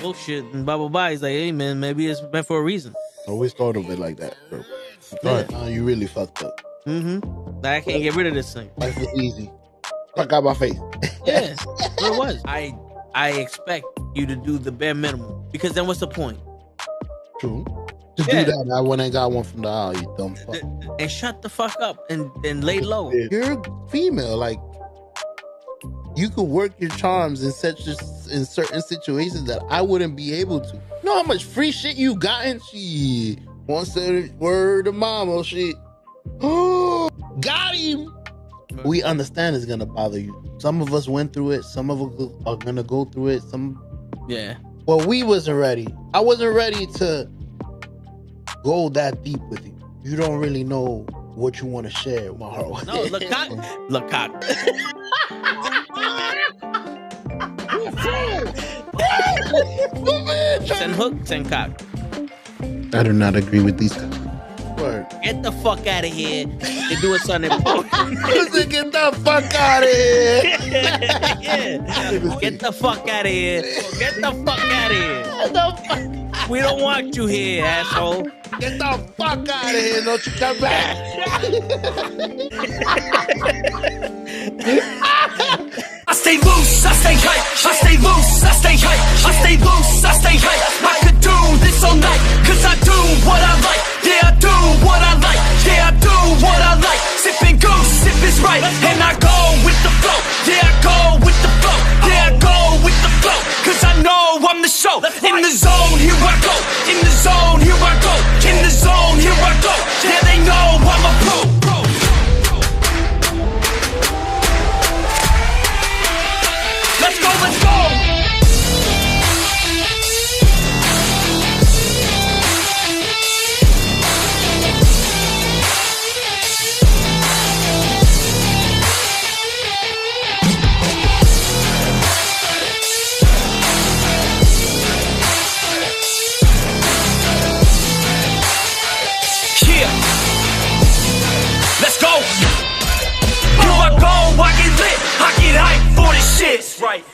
bullshit and blah blah blah. He's like, hey man, maybe it's meant for a reason. I always thought of it like that, bro. You really fucked up. Like, I can't get rid of this thing. Life was easy. Fuck out my face. Yeah, what it was. I expect you to do the bare minimum, because then what's the point? True. To do that, I went and got one from the aisle, you dumb fuck. And shut the fuck up and lay low. You're female, like you could work your charms in certain situations that I wouldn't be able to. You know how much free shit you gotten? Shit. One said word of mama shit. Oh, got him. We understand it's gonna bother you. Some of us went through it. Some of us are gonna go through it. Well, we wasn't ready. I wasn't ready to go that deep with you. You don't really know what you want to share with my heart. No, look cock. Send hook, send cock. I do not agree with these guys. Word. Get the fuck out of here. They're doing something important. Get the fuck out of here. Yeah. Get the fuck out of here. Get the fuck out of here. We don't want you here, asshole. Get the fuck out of here. Don't you come back. I stay loose, I stay hype. I stay loose, I stay hype. I stay loose, I stay hype. I could do this all night, cause I do what I like. Yeah, I do what I like. Yeah, I do what I like. Sipping goose, if it's right. And I go with the flow. Yeah, I go with the flow. Yeah, I go with the flow. Cause I know I'm the show. In the zone, here I go. In the zone, here I go. In the zone, here I go. Yeah, they know I'm a pro. Let's go, let's go! Yeah! Let's go! Here I go, I get lit, I get hype for this shit. Right.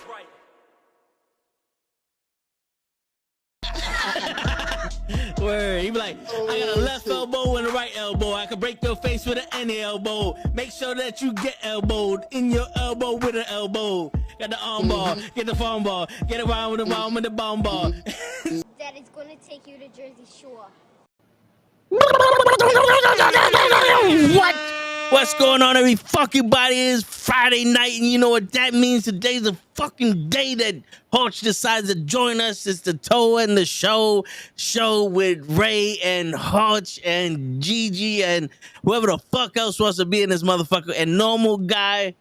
Word. He be like, I got a left elbow and a right elbow. I can break your face with an any elbow. Make sure that you get elbowed in your elbow with an elbow. Got the arm ball, get the phone ball, get around with the bomb with the bomb ball. Daddy's gonna take you to Jersey Shore. What? What's going on, every fucking body? It's Friday night, and you know what that means. Today's the fucking day that Hutch decides to join us. It's the Toe and the Show with Ray and Hutch and Gigi and whoever the fuck else wants to be in this motherfucker. And Normal Guy,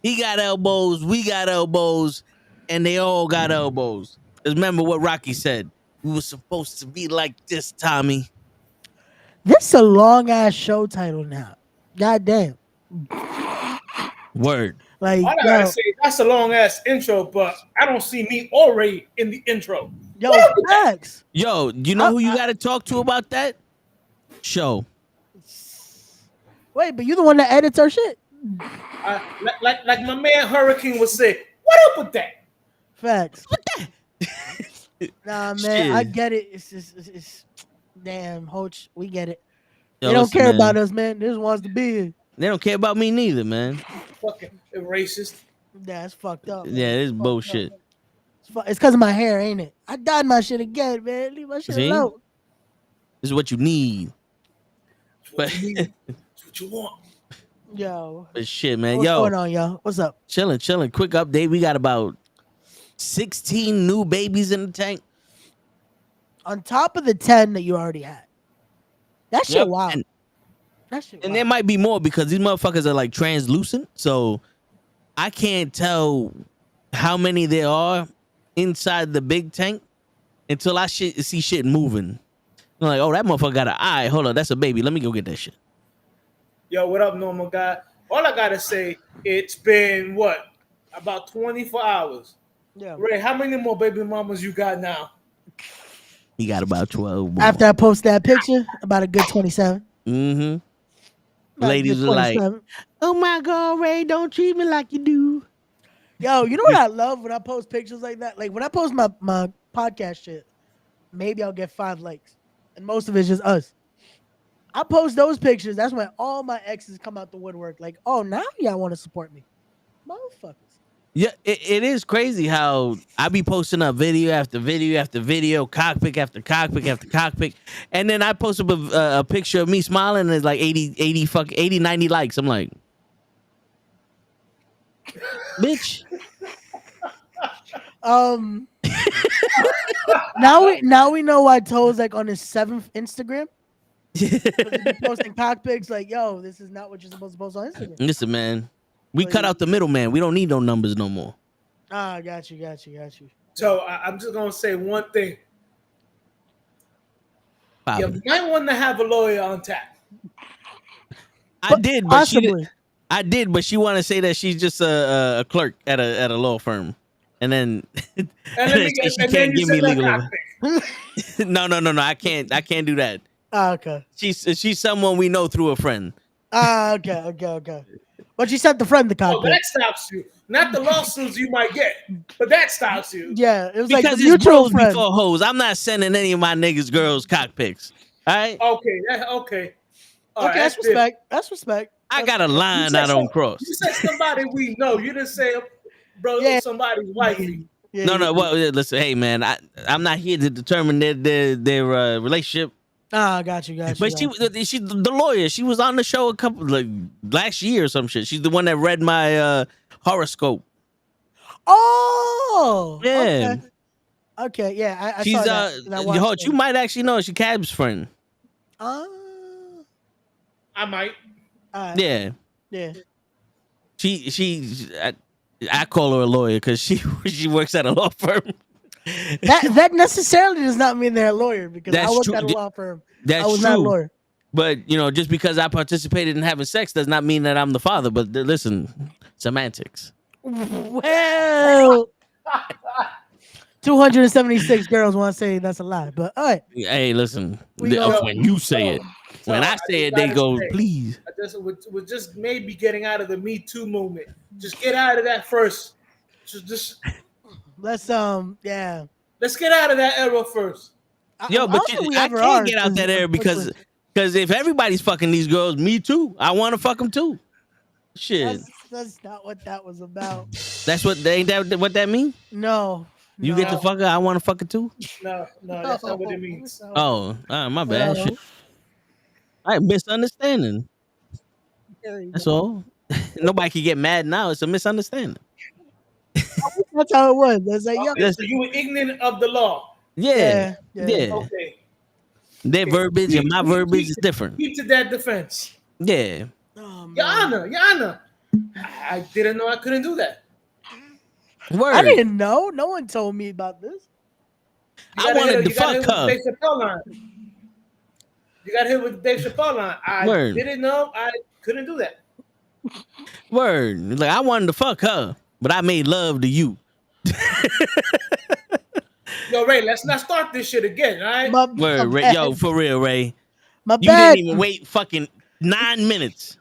he got elbows, we got elbows, and they all got elbows. Just remember what Rocky said. We were supposed to be like this, Tommy. This is a long ass show title now. God damn. Word. Like, I gotta say, that's a long ass intro, but I don't see me or Ray in the intro. Yo, Max. Yo, you know who you gotta talk to about that? Show. Wait, but you the one that edits our shit. Like my man Hurricane would say, what up with that? Facts. What that? Nah, man, Shit. I get it. It's just, it's damn, Hoach, we get it. Yo, they don't listen, care man. about us, man. They just wants to be here. They don't care about me neither, man. Fucking racist. That's fucked up. Man. Yeah, this is bullshit. It's because of my hair, ain't it? I dyed my shit again, man. Leave my shit See? alone. This is what you need. But, That's what you want. Yo. but shit, man. What's Yo, going on, y'all? What's up? chilling. Quick update. We got about 16 new babies in the tank. On top of the 10 that you already had. That shit Yep. wild. And, That shit and wild. there might be more because these motherfuckers are like translucent. So I can't tell how many there are inside the big tank until I see shit moving. I'm like, oh, that motherfucker got an eye. Hold on, that's a baby. Let me go get that shit. Yo, what up, Normal Guy? All I gotta say, it's been what? About 24 hours. Yeah. Ray, how many more baby mamas you got now? He got about 12 more. After I post that picture, about a good 27. Mm-hmm. About a Ladies good are like, 27. oh my God, Ray, don't treat me like you do. Yo, you know what I love when I post pictures like that? Like when I post my podcast shit, maybe I'll get 5 likes, and most of it's just us. I post those pictures. That's when all my exes come out the woodwork. Like, oh, now y'all want to support me, motherfuckers. Yeah, it is crazy how I be posting up video after video after video, cockpick after cockpick after cockpick, and then I post up a picture of me smiling and it's like 80, 90 likes. I'm like, bitch. Now we know why Toe's like on his 7th Instagram. He be posting cock pics like, yo, this is not what you're supposed to post on Instagram. Listen, man, we cut out the middleman. We don't need no numbers no more. Ah, got you. So I'm just gonna say one thing. Probably. You might want to have a lawyer on tap. I did, but Possibly. she want to say that she's just a clerk at a law firm, and then And then can't you give me send legal her advice. No, I can't do that. Ah, okay. She's someone we know through a friend. Ah, okay. But you sent the friend the cock Oh, pic. that stops you. Not the lawsuits you might get, but that stops you. Yeah, it was Because like it's the mutual bros friend. before hoes. I'm not sending any of my niggas girls cock pics. All right. Okay. All Okay, right, that's respect. That's respect. I got a line I don't cross. You said somebody we know. You didn't say, bro, Yeah. somebody's wifey. Yeah, No. Well, listen. Hey, man. I'm not here to determine their relationship. Ah, got you. But she's the lawyer. She was on the show a couple last year or some shit. She's the one that read my horoscope. Oh, Yeah. Okay. Yeah, I She's saw that. and I watched Holt, it. you might actually know she Cab's friend. Ah, I might. alright. Yeah. Yeah. I call her a lawyer because she works at a law firm. That necessarily does not mean they're a lawyer because I That's worked true. at a law firm. That's I was true. not a lawyer. But just because I participated in having sex does not mean that I'm the father. But listen, semantics. Well, 276 girls want to say that's a lie, but all right. Hey, listen. We know- When you say it, when I say it, they go, please. I just we're just maybe getting out of the Me Too movement. Just get out of that first. Just Let's yeah. let's get out of that era first. Yo, I but don't think we I ever can't are, get out that era because if everybody's fucking these girls, me too. I want to fuck them too. Shit, that's not what that was about. that's what ain't that what that mean? No. You get the fucker, I want to fuck it too. No, that's not what it means. Oh, my bad. Shit. I misunderstanding. That's all. Nobody can get mad now. It's a misunderstanding. That's how it was. That's like, yo, Okay, so you were ignorant of the law. Yeah. Okay. Their verbiage and my verbiage is different. Keep to that defense. Yeah. oh, Your man. Honor. I didn't know I couldn't do that. Word. I didn't know. No one told me about this. I wanted to fuck her. Dave Chappelle line. You got hit with the Dave Chappelle line. I Word. didn't know I couldn't do that. Word. Like I wanted to fuck her, but I made love to you. Yo, Ray, let's not start this shit again, all right? Word, Ray. Yo, for real, Ray. My You bad. didn't even wait fucking 9 minutes.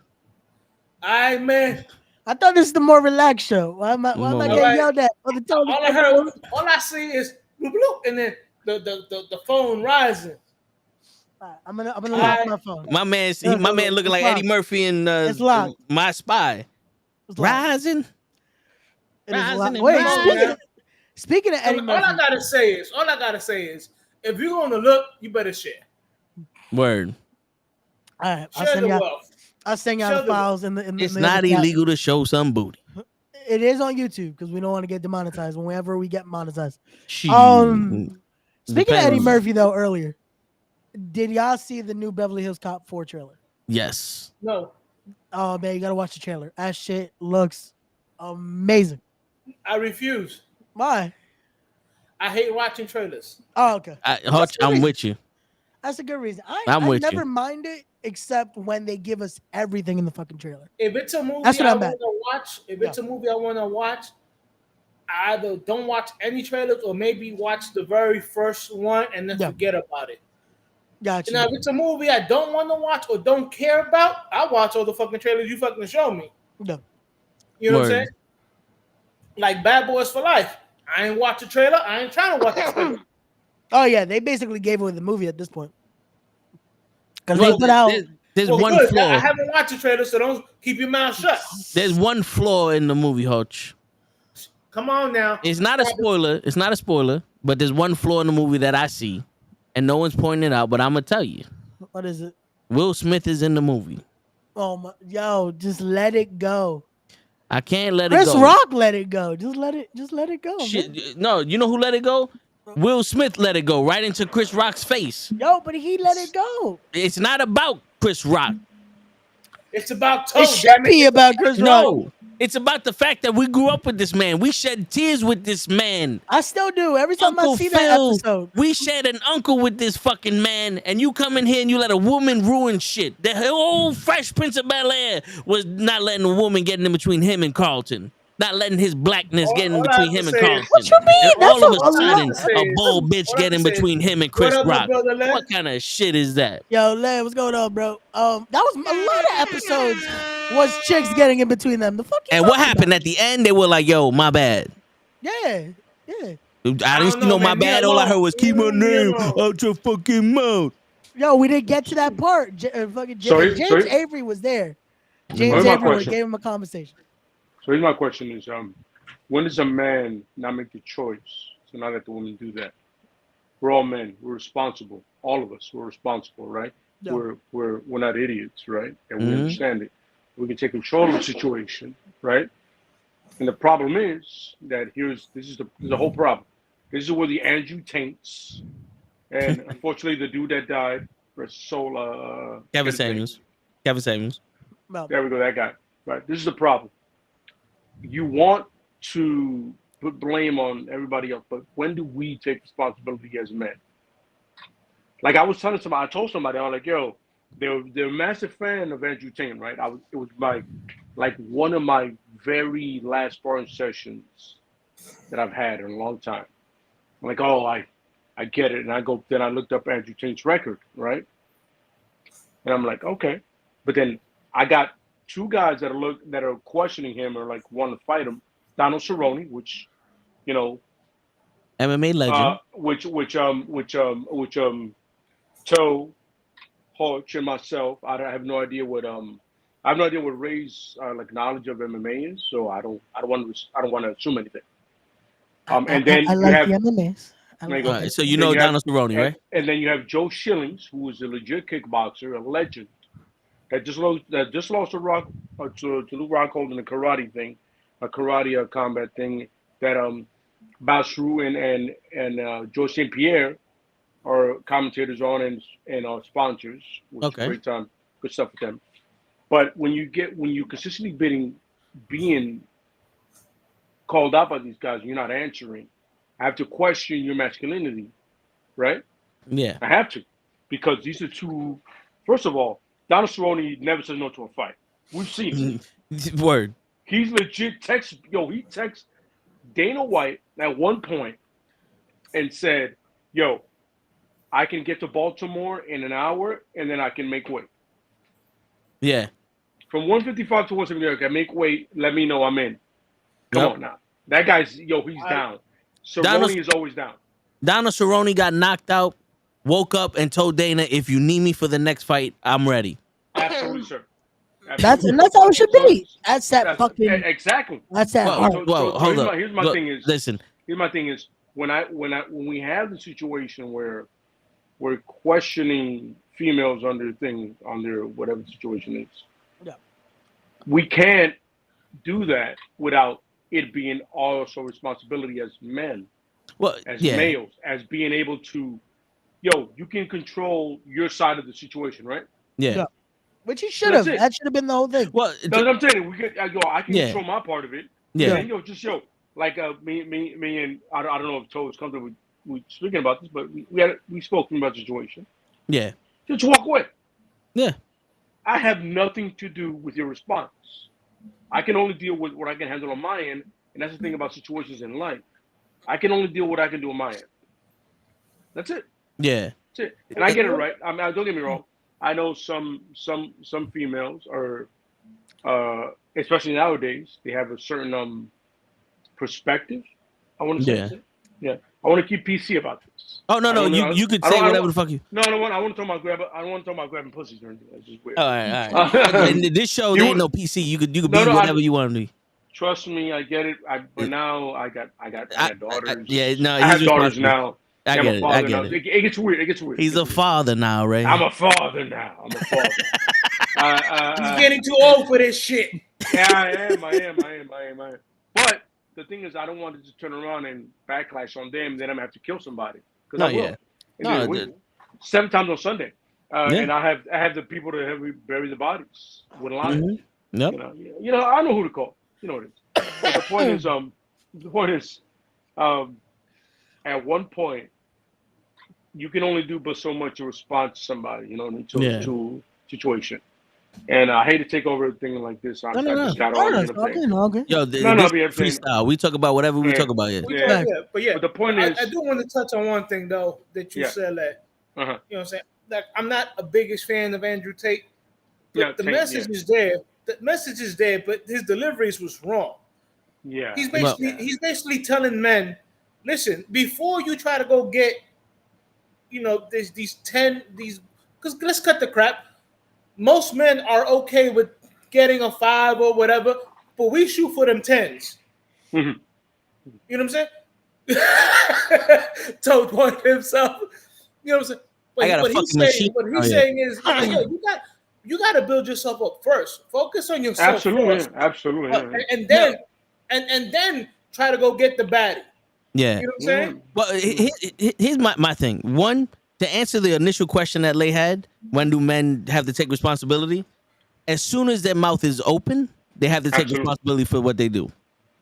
All right, man. I thought this is the more relaxed show. Why am I All getting right. yelled at? On the tone? All I heard, all I see is bloop, bloop, and then the phone rising. All right, I'm gonna lock my phone. My man looking like Eddie Murphy in It's locked. My Spy. It's locked. Rising. It is Rising locked. and Wait, rising. speaking of Eddie All Murphy, I gotta say is, if you're gonna look, you better share. Word. all right, Share the wealth. I'll send y'all Share the the- files in the. It's not illegal to show some booty. It is on YouTube because we don't want to get demonetized. Whenever we get monetized. Shit. Speaking of Eddie Depends. Murphy though, earlier, did y'all see the new Beverly Hills Cop 4 trailer? Yes. No, Oh man, you gotta watch the trailer. That shit looks amazing. I refuse. Why? I hate watching trailers. Oh, okay. Hutch, I'm with you. That's a good reason. I'm I with never you. mind it except when they give us everything in the fucking trailer. If it's a movie That's what I I'm want at. to watch, I either don't watch any trailers or maybe watch the very first one and then Yeah. forget about it. Gotcha. Now, if it's a movie I don't want to watch or don't care about, I watch all the fucking trailers you fucking show me. Yeah. You know what I'm Word. saying? Like Bad Boys for Life. I ain't watch the trailer. I ain't trying to watch the trailer. Oh yeah, they basically gave away the movie at this point because Well, they put out. there's Well, one good. flaw. I haven't watched the trailer, so don't keep your mouth shut. There's one flaw in the movie, Hutch. Come on now. It's not a spoiler. It's not a spoiler, but there's one flaw in the movie that I see, and no one's pointing it out. But I'm gonna tell you, What is it? Will Smith is in the movie. Oh my, yo, just let it go. I can't let it Chris go. Rock let it go. Just let it go. Man. Shit, no, you know who let it go? Will Smith let it go right into Chris Rock's face. Yo, but he let it go. It's not about Chris Rock. It's about Toe. It should be about Chris Rock. No, it's about the fact that we grew up with this man. We shed tears with this man. I still do. Every time Uncle I see Phil, that episode. we shed an uncle with this fucking man, and you come in here and you let a woman ruin shit. The whole Fresh Prince of Bel-Air was not letting a woman get in between him and Carlton. Not letting his blackness get in all I between have him to and say Carlton. is- What you mean? And all of a That's sudden, what I'm a saying. bold bitch What get I'm in saying. between him and Chris What up, my Rock. brother, Len? What kind of shit is that? Yo, Len, what's going on, bro? That was a lot of episodes was chicks getting in between them. The fuck you And what talking happened about? at the end? They were like, "Yo, my bad." Yeah. I didn't don't see know, no my man. Leave bad. it All I alone. heard was keep my Leave it name alone. out your fucking mouth. Yo, we didn't get to that part. James Avery was there. James Here's my Avery question. gave him a conversation. So here's my question: is when does a man not make the choice to not let the woman do that? We're all men. We're responsible. All of us. We're responsible, right? Yeah. We're not idiots, right? And we Mhm. understand it. We can take control of the situation, right? And the problem is that this is the whole problem. This is where the Andrew taints, and unfortunately, the dude that died, rest his soul, Kevin his name. Samuels. Kevin Samuels. Well, There we go, that guy. Right. This is the problem. You want to put blame on everybody else, but when do we take responsibility as men? Like I was telling somebody, I told somebody, I was like, yo, they're a massive fan of Andrew Tate, right? It was like one of my very last sparring sessions that I've had in a long time. I'm like, oh, I get it. And I looked up Andrew Tate's record, right? And I'm like, okay. But then I got two guys that are questioning him or like want to fight him. Donald Cerrone, which, you know, MMA legend. Toe, Hodge, and myself. I have no idea what Ray's like knowledge of MMA is. So I don't want to assume anything. And then I you like have the MMAs. I there you like go. All right, so And you then know you have- Donald Cerrone, right? And then you have Joe Shillings, who is a legit kickboxer, a legend, that just lost to Luke Rockhold in a karate thing, a karate combat thing that Basru and Joe St. Pierre are commentators on and are sponsors, which Okay. is a great time, good stuff with them. But when you consistently being called out by these guys, and you're not answering, I have to question your masculinity, right? Yeah. I have to, because these are two. First of all, Donald Cerrone never says no to a fight. We've seen it. Word. He's legit he texts Dana White at one point and said, yo, I can get to Baltimore in an hour and then I can make weight. Yeah. From 155 to 170, I can make weight. Let me know I'm in. Come Yep. on now. That guy's, he's down. Cerrone is always down. Donald Cerrone got knocked out, woke up, and told Dana, if you need me for the next fight, I'm ready. Absolutely, sir. That's how it should be. That's that fucking. Exactly. That's that Well, heart. well, hold up. Here's my Look, thing is, listen. Here's my thing is when we have the situation where we're questioning females on their whatever the situation is. Yeah. We can't do that without it being also responsibility as men, Well, as yeah. males, as being able to, you can control your side of the situation, right? Yeah. Yeah. Which he should have. That's it. That should have been the whole thing. Well, That's what I'm saying. I can Yeah. control my part of it. yeah. And then, like me and I don't know if Toe is comfortable with speaking about this, but we spoke about the situation. Yeah. Just walk away. Yeah. I have nothing to do with your response. I can only deal with what I can handle on my end, and that's the thing about situations in life. I can only deal with what I can do on my end. That's it. Yeah. That's it. And I get it right. I mean, don't get me wrong. I know some females are, especially nowadays, they have a certain perspective I want to say Yeah. it. Yeah. I want to keep PC about this. Oh no, I no, don't- I- you could I say don't- I whatever don't- the fuck you. No, I don't want. I want to talk about grabbing. I don't want to talk about grabbing pussies or anything. That's just weird. All right, all right. And this show, there ain't no PC. You could No, be no, whatever you want to be. Trust me, I get it. But now I got daughters. Yeah, no, I have he's daughters responsible. now. I I'm get a it. father I get now. it. It gets weird. It gets weird. He's a father now, Ray. I'm a father now. I'm a father. He's getting too old for this shit. Yeah, I am. But the thing is, I don't want to just turn around and backlash on them. Then I'm gonna have to kill somebody. No, I will. yeah. No, We- dude. 7 times on Sunday, Yeah. and I have the people to help me bury the bodies with lions. Mm-hmm. Yep. You know, I know who to call. You know what it is. But the point is, at one point, you can only do but so much to respond to somebody. You know, to situation. And I hate to take over a thing like this. I just got on. You know what I'm saying? Okay. Yo, this freestyle. We talk about whatever we talk about here. But the point is, I do want to touch on one thing though that you said that you know what I'm saying. Like I'm not a biggest fan of Andrew Tate. But the message is there. The message is there, but his deliveries was wrong. Yeah. He's basically telling men, listen, before you try to go get, you know, because let's cut the crap. Most men are okay with getting a 5 or whatever, but we shoot for them 10s. Mm-hmm. You know what I'm saying? Toad point himself. You know what I'm saying? But what he's saying is, you got to build yourself up first. Focus on yourself first. Absolutely. And then try to go get the baddie. Yeah. You know what I'm saying? Well, here's my thing. One, to answer the initial question that Lay had, when do men have to take responsibility? As soon as their mouth is open, they have to take responsibility for what they do.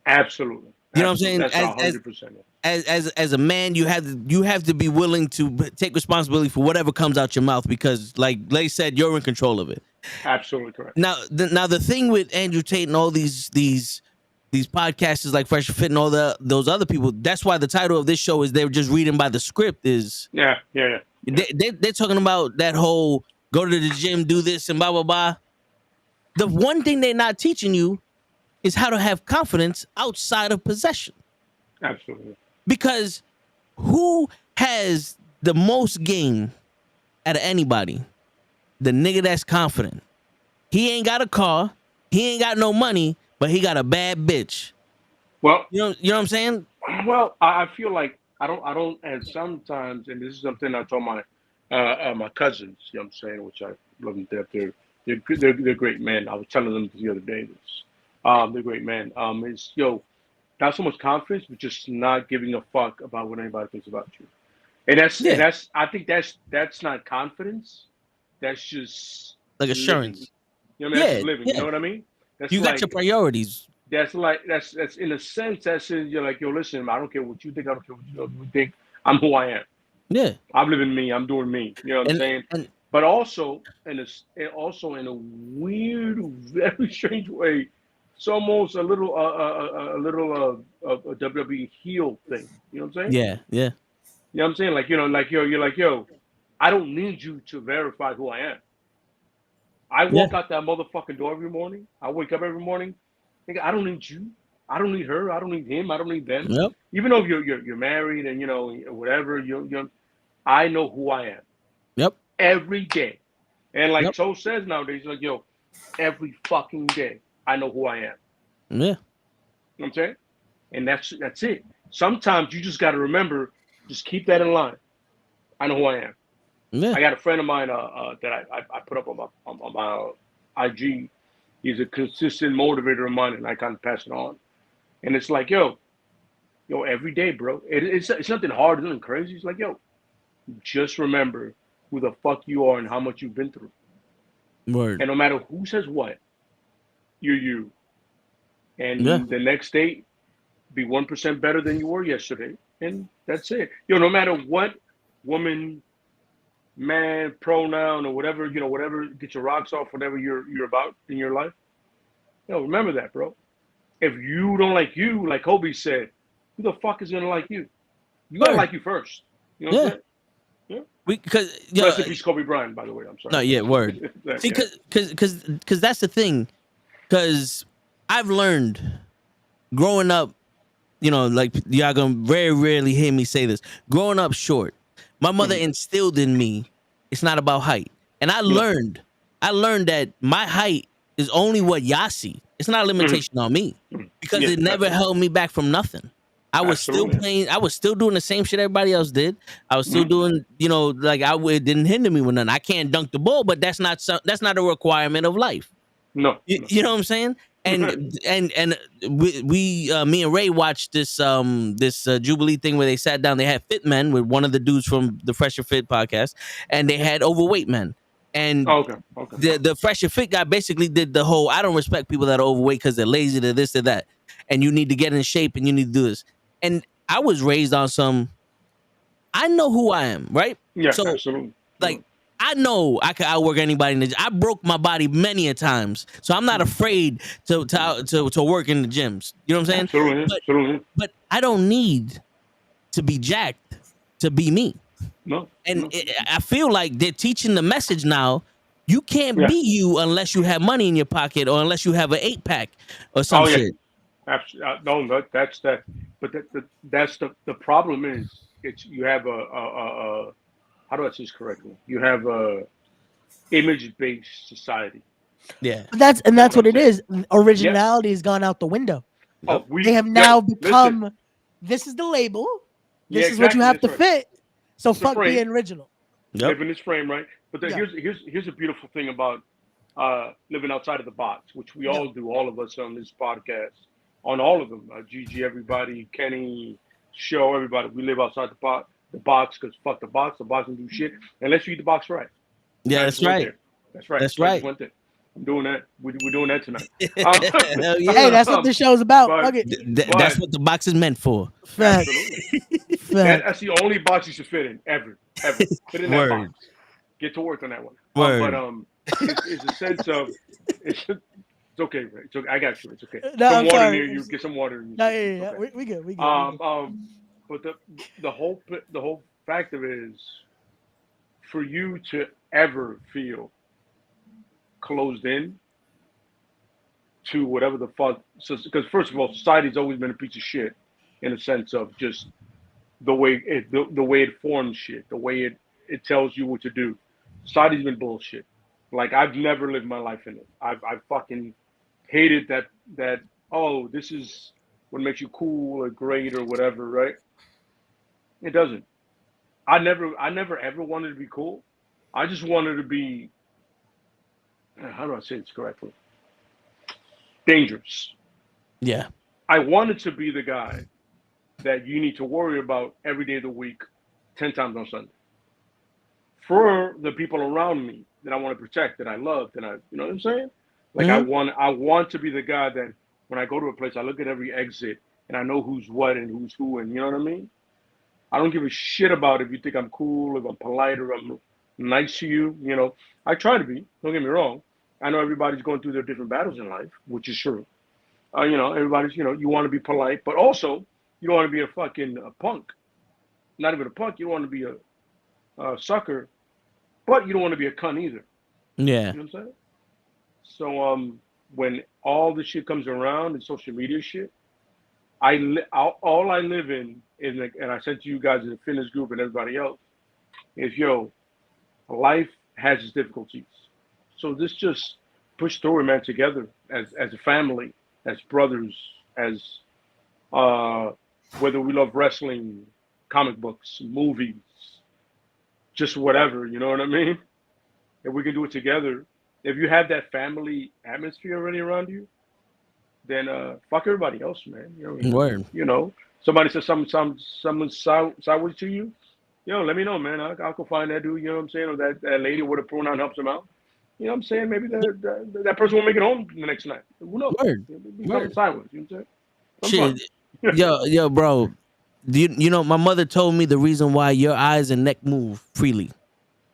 Absolutely. You know what I'm saying? That's 100%. As a man, you have to be willing to take responsibility for whatever comes out your mouth, because, like Lay said, you're in control of it. Absolutely correct. Now the thing with Andrew Tate and all these podcasters like Fresh Fit and all those other people, that's why the title of this show is they're just reading by the script. Is they're talking about that whole go to the gym, do this, and blah blah blah. The one thing they're not teaching you is how to have confidence outside of possession. Absolutely. Because who has the most game out of anybody? The nigga that's confident. He ain't got a car, he ain't got no money, but he got a bad bitch. Well, you know what I'm saying? Well, I feel like I don't, and sometimes, and this is something I told my my cousins, you know what I'm saying, which I love them to death. They're great men. I was telling them the other day this. They're great men. It's not so much confidence, but just not giving a fuck about what anybody thinks about you. And that's I think that's not confidence. That's just like assurance. Living. You know what I mean? That's living. You know what I mean? That's you got your priorities. That's in a sense. You're like, yo, listen, I don't care what you think. I don't care what you think. I'm who I am. Yeah. I'm living me. I'm doing me. You know what I'm saying? But also in a weird, very strange way, it's almost a little a WWE heel thing. You know what I'm saying? Yeah. You know what I'm saying? Like, you're like, yo, I don't need you to verify who I am. I walk out that motherfucking door every morning. I wake up every morning. Nigga, I don't need you. I don't need her. I don't need him. I don't need them. Yep. Even though you're married and whatever, I know who I am. Yep. Every day. And like Joe says nowadays, like, yo, every fucking day, I know who I am. Yeah. You know what I'm saying? And that's it. Sometimes you just got to remember, just keep that in line. I know who I am. Yeah. I got a friend of mine that I put up on my IG. He's a consistent motivator of mine, and I kind of pass it on. And it's like, yo, every day, bro. It's nothing hard, nothing crazy. It's like, yo, just remember who the fuck you are and how much you've been through. Word. And no matter who says what, you're you. And the next day, be 1% better than you were yesterday. And that's it. No matter what woman, man, pronoun, or whatever, whatever, get your rocks off, whatever you're about in your life. Remember that, bro. If you don't like you, like Kobe said, who the fuck is gonna like you? You gotta like you first. You know what I'm saying? Yeah. Because rest in peace, Kobe Bryant, by the way. I'm sorry. No, yeah, word. See, because that's the thing. Because I've learned growing up you know, like y'all gonna very rarely hear me say this. Growing up short, my mother instilled in me it's not about height, and I learned that my height is only what y'all see. It's not a limitation on me because Yeah, it never held me back from nothing. I was still Absolutely. playing. I was still doing the same shit everybody else did. I was still doing, you know, like it didn't hinder me with nothing. I can't dunk the ball, but that's not a requirement of life. No. You know what I'm saying? And me and Ray watched this Jubilee thing where they sat down. They had fit men with one of the dudes from the Fresher Fit podcast, and they had overweight men. And Okay. the Fresher Fit guy basically did the whole I don't respect people that are overweight because they're lazy, they're this, or that, and you need to get in shape and you need to do this. And I was raised on some. I know who I am, right? Yeah, So absolutely. like I know I could outwork anybody in the gym. I broke my body many a times, so I'm not afraid to work in the gyms. You know what I'm saying? Absolutely. But I don't need to be jacked to be me. No. And I feel like they're teaching the message now. You can't be you unless you have money in your pocket or unless you have an 8-pack or some shit. Absolutely. No, that's that. But that's the problem is it's you have a how do I say this correctly? You have a image-based society. Yeah. But that's what it saying. is. Originality has gone out the window. Oh, They have now become. This is the label. This is what you have to fit. So It's a fuck frame. being original. Live in this frame, right? But here's a beautiful thing about living outside of the box, which we all do, all of us on this podcast, on all of them. Gigi, everybody, Kenny, Show, everybody. We live outside the box because fuck the box. The box don't do shit unless you eat the box right. Yeah, that's right. That's right. That's right. I'm doing that. We're doing that tonight. Hell yeah. Hey, that's what this show's about. but- Fuck it. That's what the box is meant for. Facts. Absolutely. Facts. That's the only box you should fit in ever. Fit in that Word. box. Get to work on that one. Word. It's a sense of it's okay, Ray. It's okay. I got you. It's okay. No, some I'm water sorry. near you. Get some water. In you. No, yeah. Okay. We good. We good. But the whole fact of it is, for you to ever feel closed in to whatever the fuck, because first of all, society's always been a piece of shit in a sense of just the way it forms shit, the way it tells you what to do. Society's been bullshit. Like I've never lived my life in it. I fucking hated that. Oh, this is what makes you cool or great or whatever, right? It doesn't. I never ever wanted to be cool. I just wanted to be. How do I say this correctly? Dangerous. Yeah. I wanted to be the guy that you need to worry about every day of the week, 10 times on Sunday. For the people around me that I want to protect, that I love, that you know what I'm saying? Like I want to be the guy that when I go to a place, I look at every exit and I know who's what and who's who, and you know what I mean? I don't give a shit about if you think I'm cool, if I'm polite, or I'm nice to you. You know, I try to be. Don't get me wrong. I know everybody's going through their different battles in life, which is true. You know, everybody's. You know, you want to be polite, but also you don't want to be a fucking punk. Not even a punk. You don't want to be a sucker, but you don't want to be a cunt either. Yeah. You know what I'm saying? So when all this shit comes around and social media shit, all I live in is, and I said to you guys in the fitness group and everybody else, is life has its difficulties. So this just push through it, man, together as a family, as brothers, as whether we love wrestling, comic books, movies, just whatever, you know what I mean? If we can do it together, if you have that family atmosphere already around you, then fuck everybody else, man. You know, Word. You know, somebody says someone sideways to you, let me know, man. I'll go find that dude. You know what I'm saying? Or that lady with a pronoun helps him out. You know what I'm saying? Maybe that person will make it home the next night. Who knows? Word. Be coming sideways. You know what I'm saying? Shit. yo, bro. You know, my mother told me the reason why your eyes and neck move freely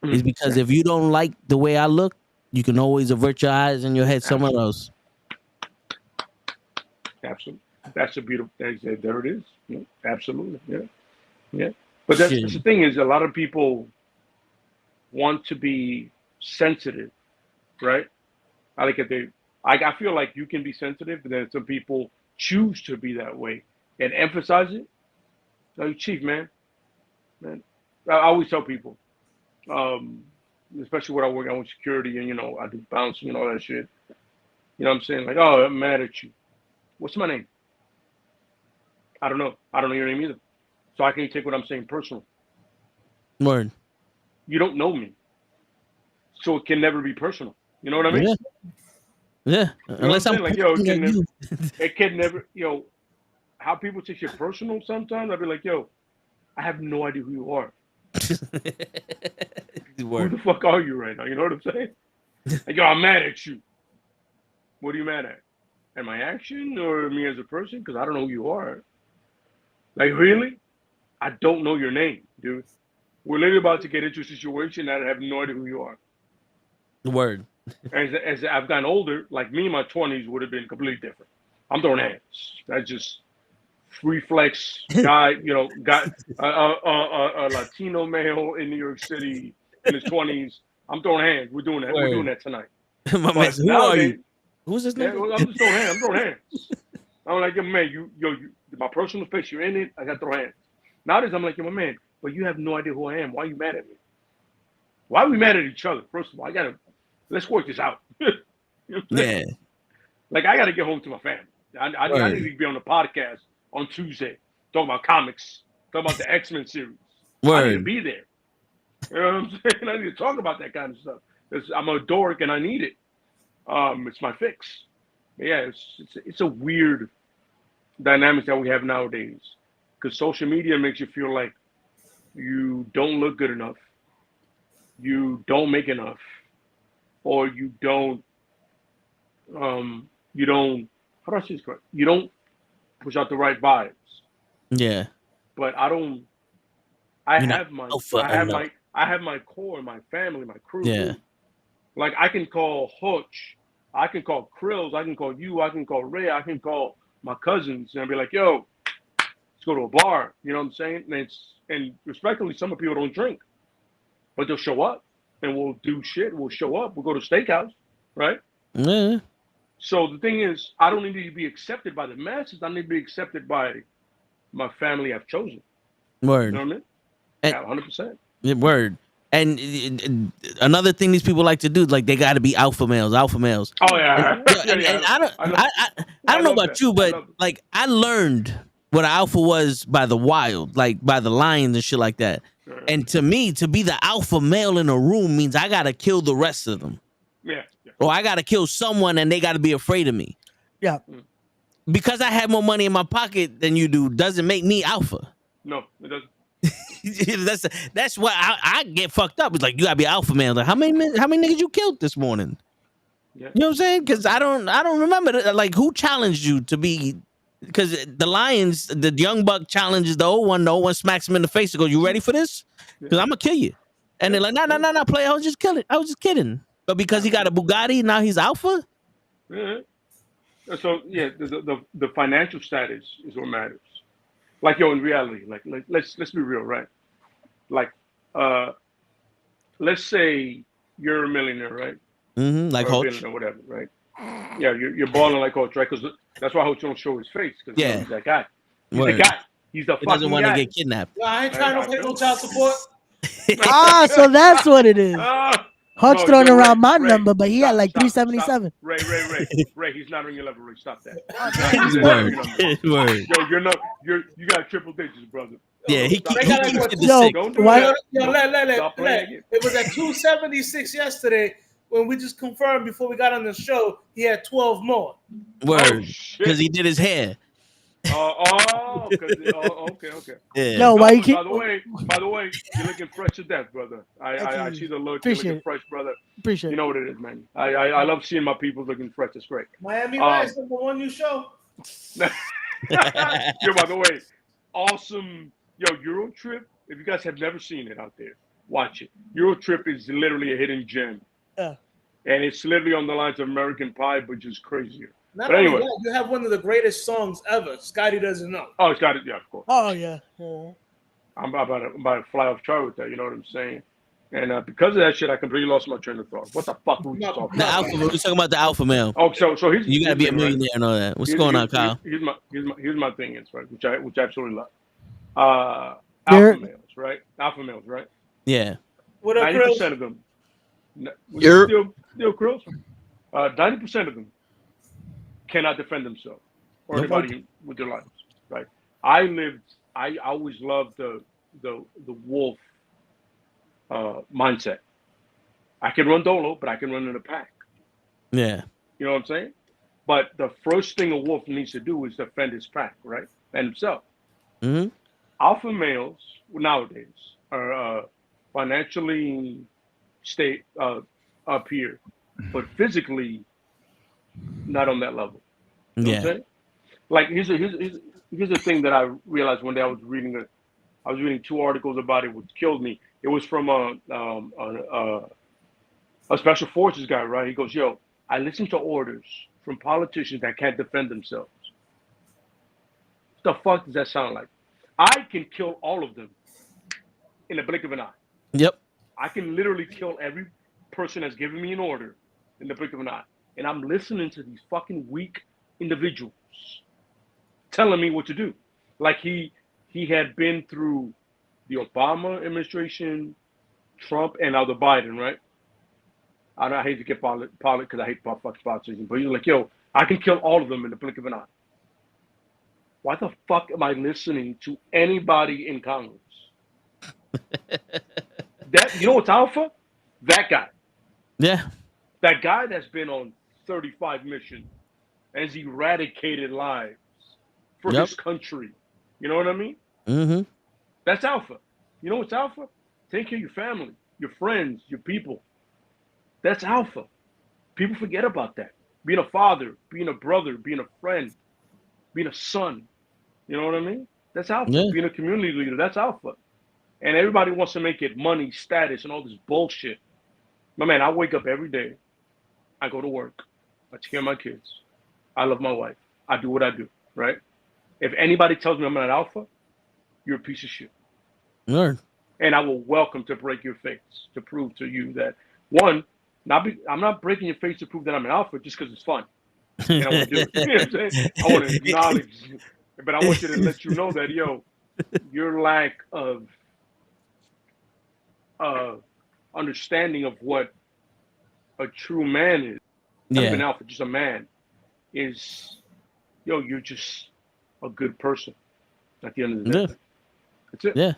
is because if you don't like the way I look, you can always avert your eyes and your head somewhere else. Absolutely. That's a beautiful. There it is. Yeah, absolutely. Yeah. But that's the thing is, a lot of people want to be sensitive, right? I feel like you can be sensitive, but then some people choose to be that way and emphasize it, like, chief, man. I always tell people, especially when I work on security and, you know, I do bouncing and all that shit. You know what I'm saying? Like, oh, I'm mad at you. What's my name? I don't know. I don't know your name either. So I can't take what I'm saying personal. Word. You don't know me. So it can never be personal. You know what I mean? Yeah. You know Unless what I'm saying? Like, yo, pointing at you. it can never, yo, how people take shit personal sometimes, I'd be like, yo, I have no idea who you are. Who Word. the fuck are you right now? You know what I'm saying? Like, yo, I'm mad at you. What are you mad at? At my action or me as a person? Because I don't know who you are. Like, really? I don't know your name, dude. We're literally about to get into a situation that I have no idea who you are. Word. As I've gotten older, like me in my 20s would have been completely different. I'm throwing hands. That's just free flex guy, you know, got a Latino male in New York City in his 20s. I'm throwing hands. We're doing that. Word. We're doing that tonight. My man, But who are nowadays, you? Who's this yeah, nigga? well, I'm just throwing hands. I'm throwing hands. I'm like, yo, man, you, my personal space, you're in it. I got to throw hands. Nowadays, I'm like, yo, my man, but you have no idea who I am. Why are you mad at me? Why are we mad at each other? First of all, let's work this out. You know what I'm saying? Yeah. Like, I got to get home to my family. I need to be on the podcast on Tuesday, talk about comics, talk about the X-Men series. I need to Word. be there. You know what I'm saying? I need to talk about that kind of stuff. I'm a dork and I need it. It's my fix. But yeah, it's a weird dynamic that we have nowadays. Because social media makes you feel like you don't look good enough, you don't make enough, or you don't how do I say this correct? You don't push out the right vibes. Yeah. But I have my core, my family, my crew. Yeah. Like, I can call Hutch, I can call Krills, I can call you, I can call Ray, I can call my cousins and be like, yo, let's go to a bar. You know what I'm saying? And respectfully, some people don't drink, but they'll show up and we'll do shit. We'll show up. We'll go to steakhouse, right? Yeah. So the thing is, I don't need to be accepted by the masses. I need to be accepted by my family I've chosen. Word. You know what I mean? And, yeah, 100%. Word. And another thing these people like to do, like, they got to be alpha males. Oh yeah, And I don't know about you, but like, I learned what an alpha was by the wild, like by the lions and shit like that. And to me, to be the alpha male in a room means I gotta kill the rest of them. Yeah. Or I gotta kill someone and they gotta be afraid of me. Yeah. Because I have more money in my pocket than you do doesn't make me alpha. No, it doesn't. That's why I get fucked up. It's like, you gotta be alpha male. Like, how many niggas you killed this morning? Yeah. You know what I'm saying? Because I don't remember like who challenged you to be. Because the Lions, the young buck challenges the old one. The old one smacks him in the face and goes, "You ready for this? Because I'm gonna kill you." And they're like, "No, play. I was just kidding." But because he got a Bugatti, now he's alpha. Yeah. So yeah, the financial status is what matters. Like, yo, in reality, like let's be real, right? Like, let's say you're a millionaire, right? Mm-hmm. Like Hutch or whatever, right? Yeah, you're balling like Hutch, right? Because that's why Hutch don't show his face, because he's that guy. He's the guy. He's the fucking guy. He doesn't want to get kidnapped. Well, I ain't trying to pay no child support. So that's what it is. Hutch throwing around my number, but he had like 377. Ray, he's not on your level. Ray, stop that. Word. Yo, you got triple digits, brother. Yeah, he keeps it It was at 276 yesterday when we just confirmed before we got on the show he had 12 more. Word, because he did his hair. Okay. Yeah. Yo, why you keep? By the way, you're looking fresh to death, brother. I see the look. Appreciate you're looking fresh, brother. Appreciate You know what it is, man. I love seeing my people looking fresh. It's great. Miami Vice, number one new show. Yo, by the way, awesome. Yo, Euro Trip. If you guys have never seen it out there, watch it. Euro Trip is literally a hidden gem. Yeah. And it's literally on the lines of American Pie, but just crazier. Not only that, you have one of the greatest songs ever. Scotty Doesn't Know. Oh, Scotty, yeah, of course. Oh yeah. I'm about to fly off chart with that. You know what I'm saying? And because of that shit, I completely lost my train of thought. What the fuck were we just talking The about? alpha. We're talking about the alpha male. Oh, so here's You gotta be a the thing, right? millionaire and all that. What's going on, Kyle? Here's my thing is right, which I absolutely love. You're- Alpha males, right? Alpha males, right? Yeah. What up, 90% Chris? of them. You're- Still Krills. 90% of them cannot defend themselves or Nope. anybody with their lives, right? I always loved the wolf mindset. I can run dolo, but I can run in a pack. Yeah. You know what I'm saying? But the first thing a wolf needs to do is defend his pack, right? And himself. Mm-hmm. Alpha males nowadays are financially up here, but physically not on that level. You know what I'm Yeah. saying? Like here's the thing that I realized one day I was reading 2 articles about it, which killed me. It was from a special forces guy, right? He goes, "Yo, I listen to orders from politicians that can't defend themselves. What the fuck does that sound like? I can kill all of them in the blink of an eye. Yep. I can literally kill every person that's giving me an order in the blink of an eye. And I'm listening to these fucking weak individuals telling me what to do. Like he had been through the Obama administration, Trump, and now the Biden, right? I hate to get politics because I hate fucking politicians, but he's like, yo, I can kill all of them in the blink of an eye. Why the fuck am I listening to anybody in Congress? You know what's alpha? That guy. Yeah. That guy that's been on 35 missions and has eradicated lives for Yep. his country. You know what I mean? Mm-hmm. That's alpha. You know what's alpha? Take care of your family, your friends, your people. That's alpha. People forget about that. Being a father, being a brother, being a friend, being a son. You know what I mean? That's alpha. Yeah. Being a community leader, that's alpha. And everybody wants to make it money, status, and all this bullshit. My man, I wake up every day. I go to work. I take care of my kids. I love my wife. I do what I do, right? If anybody tells me I'm not alpha, you're a piece of shit. Learn. And I will welcome to break your face to prove to you that, one, I'm not breaking your face to prove that I'm an alpha just because it's fun. And I want to do it. You know what I'm saying? I want to acknowledge, but I want you to let you know that, yo, your lack of understanding of what a true man is, not even alpha, just a man, is, yo, you're just a good person at the end of the day. Yeah. That's it. Yeah.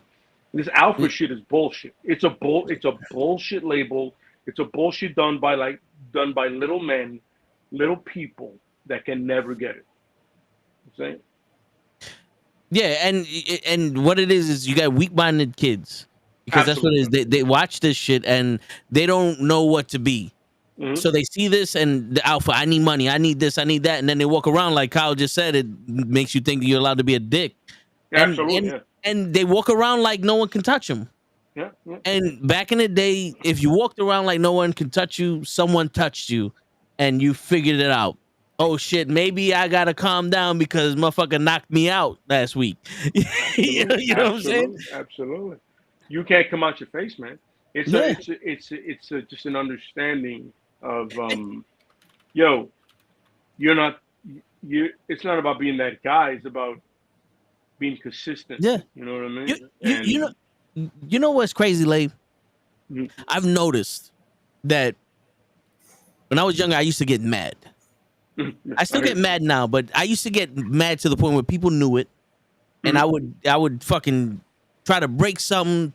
This alpha shit is bullshit. It's a bullshit label. It's a bullshit done by little men, little people that can never get it. You know what I'm saying? Yeah, and what it is you got weak-minded kids. Because Absolutely. that's what it is. They watch this shit and they don't know what to be. Mhm. So they see this and the alpha, I need money, I need this, I need that, and then they walk around like Kyle just said. It makes you think you're allowed to be a dick. Absolutely. And they walk around like no one can touch them. Yeah. Yeah. And back in the day, if you walked around like no one can touch you, someone touched you, and you figured it out. Oh shit, maybe I gotta calm down because motherfucker knocked me out last week. you know what I'm saying? Absolutely. You can't come out your face, man. It's just an understanding of yo, it's not about being that guy, it's about being consistent. Yeah. You know what I mean? You know what's crazy, Lave? Mhm. I've noticed that when I was younger, I used to get mad. I still get mad now, but I used to get mad to the point where people knew it, and I would fucking try to break something,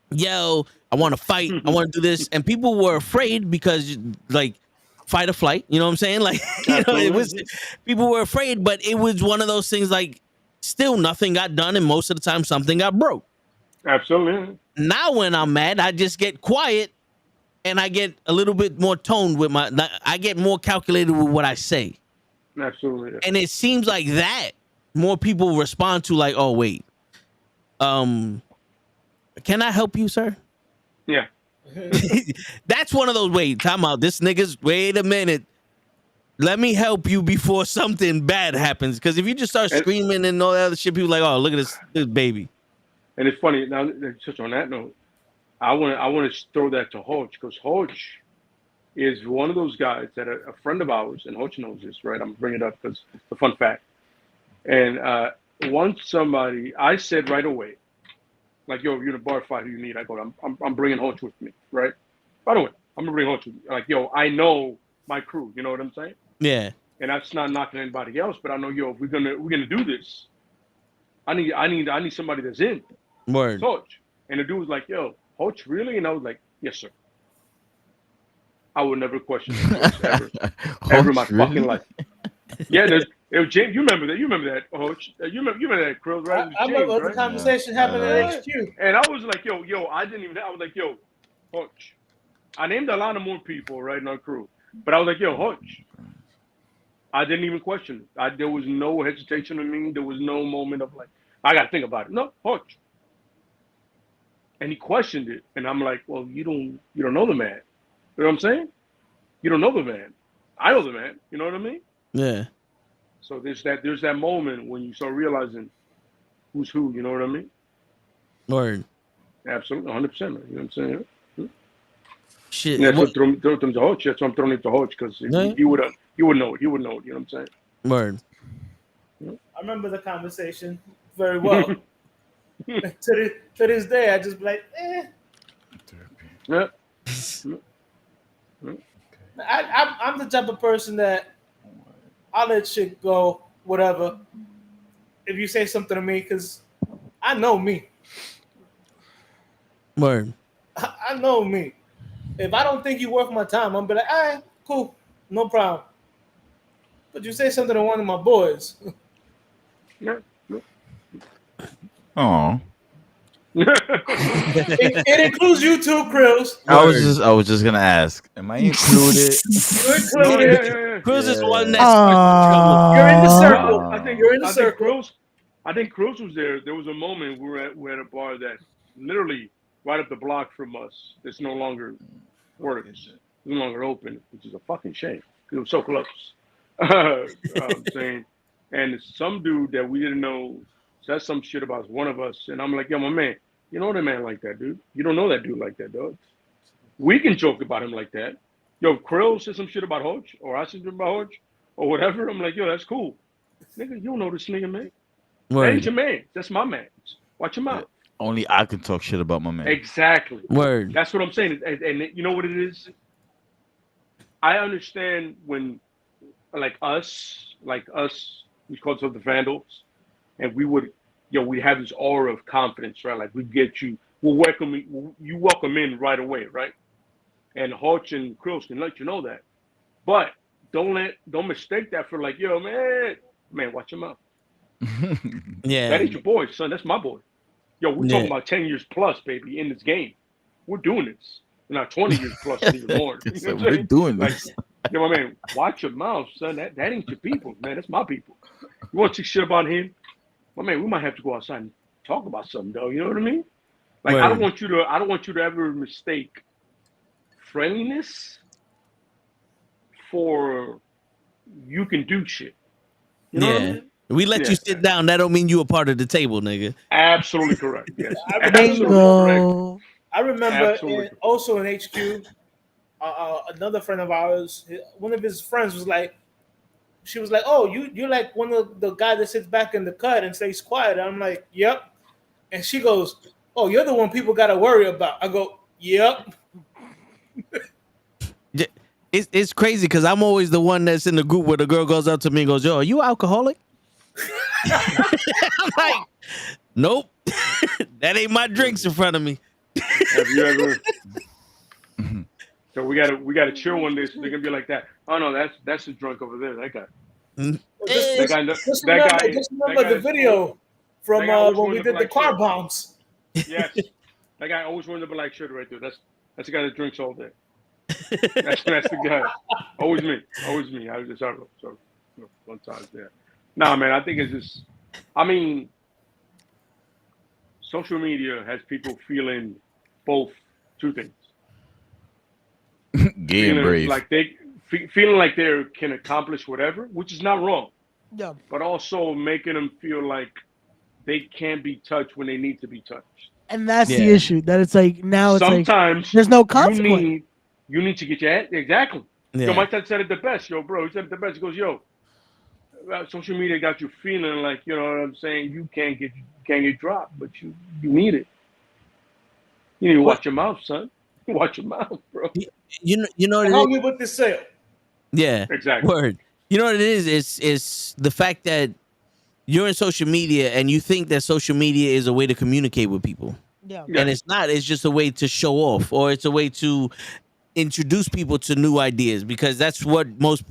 yell, I want to fight, I want to do this, and people were afraid because like fight or flight, you know what I'm saying? Like it was people were afraid, but it was one of those things like still nothing got done, and most of the time something got broke. Absolutely. Now when I'm mad, I just get quiet. And I get a little bit more toned with I get more calculated with what I say. Absolutely. Yeah. And it seems like that more people respond to like, oh, wait. Can I help you, sir? Yeah. That's one of those, wait, time out. This nigga's, wait a minute. Let me help you before something bad happens. Because if you just start screaming and all that other shit, people are like, oh, look at this baby. And it's funny, now, just on that note, I want to throw that to Hodge because Hodge is one of those guys that a friend of ours, and Hodge knows this, right? I'm bringing it up because it's a fun fact. And once somebody, I said right away, like, yo, you're in a bar fight, who you need? I go, I'm bringing Hodge with me, right? By the way, I'm gonna bring Hodge with me. Like, yo, I know my crew. You know what I'm saying? Yeah. And that's not knocking anybody else, but I know, yo, if we're gonna do this, I need somebody that's in. Word. Hodge. And the dude was like, yo, Hodge, really? And I was like, yes, sir. I would never question Hodge ever in my fucking life. Yeah, it was James. You remember that? You remember that, Hodge? You remember that, Krills, right? I remember James, the right? conversation happened at HQ. And I was like, yo, I didn't even. I was like, yo, Hodge. I named a lot of more people, right, in our crew, but I was like, yo, Hodge. I didn't even question it. There was no hesitation in me. There was no moment of like, I got to think about it. No, Hodge. And he questioned it, and I'm like, well, you don't know the man. You know what I'm saying? You don't know the man. I know the man. You know what I mean? Yeah. So there's that moment when you start realizing who's who. You know what I mean? Word. Absolutely, 100%. You know what I'm saying? Shit. Yeah, so throw them to Hodge. That's why I'm throwing it to Hodge because Yeah. he would know it. He would know it. You know what I'm saying? Word. I remember the conversation very well. to this day, I just be like, eh. Yeah. I'm the type of person that I'll let shit go, whatever. If you say something to me, because I know me. Word. I know me. If I don't think you're worth my time, I'm be like, all right, cool, no problem. But you say something to one of my boys. Yeah. Oh. It includes you too, Krills. I was just gonna ask, am I included? You're included. Yeah. Cruz is one that's You're in the circle. I think You're in the circle. I think Cruz was there. There was a moment we were at a bar that literally right up the block from us. It's no longer works. It's no longer open, which is a fucking shame. It was so close. I'm saying, and some dude that we didn't know said some shit about one of us, and I'm like, yo, my man, you know that man like that, dude. You don't know that dude like that, dog. We can joke about him like that. Yo, Krill said some shit about Hodge, or I said something about Hodge, or whatever. I'm like, yo, that's cool. Nigga, you don't know this nigga, man. Word. That ain't your man. That's my man. Watch him out. Only I can talk shit about my man. Exactly. Word. That's what I'm saying. And you know what it is? I understand when, like us, we call ourselves the Vandals, and we have this aura of confidence, right? Like we get you, you welcome in right away, right? And Hodge and Krills can let you know that. But don't mistake that for like, yo, man, watch him out. Yeah. That ain't your boy, son. That's my boy. Yo, we're talking about 10 years plus, baby, in this game. We're doing this. Not 20 years plus, even more. You know So what I'm we're saying? doing Like, this. yo, my man, watch your mouth, son. That ain't your people, man. That's my people. You want to talk shit about him? My man, we might have to go outside and talk about something, though. You know what I mean? Like, I don't want you to ever mistake friendliness for you can do shit. You know what I mean? We let you sit down. That don't mean you a part of the table, nigga. Absolutely correct. Yes. Bingo. I remember Absolutely. also in HQ, another friend of ours, one of his friends was like, she was like, oh, you're like one of the guy that sits back in the cut and stays quiet. I'm like, yep. And she goes, oh, you're the one people got to worry about. I go, yep. It's crazy because I'm always the one that's in the group where the girl goes up to me and goes, yo, are you alcoholic? I'm like, nope. That ain't my drinks in front of me. Have you ever? So we gotta chill one day. So they're gonna be like that. Oh no, that's the drunk over there. That guy. Just remember the video from when we did the car bombs. Yes, that guy always wanted to be like shit right there. That's the guy that drinks all day. That's the guy. Always me. I was just so one time there. Nah, man, I think it's just. I mean, social media has people feeling both two things. Gay and brave. Like feeling like they can accomplish whatever, which is not wrong. Yeah. But also making them feel like they can't be touched when they need to be touched. And that's the Yeah. issue. That it's like now it's like Sometimes there's no you consequence. need to get your head exactly. Yeah. Yo, my dad said it the best, yo, bro. He said it the best. He goes, yo, social media got you feeling like, you know what I'm saying, you can't get dropped, but you need it. You need to watch your mouth, son. Watch your mouth, bro. You know what it Help is? me with this sale. Yeah. Exactly. Word. You know what it is? It's the fact that you're in social media and you think that social media is a way to communicate with people. Yeah. Yeah. And it's not. It's just a way to show off, or it's a way to introduce people to new ideas, because that's what most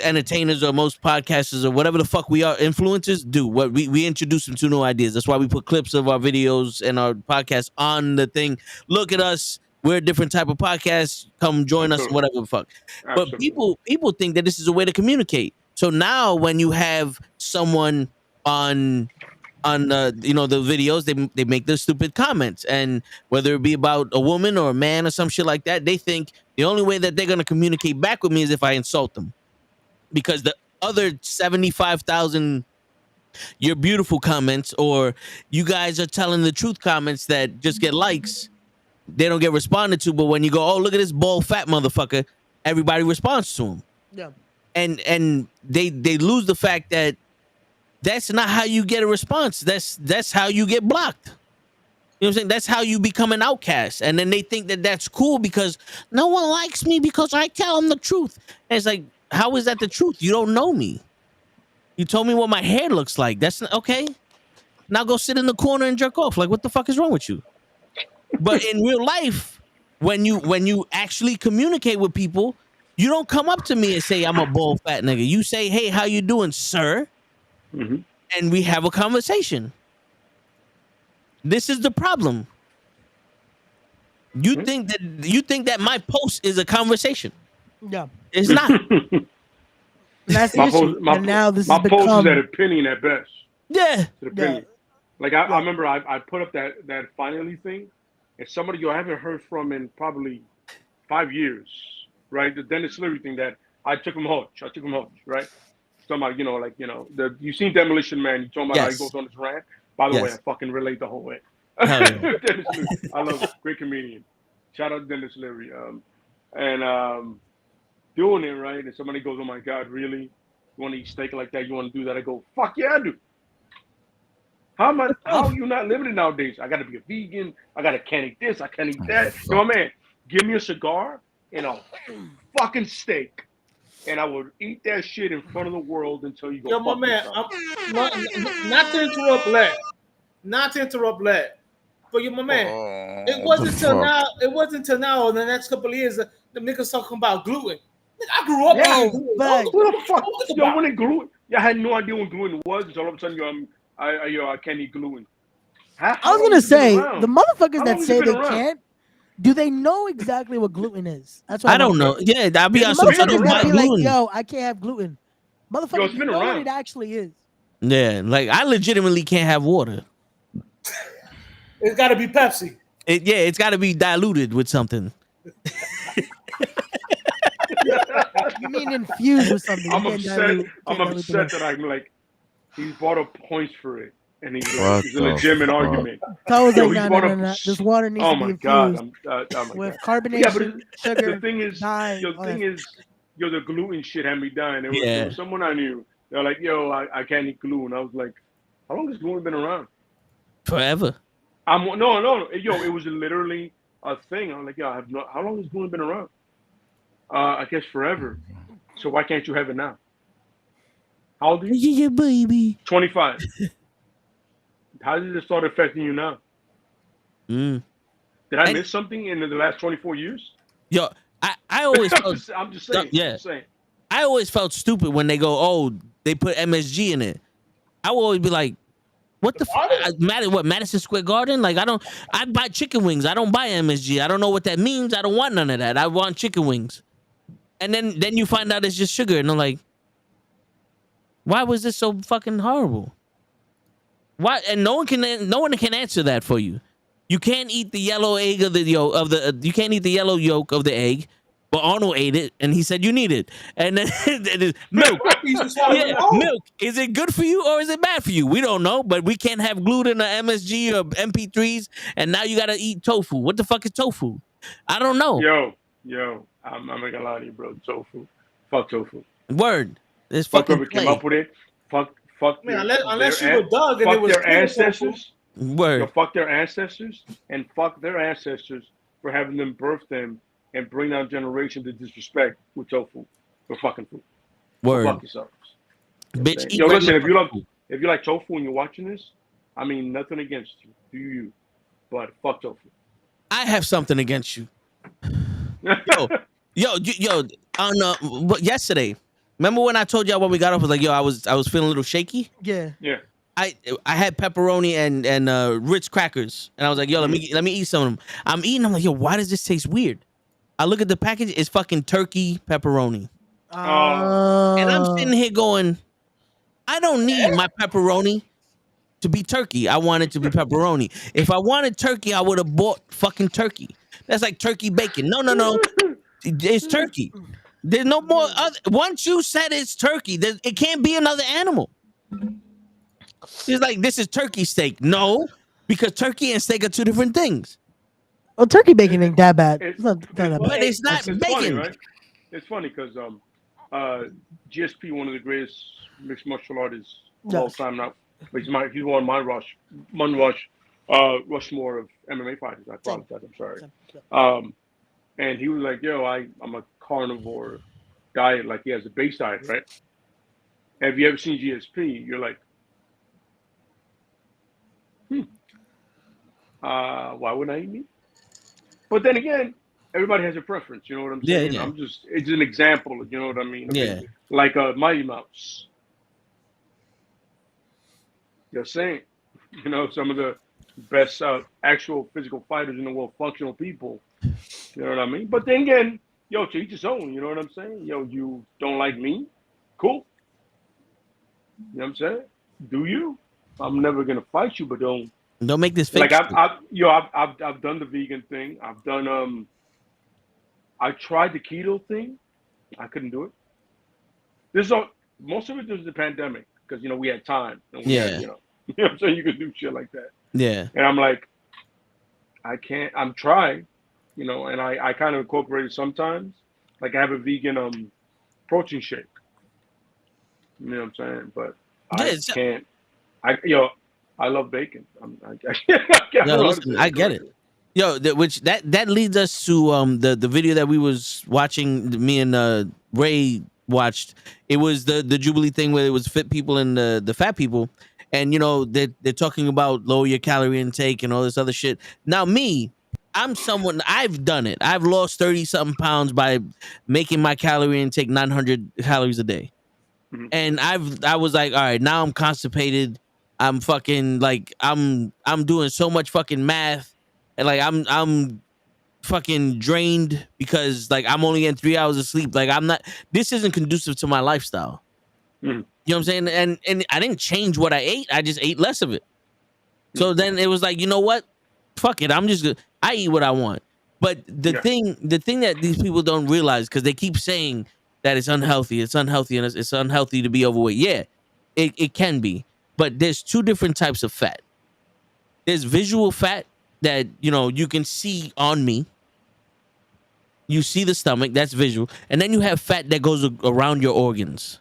entertainers or most podcasters or whatever the fuck we are, influencers, do. What we introduce them to new ideas. That's why we put clips of our videos and our podcasts on the thing. Look at us. We're a different type of podcast. Come join us, Absolutely. whatever the fuck. But Absolutely. people think that this is a way to communicate. So now when you have someone on the videos, they make the stupid comments, and whether it be about a woman or a man or some shit like that, they think the only way that they're gonna communicate back with me is if I insult them, because the other 75,000 "you're beautiful" comments, or "you guys are telling the truth" comments that just get likes, they don't get responded to. But when you go, "oh, look at this bald fat motherfucker," everybody responds to him. Yeah. And they lose the fact that that's not how you get a response. That's how you get blocked. You know what I'm saying? That's how you become an outcast. And then they think that that's cool because no one likes me because I tell them the truth. And it's like, how is that the truth? You don't know me. You told me what my hair looks like. That's not, okay. Now go sit in the corner and jerk off. Like, what the fuck is wrong with you? But in real life, when you actually communicate with people, you don't come up to me and say, "I'm a bald fat nigga." You say, "Hey, how you doing, sir?" Mhm. And we have a conversation. This is the problem. You think that my post is a conversation. Yeah. It's not. And that's the My issue. post, my, And now this my has post is become at a penny at best. Yeah. It's at a penny. Yeah. Like I remember I put up that finally thing, and somebody I haven't heard from in probably 5 years, right? The Dennis Leary thing that I took him home, right? Talking about, you seen Demolition Man, you talking about how he Yes. goes on his rant. By the way, I Yes. fucking relate the whole way. Hell yeah. Dennis Leary. I love him. Great comedian. Shout out to Dennis Leary. Doing it, right? And somebody goes, "Oh my God, really? You want to eat steak like that? You want to do that?" I go, "Fuck yeah, I do." How are you not living it nowadays? I got to be a vegan. I got to can't eat this. I can't eat that. You know, man, give me a cigar and a fucking steak, and I would eat that shit in front of the world until you go. Yo, my fuck man, yourself. not to interrupt Lad, but you, my man, it wasn't until now. It wasn't until now. In the next couple of years, the niggas talking about gluten. Nigga, I grew up eating gluten. but- What the fuck? What the Yo, fuck? when it gluten, I had no idea what gluten was. So all of a sudden, I can't eat gluten. I was gonna say the motherfuckers How that long has say it they been around? can't. Do they know exactly what gluten is? That's what I don't know. Yeah, I'll be The on some motherfuckers fucking that white be like, gluten. "Yo, I can't have gluten." Motherfucker, it's you been know what around. it actually is. Yeah, like I legitimately can't have water. It's got to be Pepsi. It's got to be diluted with something. You mean infused with something? I'm You can't upset. dilute- I'm can't dilute the upset that I'm like, he's brought up points for it, and he's What a the legitimate fuck? argument. Toe was Yo, like, he's no, brought no, up- no, no. This water needs Oh to be my infused God! Oh my with God. Yeah, but carbonation, sugar, the thing is, dye. the all thing that. is, the gluten shit had me dying. There Yeah. was someone I knew. They're like, "Yo, I can't eat gluten." I was like, "How long has gluten been around?" Forever. No. Yo, it was literally a thing. I'm like, "Yo, how long has gluten been around?" I guess forever. So why can't you have it now? How old are you? Yeah, baby. 25. How did it start affecting you now? Mm. Did I And- miss something in the last 24 years? Yo, I always felt I'm just saying. Yeah. I'm just saying. I always felt stupid when they go, "Oh, they put MSG in it." I would always be like, "What the fuck? Madison Square Garden? Like, I buy chicken wings. I don't buy MSG. I don't know what that means. I don't want none of that. I want chicken wings." And then you find out it's just sugar, and I'm like, why was this so fucking horrible? Why? And no one can answer that for you. You can't eat the yellow egg of the yolk of the. You can't eat the yellow yolk of the egg. But Arnold ate it, and he said you need it. And then milk. He's just swallowing Yeah, it whole. milk. Is it good for you or is it bad for you? We don't know, but we can't have glued in the MSG or MP3s, and now you gotta eat tofu. What the fuck is tofu? I don't know. Yo, I'm not gonna lie to you, bro. Tofu. Fuck tofu. Word. This Fuck fucking whoever came play. up with it. Fuck Man, their, unless their you were Doug and it fuck was their clear ancestors. Word. Yo, fuck their ancestors and fuck their ancestors for having them birth them and bring down generations of disrespect with tofu for fucking food. So Word. fuck yourselves. Bitch, eat Yo, listen, regular if you like tofu and you're watching this, I mean nothing against you. Do you? But fuck tofu. I have something against you. Yo, but yesterday, remember when I told y'all when we got off, I was like, yo, I was feeling a little shaky. Yeah. Yeah. I had pepperoni and Ritz crackers, and I was like, yo, let me eat some of them. I'm eating. I'm like, yo, why does this taste weird? I look at the package. It's fucking turkey pepperoni, and I'm sitting here going, I don't need my pepperoni to be turkey. I want it to be pepperoni. If I wanted turkey, I would have bought fucking turkey. That's like turkey bacon. No. It's turkey. There's no more other. Once you said it's turkey, it can't be another animal. It's like this is turkey steak. No, because turkey and steak are two different things. Well, turkey bacon ain't that bad. It's- It's not that bad. But it's not It's bacon. funny, right? It's funny because GSP, one of the greatest mixed martial artists of all Yes. time now. He's one of my Rushmore of MMA fighters. I apologize. I'm sorry. And he was like, "Yo, I'm a carnivore diet. Like he has a base diet, right? Have you ever seen GSP? You're like, why wouldn't I eat meat? But then again, everybody has a preference. You know what I'm saying? Yeah. It's an example. You know what I mean? Yeah. Like Mighty Mouse. Just saying, you know, some of the best actual physical fighters in the world, functional people. You know what I mean? But then again, yo, to each his own. You know what I'm saying? Yo, you don't like me? Cool. You know what I'm saying? Do you? I'm never gonna fight you, but don't make this fake. like I've done the vegan thing. I've done I tried the keto thing. I couldn't do it. Most of it was the pandemic because you know we had time and we had, you know what I'm saying, you could do shit like that. Yeah. And I'm like, I can't. I'm trying, you know, and I kind of incorporate it sometimes. Like I have a vegan protein shake. You know what I'm saying? But I can't. I love bacon. I get it. Yo, that leads us to the video that we was watching. Me and Ray watched. It was the Jubilee thing where it was fit people and the fat people, and you know they're talking about lower your calorie intake and all this other shit. Now I'm someone, I've done it. I've lost 30-something pounds by making my calorie intake 900 calories a day. Mhm. And I was like, all right, now I'm constipated. I'm fucking like I'm doing so much fucking math, and like I'm fucking drained because like I'm only getting 3 hours of sleep. Like this isn't conducive to my lifestyle. Mhm. You know what I'm saying? And I didn't change what I ate. I just ate less of it. So then it was like, you know what? Fuck it. I eat what I want. But the thing that these people don't realize, because they keep saying that it's unhealthy, and it's unhealthy to be overweight. Yeah, it can be. But there's two different types of fat. There's visual fat that, you know, you can see on me. You see the stomach, that's visual. And then you have fat that goes around your organs.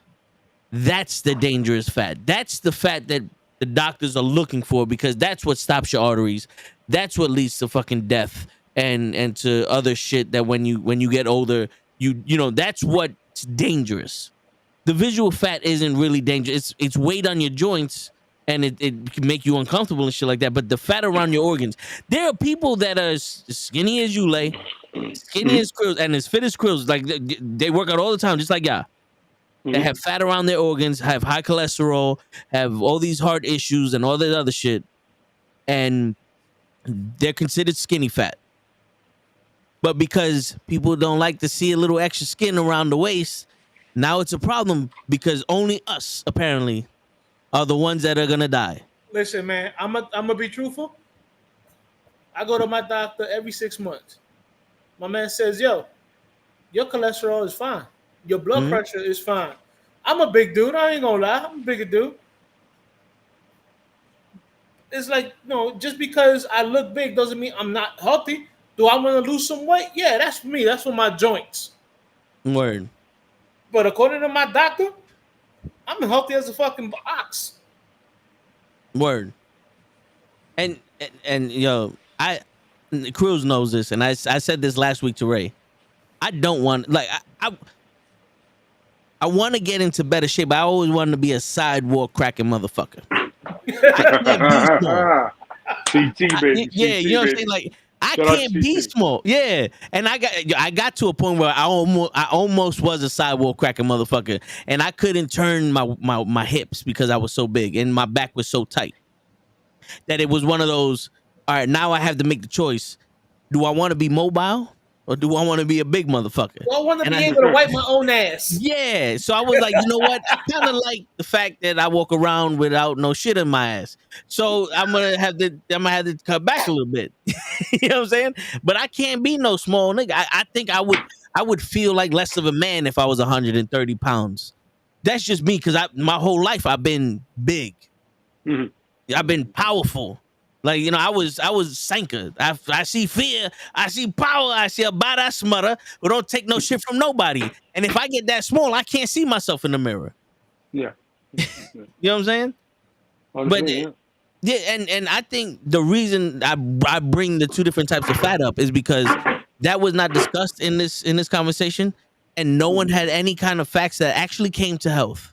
That's the dangerous fat. That's the fat that the doctors are looking for, because that's what stops your arteries. That's what leads to fucking death and to other shit that when you get older, you know, that's what's dangerous. The visual fat isn't really dangerous. It's weight on your joints, and it can make you uncomfortable and shit like that. But the fat around your organs, there are people that are skinny as you lay, skinny as krills, and as fit as krills. Like they work out all the time, just like y'all. They have fat around their organs, have high cholesterol, have all these heart issues and all that other shit, and they're considered skinny fat. But because people don't like to see a little extra skin around the waist, now it's a problem, because only us apparently are the ones that are gonna die. Listen, man, I'm gonna be truthful. I go to my doctor every 6 months. My man says, "Yo, your cholesterol is fine. Your blood Mhm. pressure is fine. I'm a big dude. I ain't gonna lie. I'm a bigger dude. It's like, just because I look big doesn't mean I'm not healthy. Do I want to lose some weight? Yeah, that's for me. That's for my joints. Word. But according to my doctor, I'm healthy as a fucking ox. Word. And yo, Cruz knows this, and I said this last week to Ray. I don't want I want to get into better shape. I always wanted to be a sidewalk cracking motherfucker. I can't be small. CT baby. Yeah, CT, you know what I'm baby. saying? Like I Shout out can't to be CT. small. Yeah, and I got to a point where I almost was a sidewalk cracking motherfucker, and I couldn't turn my hips because I was so big and my back was so tight that it was one of those. All right, now I have to make the choice. Do I want to be mobile or do I want to be a big motherfucker? I want to And be able to wipe my own ass. yeah, so I was like, you know what? I kind of like the fact that I walk around without no shit in my ass. So I'm gonna have to cut back a little bit. You know what I'm saying? But I can't be no small nigga. I think I would feel like less of a man if I was 130 pounds. That's just me because my whole life I've been big. Mhm. I've been powerful. Like, I was Sanka. I see fear, I see power, I see a badass smother who don't take no shit from nobody. And if I get that small, I can't see myself in the mirror. Yeah. You know what I'm saying? But Yeah. yeah, and I think the reason I bring the two different types of fat up is because that was not discussed in this conversation, and no one had any kind of facts that actually came to health.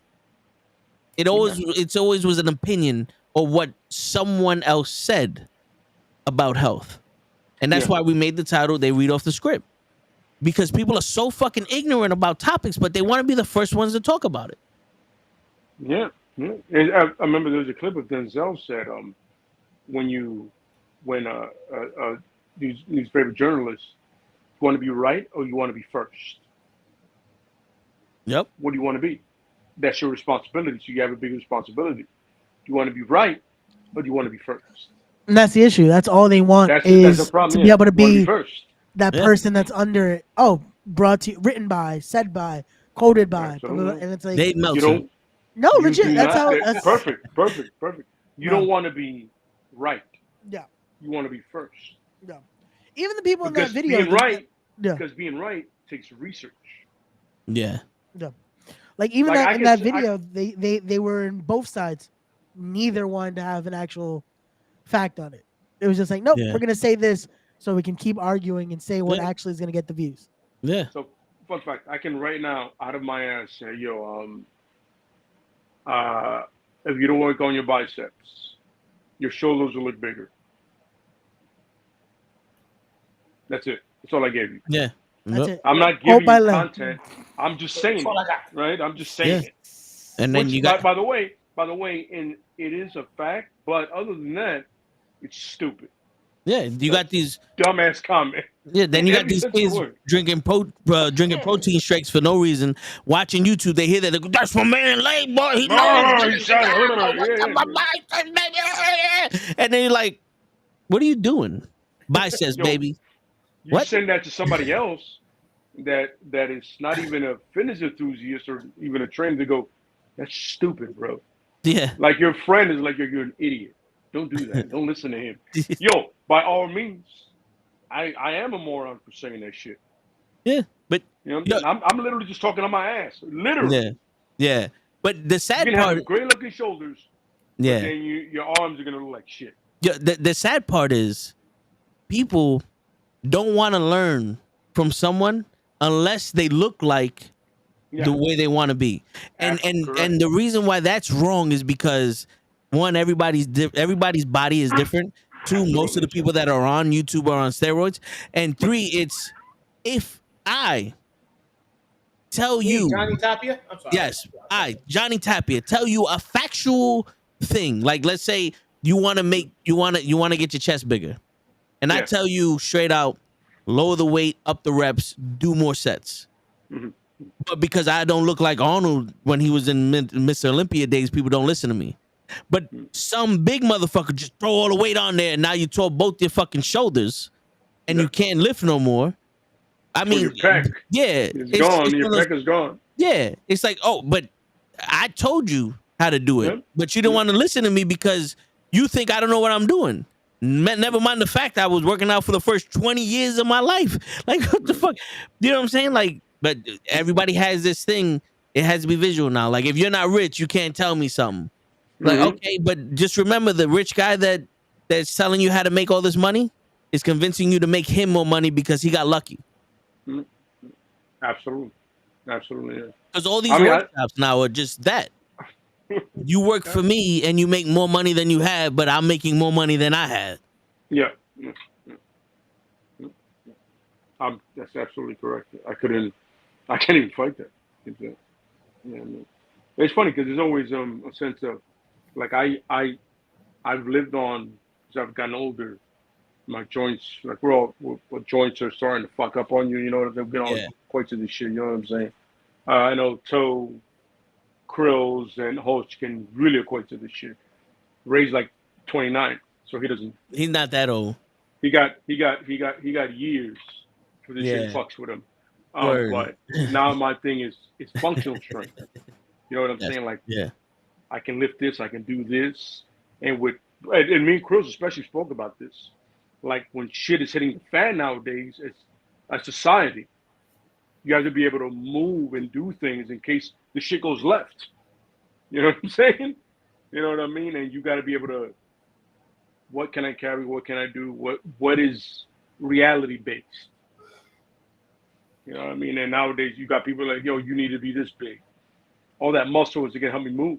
It's always was an opinion or what someone else said about health. And that's why we made the title, They Read Off the Script. Because people are so fucking ignorant about topics, but they want to be the first ones to talk about it. Yeah. Yeah. And I remember there was a clip of Denzel said, when these newspaper journalists, you want to be right or you want to be first? Yep. What do you want to be? That's your responsibility. So you have a big responsibility. Do you want to be right or do you want to be first? And that's the issue. That's all they want That's is the problem. to be able to You want be first. that Yeah. person that's under it. Oh, brought to you, written by, said by, quoted by, blah, blah, blah. And it's like, Dave You Meltzer. don't. no, You legit. do That's not- how. that- That's perfect. You No. don't want to be right. Yeah, You want to be first. yeah. Even the people in Because that video. being right, Yeah, because being right takes research. Yeah. yeah. Like even Like, that I in can that say- video, they were in both sides. Neither wanted to have an actual fact on it. It was just like, nope, Yeah. we're gonna say this so we can keep arguing and say what Yeah. actually is gonna get the views. Yeah. So, fun fact: I can right now, out of my ass, say, "Yo, if you don't work on your biceps, your shoulders will look bigger." That's it. That's all I gave you. Yeah. That's Yep. it. I'm not Quote giving by you Len. content. I'm just saying That's all I it, got. right? I'm just saying Yeah. it. And then Which, you got by the way, and it is a fact. But other than that, it's stupid, you got these dumbass comment. then you got Every these sense of the kids word. drinking protein shakes for no reason, watching YouTube. They hear that they go, that's my man Lay, boy. He knows. And then you're like, what are you doing? Biceps, Yo, baby. You What? send that to somebody else that is not even a fitness enthusiast or even a trainer to go, that's stupid, bro. Yeah. Like your friend is like you're an idiot. Don't do that. Don't listen to him. Yo, by all means, I am a moron for saying that shit. Yeah. But You know what I'm saying? I'm literally just talking on my ass. Literally. yeah. Yeah. But the You sad can part, have great looking shoulders, but yeah. then your arms are gonna look like shit. Yeah, the sad part is people don't want to learn from someone unless they look like Yeah. the way they want to be. And Correct. and the reason why that's wrong is because one, everybody's body is different. Two, most of the people that are on YouTube are on steroids. And three, it's if I tell you, Johnny Tapia. I'm sorry. yes, Johnny Tapia, tell you a factual thing. Like, let's say you want to get your chest bigger, and I Yeah. tell you straight out, lower the weight, up the reps, do more sets. Mhm. But because I don't look like Arnold when he was in Mr. Olympia days, people don't listen to me. But some big motherfucker just throw all the weight on there, and now you tore both your fucking shoulders, and you can't lift no more. I So mean, your pec yeah, is gone. Your one of pec those- is gone. yeah. It's like, oh, but I told you how to do it, Yeah. but you didn't Yeah. want to listen to me because you think I don't know what I'm doing. Never mind the fact I was working out for the first 20 years of my life. Like, what the fuck? You know what I'm saying? Like, but everybody has this thing. It has to be visual now. Like, if you're not rich, you can't tell me something. Like, Mhm. okay, but just remember the rich guy that's telling you how to make all this money is convincing you to make him more money because he got lucky. Mhm. Absolutely. Absolutely. Yeah. Because all these I mean, workshops now are just that. You work for me and you make more money than you had, but I'm making more money than I had. Yeah. Yeah. Yeah. That's absolutely correct. I can't even fight that. Yeah, no. It's funny because there's always a sense of like I've lived on as I've gotten older. My joints, like joints are starting to fuck up on you. You know, they've been all Yeah. quite to this shit. You know what I'm saying? I know toe, krills, and Hulch can really equate to this shit. Ray's like 29, so he doesn't. He's not that old. He got years for this shit Yeah. fucks with him. Word. But now my thing is functional strength. You know what I'm Yes. saying? Like Yeah. I can lift this, I can do this, and me and Cruz especially spoke about this. Like when shit is hitting the fan nowadays, it's a society. You have to be able to move and do things in case the shit goes left. You know what I'm saying? You know what I mean? And you got to be able to. What can I carry? What can I do? What is reality based? You know what I mean? And nowadays you got people like, yo, you need to be this big. All that muscle is to help me move.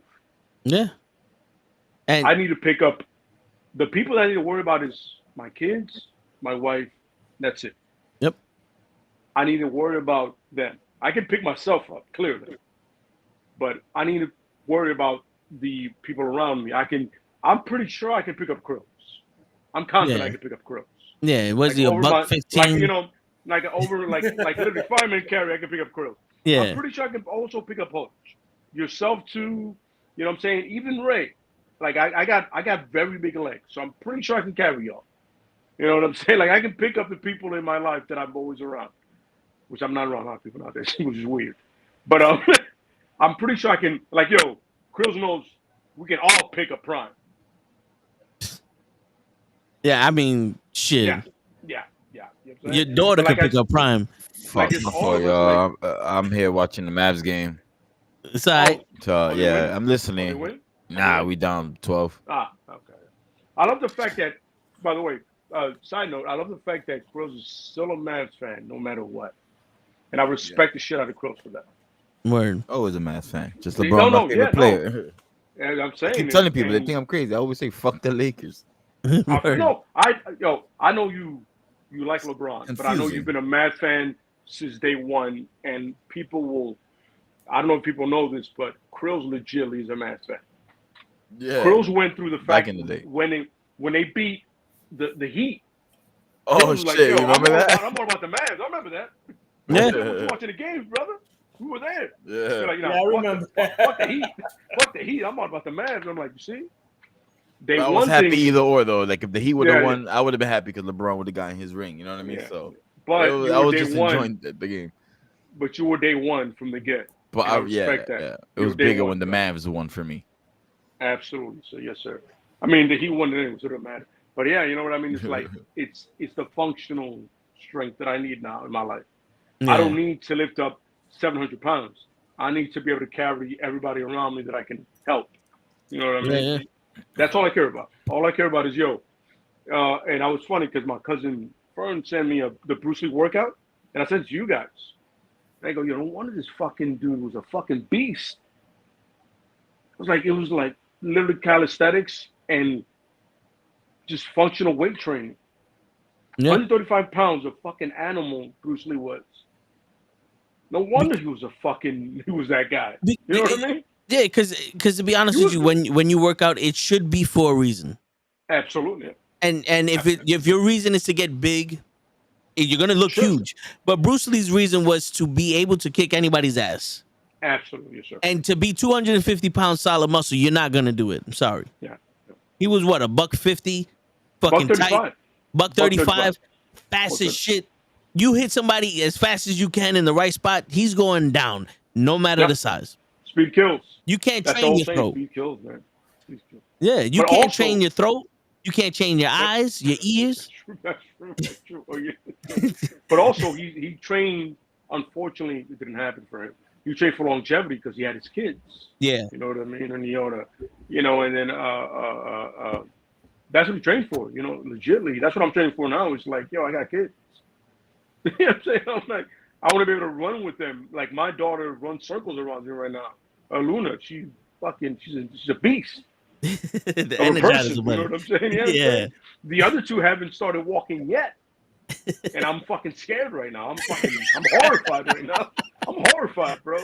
Yeah. And I need to pick up the people that I need to worry about is my kids, my wife. That's it. Yep. I need to worry about them. I can pick myself up clearly, but I need to worry about the people around me. I'm pretty sure I can pick up Krills. I'm confident Yeah. I can pick up Krills. yeah, was he a over buck 15? like literally fireman carry, I can pick up Krills. Yeah. I'm pretty sure I can also pick up Hodge. Yourself too. You know what I'm saying? Even Ray. Like I got very big legs, so I'm pretty sure I can carry y'all. You know what I'm saying? Like I can pick up the people in my life that I'm always around, which I'm not around a lot of people nowadays, which is weird. But I'm pretty sure I can. Like yo, Krills knows we can all pick up Prime. Yeah, I mean, shit. Yeah. You know what I'm Your saying? daughter But could pick up Prime. Fuck, it's my all fault, of us, y'all. I'm here watching the Mavs game. It's all right. So they yeah, win? I'm They listening. win? Nah, we down 12. Okay. I love the fact that, by the way, side note, I love the fact that Krills is still a Mavs fan no matter what. And I respect the shit out of Krills for that. Word. Always a Mavs fan. Just No, LeBron, no, my favorite yeah, no. player. And I'm I saying keep it, telling people they and think I'm crazy. I always say fuck the Lakers. Word. no, I know you like LeBron, but I know Confusing. you've been a Mavs fan since day one, and people will. I don't know if people know this, but Krills legitimately is a Mavs fan. Yeah. Krills went through the Back fact in the day. when they beat the Heat. Oh Krills was shit! like, You yo, remember that? I'm more about the Mavs. I remember that. Yeah. I was watching the games, brother. We were there. Yeah. They're like, Yeah, I remember. Fuck the Heat. Fuck the Heat. I'm all about the Mavs. I'm like, you see? They I won was happy things, either or though. Like if the Heat would have Yeah, won, I would have been happy because LeBron would have gotten his ring. You know what I mean? Yeah. So but I you was were day just one. enjoying the game. But you were day one from the get. But And I yeah, respect that. yeah, it You was were day bigger one, when the so. Mavs won for me. Absolutely. So yes, sir. I mean, the Heat won it anyway, so it doesn't matter. But yeah, you know what I mean? It's like it's the functional strength that I need now in my life. I don't need to lift up 700 pounds. I need to be able to carry everybody around me that I can help. You know what I mean? Yeah. That's all I care about. All I care about is yo. And I was funny because my cousin Fern sent me the Bruce Lee workout, and I sent it to you guys. And I go, yo, no wonder this fucking dude was a fucking beast. It was like literally calisthenics and just functional weight training. Yeah. 135 pounds of fucking animal Bruce Lee was. No wonder he was that guy. You know what I mean? Yeah, because to be honest with you, when you work out, it should be for a reason. Absolutely. And if your reason is to get big, you're gonna look Sure. huge. But Bruce Lee's reason was to be able to kick anybody's ass. Absolutely, yes, sir. And to be 250 pounds solid muscle, you're not gonna do it. I'm sorry. Yeah. He was what, a $150, fucking Buck tight, 35. $135, fast as 135. shit. You hit somebody as fast as you can in the right spot, he's going down, no matter Yep. the size. Speed kills. You can't That's the train whole your thing. throat. Speed kills, man. Speed kills. Yeah, you But can't also- train your throat. You can't train your eyes, your ears. That's true. That's true. Oh, yeah. But also, he trained. Unfortunately, it didn't happen for him. He trained for longevity because he had his kids. Yeah, You know what I mean? And and then that's what he trained for. Legitly, that's what I'm training for now. It's like, yo, I got kids. You know what I'm saying? I'm like, I want to be able to run with them. Like my daughter runs circles around me right now. Luna, she's a beast. the Of a person, Energizer you know Bunny. what I'm saying? Yeah. Yeah. The other two haven't started walking yet, and I'm fucking scared right now. I'm horrified right now. I'm horrified, bro.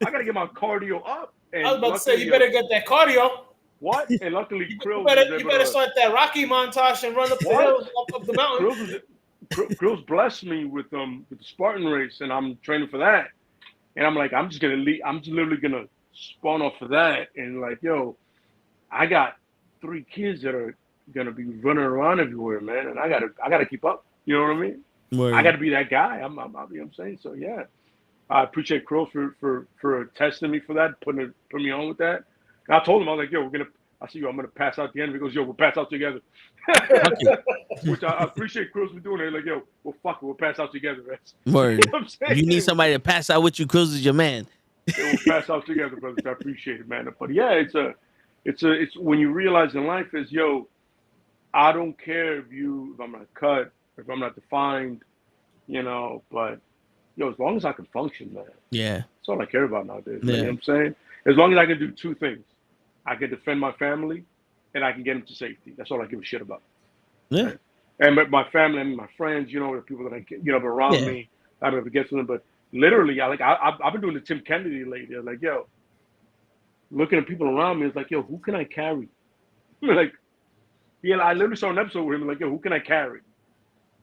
I gotta get my cardio up. And I was about to say, you luckily, better get that cardio. what? And luckily, Krill You better start that Rocky montage and run up the hills, up the mountain. Krill's blessed me with the Spartan race, and I'm training for that. And I'm like, I'm just literally gonna spawn off of that, and like, yo, I got 3 kids that are gonna be running around everywhere, man, and I gotta keep up. You know what I mean? Word. I gotta be that guy. You know what I'm saying? So yeah, I appreciate Krill for testing me for that, putting me on with that. And I told him, I was like, yo, I'm gonna pass out the end. He goes, yo, we'll pass out together. Which I appreciate Krill for doing it. Like, yo, well, fuck it, we'll pass out together. Right? Word. You know what I'm saying? You need somebody to pass out with you. Cruz is your man. We'll pass out together, brothers. I appreciate it, man. But yeah, it's when you realize in life is, yo, I don't care if I'm not cut, if I'm not defined, but yo, as long as I can function, man. Yeah. That's all I care about nowadays. Yeah. You know what I'm saying? As long as I can do 2 things. I can defend my family and I can get them to safety. That's all I give a shit about. Yeah. Right? And my family and my friends, the people that I get, around me, I'm able to get to them. But literally, I've been doing the Tim Kennedy lately. I'm like, yo, looking at people around me, it's like, yo, who can I carry? Like, I literally saw an episode with him, like, yo, who can I carry?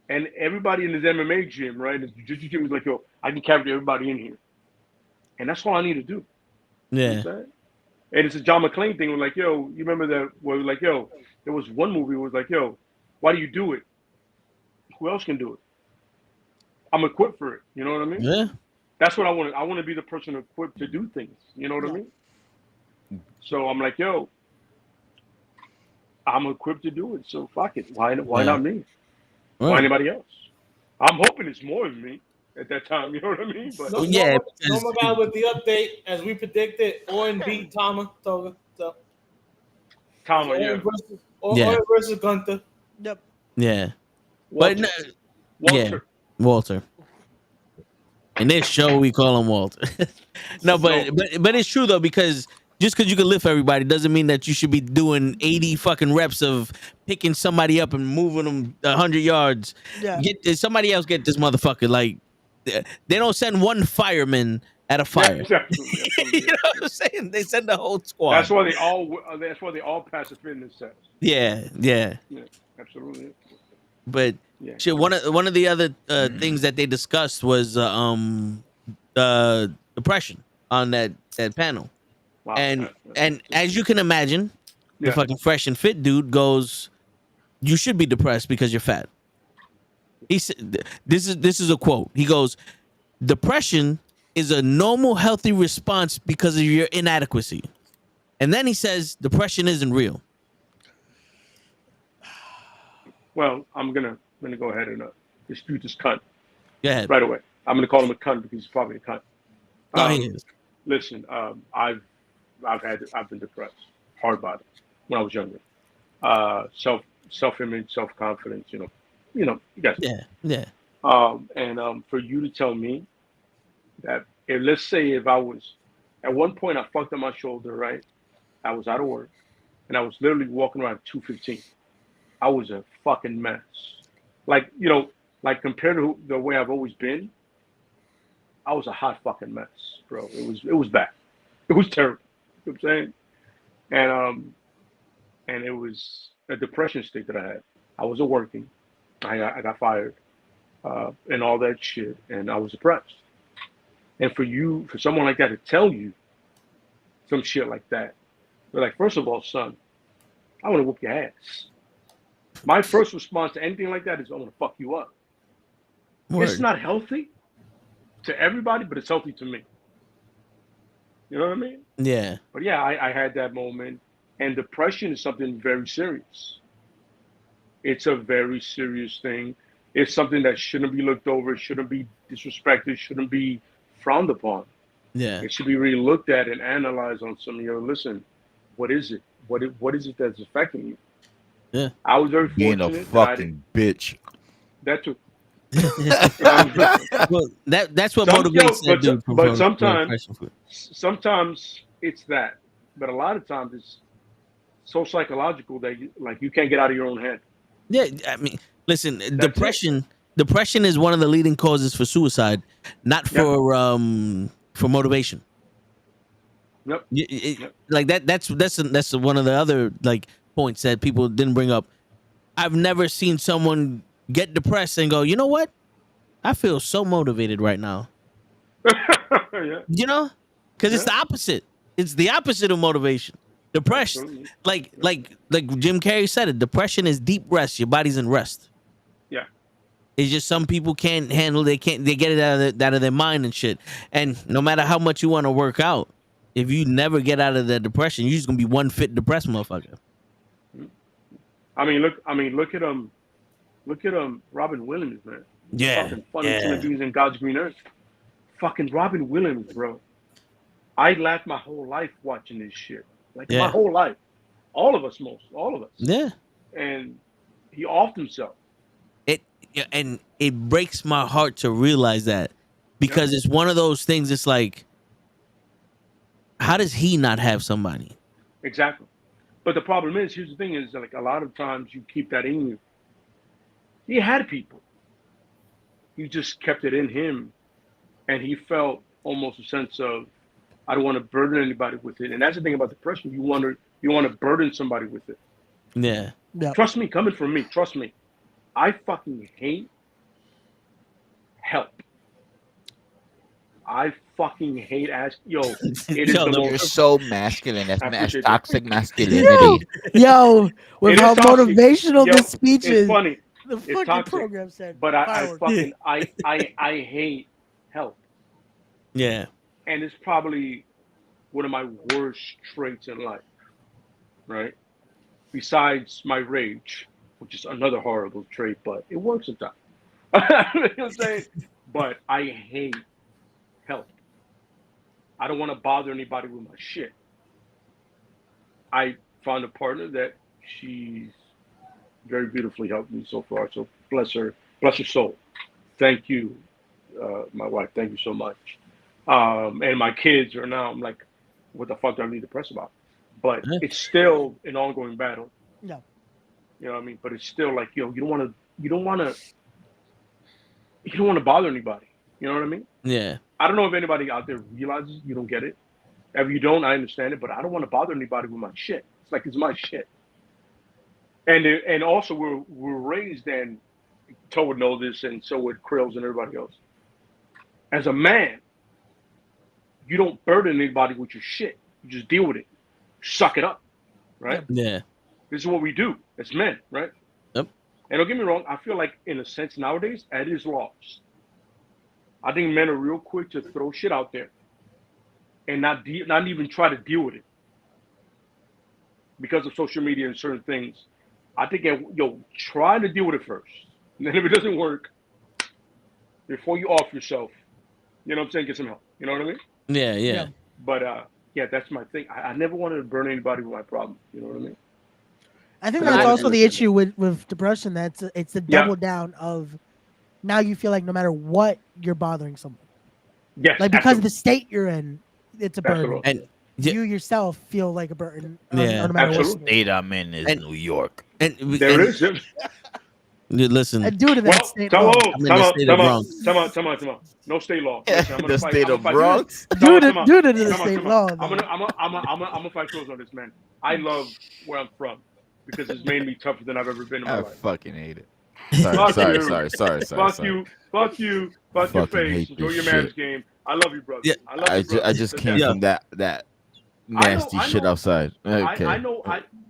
And everybody in his MMA gym, right, his jiu-jitsu gym was like, yo, I can carry everybody in here. And that's all I need to do. Yeah. You know what I'm saying? And it's a John McClane thing. We're like, yo, you remember that? Where like, yo, there was one movie where it was like, yo, why do you do it? Who else can do it? I'm equipped for it. You know what I mean? Yeah. That's what I want. I want to be the person equipped to do things. You know what I mean? So I'm like, yo, I'm equipped to do it. So fuck it. Why not me? Right. Why anybody else? I'm hoping it's more than me at that time. You know what I mean? But Normal guy with the update, as we predicted, Owen beat Toga. So Tama, yeah. Owen versus Gunther. Yep. Yeah. Walter. But no, Walter. yeah, Walter. In this show, we call him Walter. No, but it's true though, because just because you can lift everybody doesn't mean that you should be doing 80 fucking reps of picking somebody up and moving them 100 yards. Yeah. Somebody else get this motherfucker. Like, they don't send one fireman at a fire. Yeah, exactly. You know what I'm saying? They send the whole squad. That's why they all pass the fitness test. Yeah. Yeah, absolutely. But Yeah. shit, one of the other things that they discussed was depression on that panel. Wow. And as you can imagine, the Yeah. fucking fresh and fit dude goes, "You should be depressed because you're fat." He said, "This is a quote." He goes, "Depression is a normal, healthy response because of your inadequacy." And then he says, "Depression isn't real." Well, I'm gonna go ahead and dispute this cunt Go ahead. right away. I'm gonna call him a cunt because he's probably a cunt. No, he is. Listen, I've been depressed, hard body, when I was younger. Self-image, self-confidence. You guys. Yeah. For you to tell me that, let's say if I was, at one point I fucked up my shoulder, right? I was out of work, and I was literally walking around at 215. I was a fucking mess. Like compared to the way I've always been, I was a hot fucking mess, bro. It was bad. It was terrible. You know what I'm saying? And it was a depression state that I had. I wasn't working. I got fired, and all that shit, and I was depressed. And for someone like that to tell you some shit like that, they're like, first of all, son, I want to whoop your ass. My first response to anything like that is, I want to fuck you up. It's not healthy to everybody, but it's healthy to me. You know what I mean? Yeah. But yeah, I had that moment, and depression is something very serious. It's a very serious thing. It's something that shouldn't be looked over, shouldn't be disrespected, shouldn't be frowned upon. Yeah. It should be really looked at and analyzed on some, listen, what is it? What is it that's affecting you? Yeah. I was very Being a fortunate. fucking bitch. That too. Well, that's what motivates that dude. But sometimes it's that. But a lot of times it's so psychological that you can't get out of your own head. Yeah, I mean, listen, depression is one of the leading causes for suicide, not for motivation. Yep. Like that's one of the other like points that people didn't bring up. I've never seen someone get depressed and go, you know what? I feel so motivated right now. Yeah. You know, because it's the opposite. It's the opposite of motivation. Depressed, Absolutely. like Jim Carrey said it. Depression is deep rest. Your body's in rest. Yeah. It's just some people can't handle. They get it out of their mind and shit. And no matter how much you want to work out, if you never get out of the depression, you're just gonna be one fit depressed motherfucker. I mean, look at Robin Williams, man. Yeah. Fucking funny human beings in God's green earth. Fucking Robin Williams, bro. I laughed my whole life watching this shit. My whole life. All of us. Yeah. And he offed himself. And it breaks my heart to realize that, because it's one of those things. It's like, how does he not have somebody? Exactly. But the problem is, here's the thing: is like a lot of times you keep that in you. He had people. He just kept it in him, and he felt almost a sense of, I don't want to burden anybody with it. And that's the thing about depression. You want to burden somebody with it. Yeah. Trust me, coming from me, trust me. I fucking hate help. I fucking hate it is the You're most so masculine. That's appreciate it. toxic masculinity. Yo, with It is how toxic. motivational Yo, this speech it's is, funny. the It's fucking toxic. program said. But I fireworks. hate help. Yeah. And it's probably one of my worst traits in life, right? Besides my rage, which is another horrible trait, but it works sometimes. You know what I'm saying? But I hate help. I don't want to bother anybody with my shit. I found a partner that she's very beautifully helped me so far. So bless her soul. Thank you, my wife. Thank you so much. And my kids are now, I'm like, what the fuck do I need to press about? But it's still an ongoing battle. No. You know what I mean? But it's still like, you don't want to bother anybody. You know what I mean? Yeah. I don't know if anybody out there realizes you don't get it. If you don't, I understand it, but I don't want to bother anybody with my shit. It's like, it's my shit. And also we're raised, and Toe would know this, and so would Krills and everybody else. As a man, you don't burden anybody with your shit. You just deal with it. Suck it up, right? Yeah. This is what we do as men, right? Yep. And don't get me wrong, I feel like in a sense nowadays, it is lost. I think men are real quick to throw shit out there and not even try to deal with it because of social media and certain things. I think, try to deal with it first. And then if it doesn't work, before you off yourself, you know what I'm saying, get some help. You know what I mean? Yeah. But that's my thing. I never wanted to burn anybody with my problem. You know what I mean? I think But that's I also the understand issue with depression. It's the double down of, now you feel like no matter what, you're bothering someone. Yes. Like, because of absolutely. the state you're in, it's a burden. Absolutely. And You yourself feel like a burden. Yeah. No matter what. Absolutely. State I'm in is New York. and There it is. Listen. And due to that state Come law. I'm in the state of Bronx. Come on. No state law. Listen, I'm gonna The fight- state I'm of gonna fight- Bronx. Due to the Come on, state come law. on. I'm gonna fight close on this, man. I love where I'm from because it's made me tougher than I've ever been in my I life. fucking hate it. Fuck Sorry. you. Fuck your Fucking face. hate Enjoy this your man's shit. game. I love you, brother. Yeah. I love you, brother. I just came from that nasty I shit know. outside. Okay.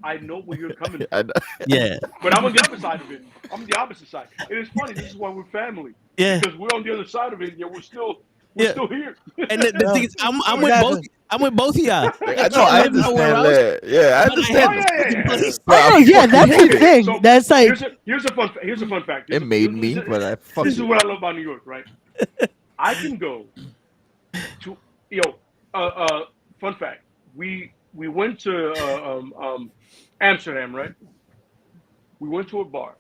I know where you're coming from. I know. Yeah. But I'm on the other side of it. I'm on the opposite side. It is funny. This is why we're family. Yeah. Because we're on the other side of it, yet we're still Yeah. here. And the thing is, I'm with both. I'm with both of y'all. Like, I I know, I can't live nowhere understand else. that. Yeah, I But I understand. have Oh, a yeah, fucking yeah, place. But I know, I yeah, fucking that's hate the it. thing. So That's like, here's a fun fact. It made me, but I This fucking. is what I love about New York, right? I can go to fun fact. We went to Amsterdam, right? We went to a bar.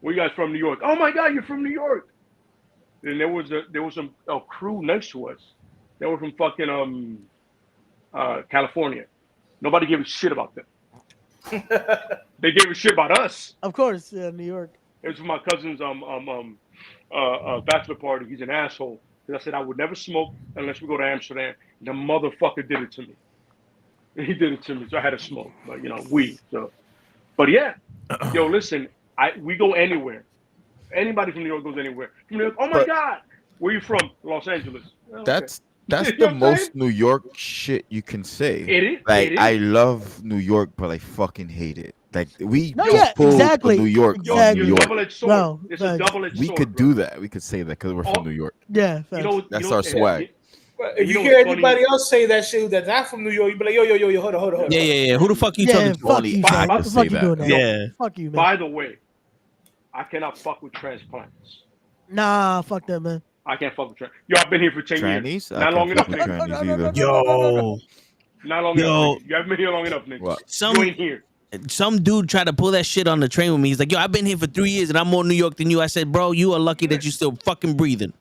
Where you guys from? New York? Oh my God, you're from New York. And there was a crew next to us. They were from fucking California. Nobody gave a shit about them. They gave a shit about us. of course, New York. It was for my cousin's bachelor party. He's an asshole. Because I said I would never smoke unless we go to Amsterdam. And the motherfucker did it to me. He did it to me, so I had to smoke. But weed. So, but yeah, yo, listen, we go anywhere. Anybody from New York goes anywhere. From New York, oh my God, where you from? Los Angeles. Okay. That's You know the what I'm most saying? New York shit you can say. It is. Like, it is. I love New York, but I fucking hate it. Like, we No, just yeah, pulled exactly. New York Yo, from Exactly. New it's a York. double-edged sword. Bro, It's a facts. double-edged We sword. could bro. do that. We could say that because we're from New York. Yeah, You facts. know, That's you know, our swag. If You you know hear what's anybody funny? else say that shit that's not from New York, you be like, yo, hold on. Yeah. Who the fuck you Yeah, talking to? fuck Only you, I fam. What could the say fuck you that. doing now? Yeah. Fuck you, man. By the way, I cannot fuck with transplants. Nah, fuck that, man. I can't fuck with trans. Yo, I've been here for 10 Trannies? years. I Not can't long fuck enough, with nigga. trannies either. Yo, Not long Yo. enough, nigga. You haven't been here long enough, nigga. What? You some ain't here. dude tried to pull that shit on the train with me. He's like, yo, I've been here for 3 years and I'm more New York than you. I said, bro, you are lucky that you still fucking breathing.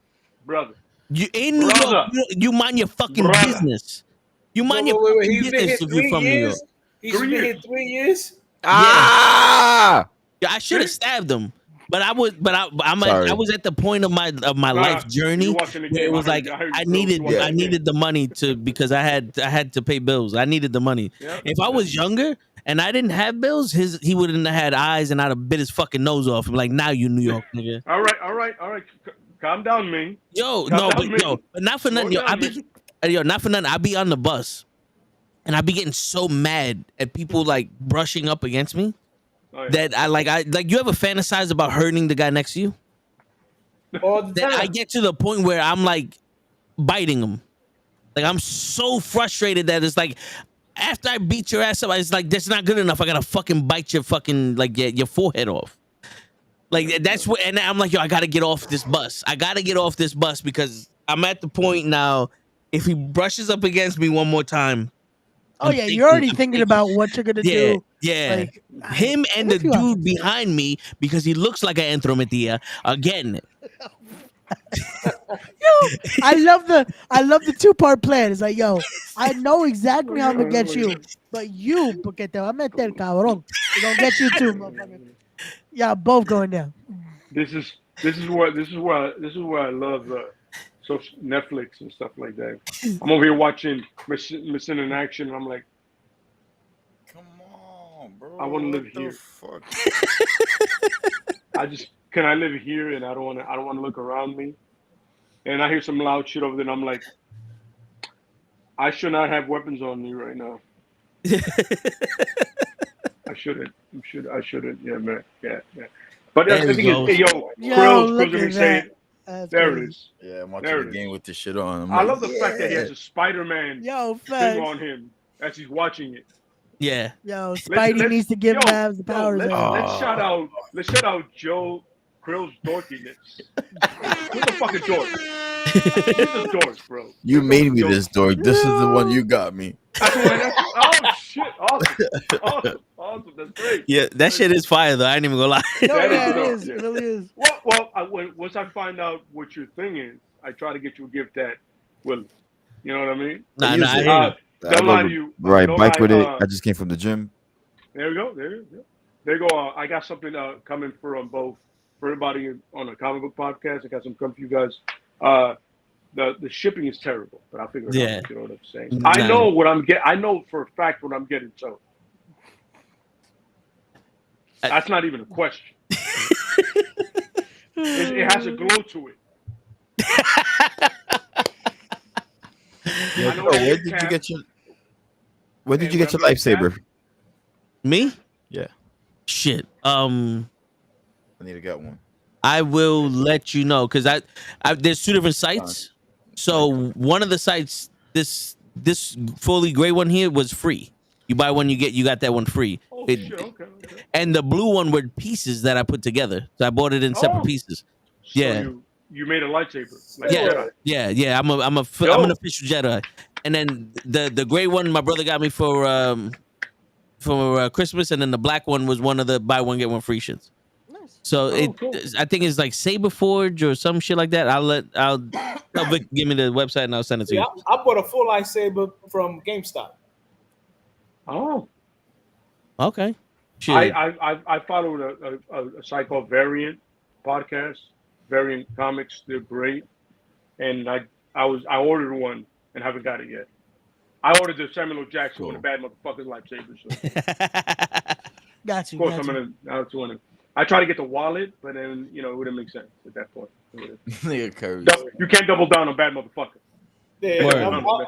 Brother. You in New York, Brother. you mind your fucking Brother. business. You mind your Wait. fucking He's been here business if you're 3 from New York. years. He's 3 been here years. 3 years. Ah! Yeah, I should have stabbed him. But I was, Sorry. I was at the point of my life journey you watching the where it game. was I like heard you, I bro. needed You watching the needed the money because I had to pay bills. I needed the money. Yeah. If I was younger and I didn't have bills, he wouldn't have had eyes and I'd have bit his fucking nose off. I'm like, now you New York nigga. All right. Calm down, man. Yo, Calm no, down, man. but not for Slow nothing. down, Not for nothing. I be on the bus and I be getting so mad at people like brushing up against me. Oh, yeah. That I like you ever fantasize about hurting the guy next to you? All the That I time. get to the point where I'm like biting him. Like I'm so frustrated that it's like after I beat your ass up, it's like that's not good enough. I gotta fucking bite your fucking like your forehead off. Like that's what, and I'm like, yo, I gotta get off this bus. I gotta get off this bus because I'm at the point now. If he brushes up against me one more time, Oh I'm yeah, thinking- you're already I'm thinking thinking- about what you're gonna yeah, do. yeah. Like Him and the if you are- dude behind me because he looks like an entrometilla again. I love the 2-part plan. It's like, yo, I know exactly how I'm gonna get you, but you, porque te va a meter, cabrón. We're gonna get you too, motherfucker. Yeah, both going down. This is where I love social Netflix and stuff like that. I'm over here watching Missing in Action, and I'm like, Come on, bro. I wanna live What the here. fuck? can I live here? And I don't want to look around me. And I hear some loud shit over there, and I'm like, I should not have weapons on me right now. I shouldn't. I shouldn't. Yeah, man. Yeah. But There the thing you is, go. Krills, look let me at say that. it. That's There crazy. it is. Yeah, I'm There watching it the is. game with this shit on. I'm I like, love the fact that he yeah. has a Spider-Man Yo, thing facts. on him as he's watching it. Yeah. Yo, Spidey needs to give Mavs the powers. Let's shout out Joe Krill's dorkiness. Who's the fucking dork? He's a dork, bro. You made me this dork. This is the one you got me. Oh shit! Awesome. That's great. Yeah, that shit is fire though. I ain't even gonna lie. No, That yeah, is it dope, is. yeah. It really is. Once I find out what your thing is, I try to get you a gift that will, you know what I mean? Nah, I use hear it. you. Don't lie to you. Right, Don't bike lie, with it. I just came from the gym. There you go. There you go. I got something coming for both for everybody on a comic book podcast. I got some coming for you guys. The shipping is terrible, but I'll figure it out. You know what I'm saying? Nah. I know what I'm getting. I know for a fact what I'm getting. So that's not even a question. It has a glow to it. Yeah, where did you get your? Where did you get your lightsaber? Me? Yeah. Shit. I need to get one. I will let you know because there's two different sites. So one of the sites, this fully gray one here was free. You buy one, you got that one free. Oh It, shit. Okay. Okay. and the blue one were pieces that I put together. So I bought it in separate Oh. pieces. So Yeah. you made a lightsaber like Yeah, Jedi. yeah. I'm an official Jedi. And then the gray one my brother got me for Christmas, and then the black one was one of the buy one get one free shits. Nice. So Cool. I think it's like Saberforge or some shit like that. I'll tell Vic give me the website and I'll send it to Yeah, you. I bought a full lightsaber from GameStop. Oh. Okay. Shit. I followed a site called Variant Podcast, Variant Comics. They're great, and I ordered one and haven't got it yet. I ordered the Samuel L. Jackson one, the bad motherfucker's lightsaber. So Got you. of course Got I'm gonna. I try to get the wallet, but then it wouldn't make sense at that point. Nigga Curry. You can't double down on bad motherfucker. Yeah, Word.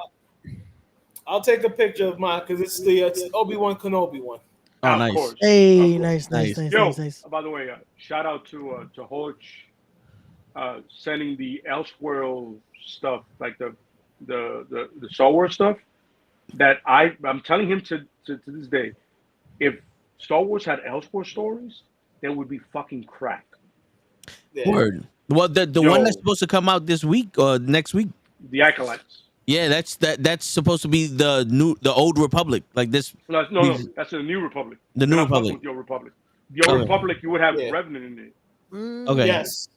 I'll take a picture of mine because it's the Obi-Wan Kenobi one. Oh, Of nice. course. Hey, Of course. nice. Yo, Nice. by the way, shout out to Hodge sending the Elseworld stuff, like the Star Wars stuff. That I'm telling him to this day, if Star Wars had Elseworld stories, they would be fucking crack. Yeah. Word. Well, the one that's supposed to come out this week or next week. The Acolytes. Yeah, that's supposed to be the old Republic. Like this. No, that's the New Republic. The New They're not fucking Republic. with the Old Republic. The Old Okay. Republic, you would have Yeah. Revenant in it. Okay. Yes.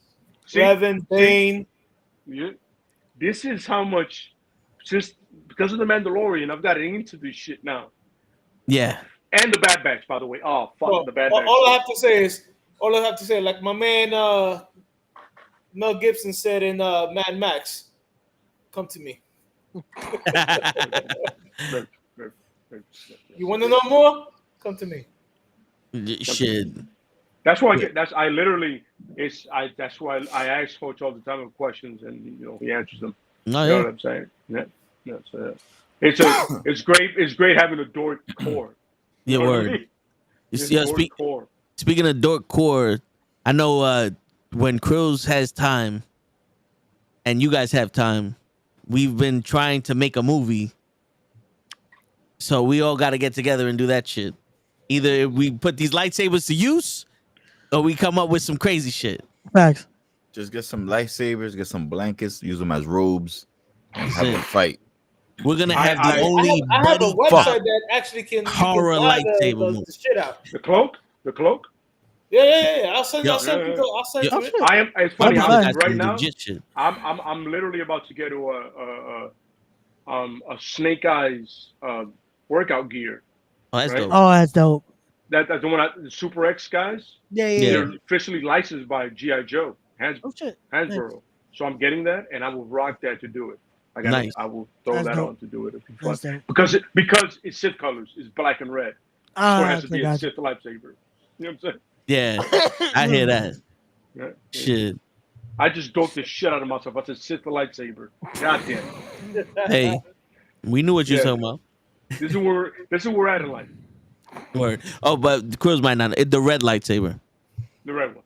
See? Revan, Bane. Yeah. This is how much, just because of the Mandalorian, I've got into this shit now. Yeah. And the Bad Batch, by the way. Oh, fuck Well, the Bad Batch. all I have to say, like my man Mel Gibson said in Mad Max, come to me. You want to know more? Come to me. Shit. That's why that's why I ask Coach all the time with questions, and he answers them. Oh, You know yeah. what I'm saying? Yeah. It's great having a dork core. Yeah, You know what I word. mean? This Yeah, dork core. speaking of dork core, I know when Krills has time and you guys have time, we've been trying to make a movie. So we all got to get together and do that shit. Either we put these lightsabers to use or we come up with some crazy shit. Facts. Just get some lightsabers, get some blankets, use them as robes, and have a Shit. fight. We're going to have I the only I have a buddy website cop. that actually can Horror you can buy lightsaber the movie. shit out. The cloak. Yeah. I'll send Yo. you it. Oh, shit. It's funny All how these guys right can now legit shit. I'm literally about to get a Snake Eyes workout gear. Oh, that's Right? dope. Oh, that's dope. That's the one. The Super X guys. Yeah. They're officially licensed by GI Joe, Oh shit. Hansborough. So I'm getting that, and I will rock that to do it. Nice. I will throw That's that dope. on to do it. It'll be fun. That's dope. Because it's Sith colors. It's black and red. So it has to be a gotcha. Sith lightsaber. You know what I'm saying? Yeah, I hear that. Yeah. Shit. I just doped the shit out of myself. I said Sith lightsaber. God damn it. Hey, we knew what you're Yeah. talking about. This is where we're at in life. Word. Oh, but the Krills might not. The red lightsaber. The red one.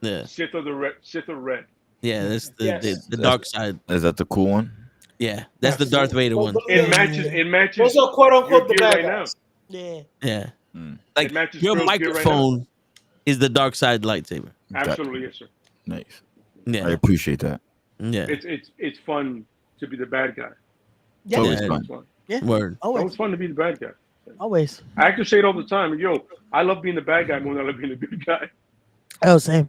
Yeah, Sith of the red. Sith of red. yeah. That's the Yes. the dark side. Is that the cool one? Yeah, that's the Darth Vader one. It matches. It matches. Those are quote unquote the your gear bad right now. guys. Yeah. Yeah, Mm. like It matches your Krill's gear right now. microphone is the dark side lightsaber. Absolutely, yes, sir. Nice. Yeah, I appreciate that. yeah. It's fun to be the bad guy. It's Yeah. always Yeah. fun. It's fun. Yeah. Word. It's always Always. fun to be the bad guy. Always. I actually say it all the time. Yo, I love being the bad guy more than I love being the good guy. Oh, same.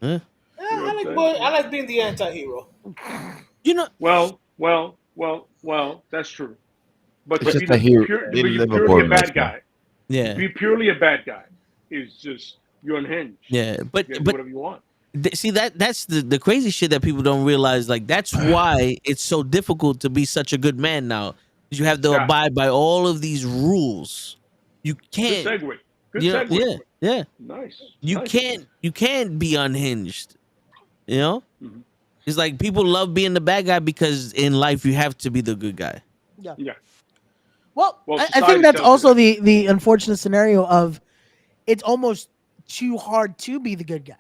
Yeah, I like being the anti-hero. You know, Well, that's true. But It's to just be a hero. to They be live a purely a boring bad life, guy, yeah, to be purely a bad guy is just you're unhinged. yeah. But You can do but whatever you want. see that's the crazy shit that people don't realize. Like that's why it's so difficult to be such a good man now. You have to Yeah. abide by all of these rules. You Good can't. segue. Good You know, segue. yeah. Nice. You Nice. can't be unhinged. You know? Mhm. It's like people love being the bad guy because in life you have to be the good guy. Yeah. Well, Well, I society think that's tells also you the unfortunate scenario of it's almost too hard to be the good guy.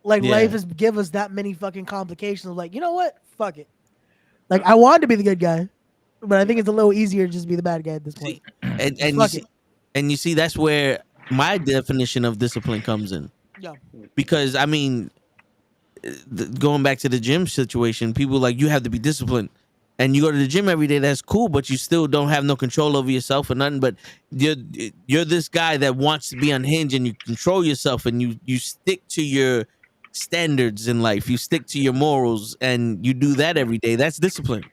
Like Yeah. life has give us that many fucking complications. Of like, you know what? Fuck it. Like I wanted to be the good guy, but I think it's a little easier to just be the bad guy at this point. And Just you fuck see, it. and you see that's where my definition of discipline comes in. Yeah. Because I mean, going back to the gym situation, people like you have to be disciplined, and you go to the gym every day. That's cool, but you still don't have no control over yourself or nothing. But you're this guy that wants to be unhinged, and you control yourself, and you stick to your standards in life. You stick to your morals, and you do that every day. That's discipline.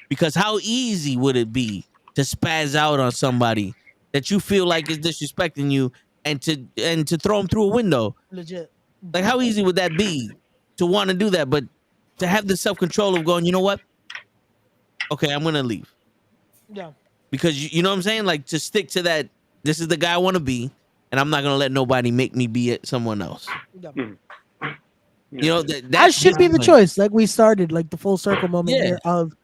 Because how easy would it be to spaz out on somebody that you feel like is disrespecting you, and to throw them through a window? Legit. Like, how easy would that be to want to do that? But to have the self-control of going, you know what? Okay, I'm gonna leave. Yeah. Because you know what I'm saying? Like, to stick to that, this is the guy I want to be, and I'm not gonna let nobody make me be someone else. Yeah. You know That should be the choice. Like we started, like the full circle moment Yeah. here of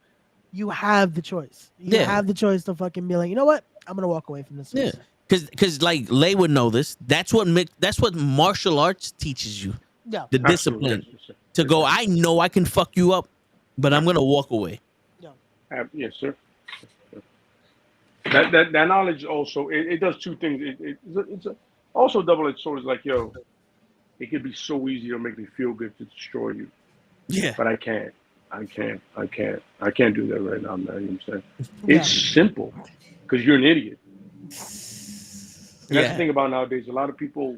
you have the choice. You Yeah. have the choice to fucking be like, you know what? I'm gonna walk away from this. Yeah, because like Lay would know this. That's what martial arts teaches you. Yeah. The discipline to go. I know I can fuck you up, but I'm gonna walk away. Yes, sir. That knowledge also it does two things. It's also double-edged sword. Is like, yo, it could be so easy to make me feel good to destroy you. Yeah, but I can't do that right now, man. You know what I'm saying? Yeah. It's simple because you're an idiot. And that's Yeah. the thing about nowadays. A lot of people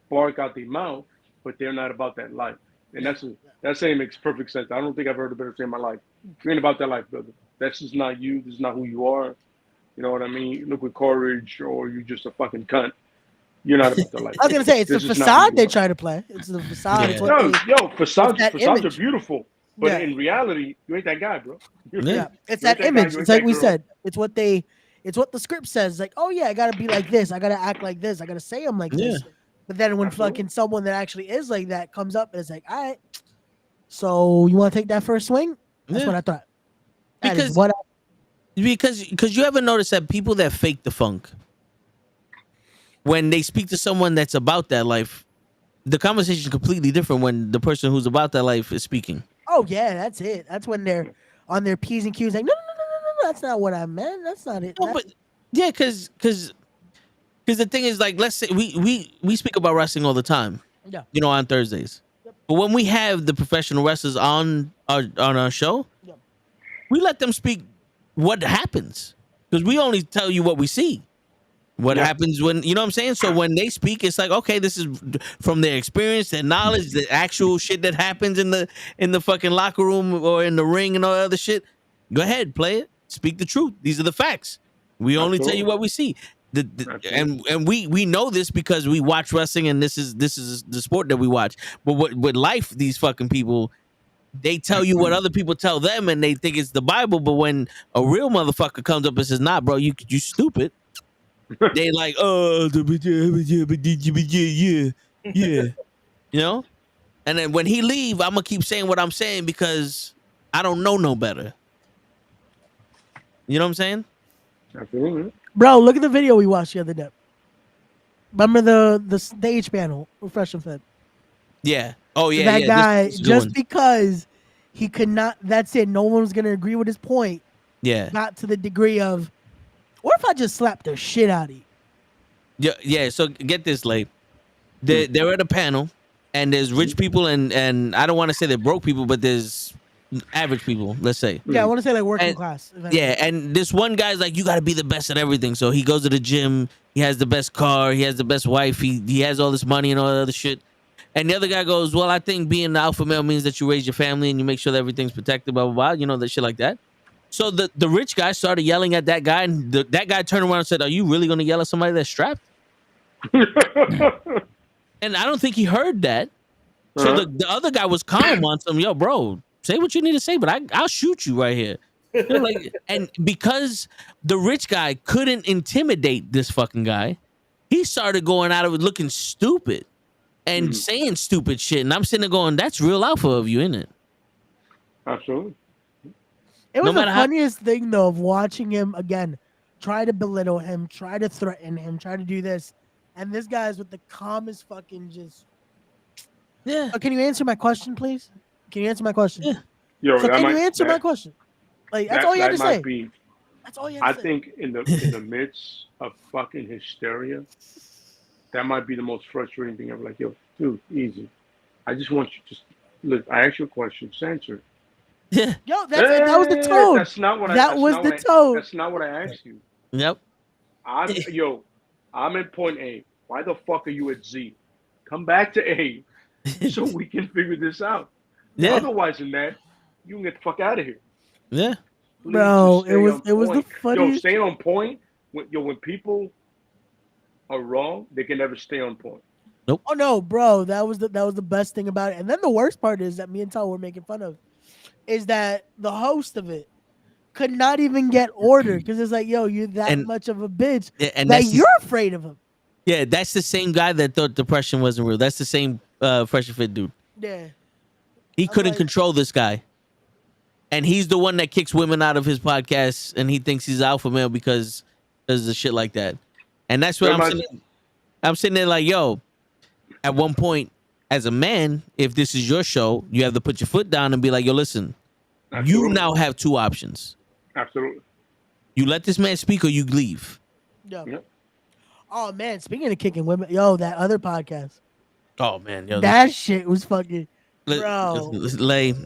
bark out their mouth, but they're not about that life. And that saying makes perfect sense. I don't think I've heard a better saying in my life. You ain't about that life, brother. That's just not you. This is not who you are. You know what I mean? You look with courage, or you just a fucking cunt. You're not about that life. I was gonna say it's the This is not who facade you they are. try to play. It's the facade. It's Yeah. what Facades that are image. beautiful, but Yeah. in reality, you ain't that guy, bro. Yeah, it's You that ain't guy, image. you It's ain't like we that girl. said. It's what the script says. Like, oh yeah, I gotta be like this. I gotta act like this. I gotta say I'm like this. But then when Absolutely. fucking someone that actually is like that comes up and it's like, all right, so you want to take that first swing? That's Yeah. what I thought. That is Because what. because you ever notice that people that fake the funk, when they speak to someone that's about that life, the conversation is completely different when the person who's about that life is speaking. Oh yeah, that's it. That's when they're on their P's and Q's. Like, no, that's not what I meant. That's not it. No, That's- but yeah, because the thing is, like, let's say we speak about wrestling all the time, yeah, you know, on Thursdays. But when we have the professional wrestlers on our show, Yeah. we let them speak what happens, because we only tell you what we see. What Yeah. happens when, you know what I'm saying? So when they speak, it's like, okay, this is from their experience, their knowledge, the actual shit that happens in the fucking locker room or in the ring and all that other shit. Go ahead, play it. Speak the truth. These are the facts. We only tell you Absolutely. what we see. Absolutely. And we know this because we watch wrestling, and this is the sport that we watch. But with life, these fucking people, they tell you what other people tell them, and they think it's the Bible. But when a real motherfucker comes up and says, "Nah, bro, you stupid," they like, "Oh, yeah, you know." And then when he leave, I'm gonna keep saying what I'm saying because I don't know no better. You know what I'm saying? Absolutely. bro, look at the video we watched the other day. Remember the H panel, Refresh and Fed. Yeah. Oh yeah. That yeah. guy, This is a good just one. because he could not. That's it. No one was gonna agree with his point. Yeah. Got to the degree of, what if I just slapped the shit out of you? Yeah. Yeah. So get this, Lay. They're at a panel, and there's rich people and I don't want to say they're broke people, but there's average people. Let's say. Yeah, I want to say like working And- class. Yeah, and this one guy's like, you got to be the best at everything. So he goes to the gym. He has the best car. He has the best wife. He has all this money and all that other shit. And the other guy goes, well, I think being the alpha male means that you raise your family and you make sure that everything's protected, blah, blah, blah. You know, that shit like that. So the rich guy started yelling at that guy, and that guy turned around and said, are you really going to yell at somebody that's strapped? And I don't think he heard that. So the other guy was calm on some, yo, bro, say what you need to say, but I'll shoot you right here. You know, like, and because the rich guy couldn't intimidate this fucking guy, he started going out of it looking stupid and saying stupid shit. And I'm sitting there going, that's real alpha of you, isn't it? Absolutely. It was No the matter how- funniest thing though of watching him again, try to belittle him, try to threaten him, try to do this, and this guy's with the calmest fucking just. Yeah. Can you answer my question, please? Can you answer my question? Yeah. Yo, So that can might, you answer that, my question? Like that's that, all you had that to might say. be. That's all you I had to say. think in the midst of fucking hysteria, that might be the most frustrating thing ever. Like, yo, dude, easy. I just want you to look. I asked you a question. Just answer it. Yeah. Yo, that was the tone. That's not what I. That That's was not the what I. tone. That's not what I asked you. Yep. I'm at point A. Why the fuck are you at Z? Come back to A, so we can figure this out. Yeah. Otherwise than that, you can get the fuck out of here. Yeah. Please Bro, just stay on it was the point. funniest. Staying on point. When people are wrong, they can never stay on point. Oh no, bro, that was the best thing about it. And then the worst part is that me and Tal were making fun of is that the host of it could not even get ordered because it's like, yo, you're that And- much of a bitch and that that's you're afraid of him. Yeah, that's the same guy that thought depression wasn't real. That's the same Fresh and Fit dude. Yeah. He I'm couldn't like- control this guy. And he's the one that kicks women out of his podcast, and he thinks he's alpha male because of shit like that. And that's what I'm sitting there like, yo, at one point, as a man, if this is your show, you have to put your foot down and be like, yo, listen, Absolutely. you now have two options. Absolutely. You let this man speak or you leave. Yo. Yep. Oh man, speaking of kicking women, yo, that other podcast. Oh, man. Yo, That shit was fucking bro.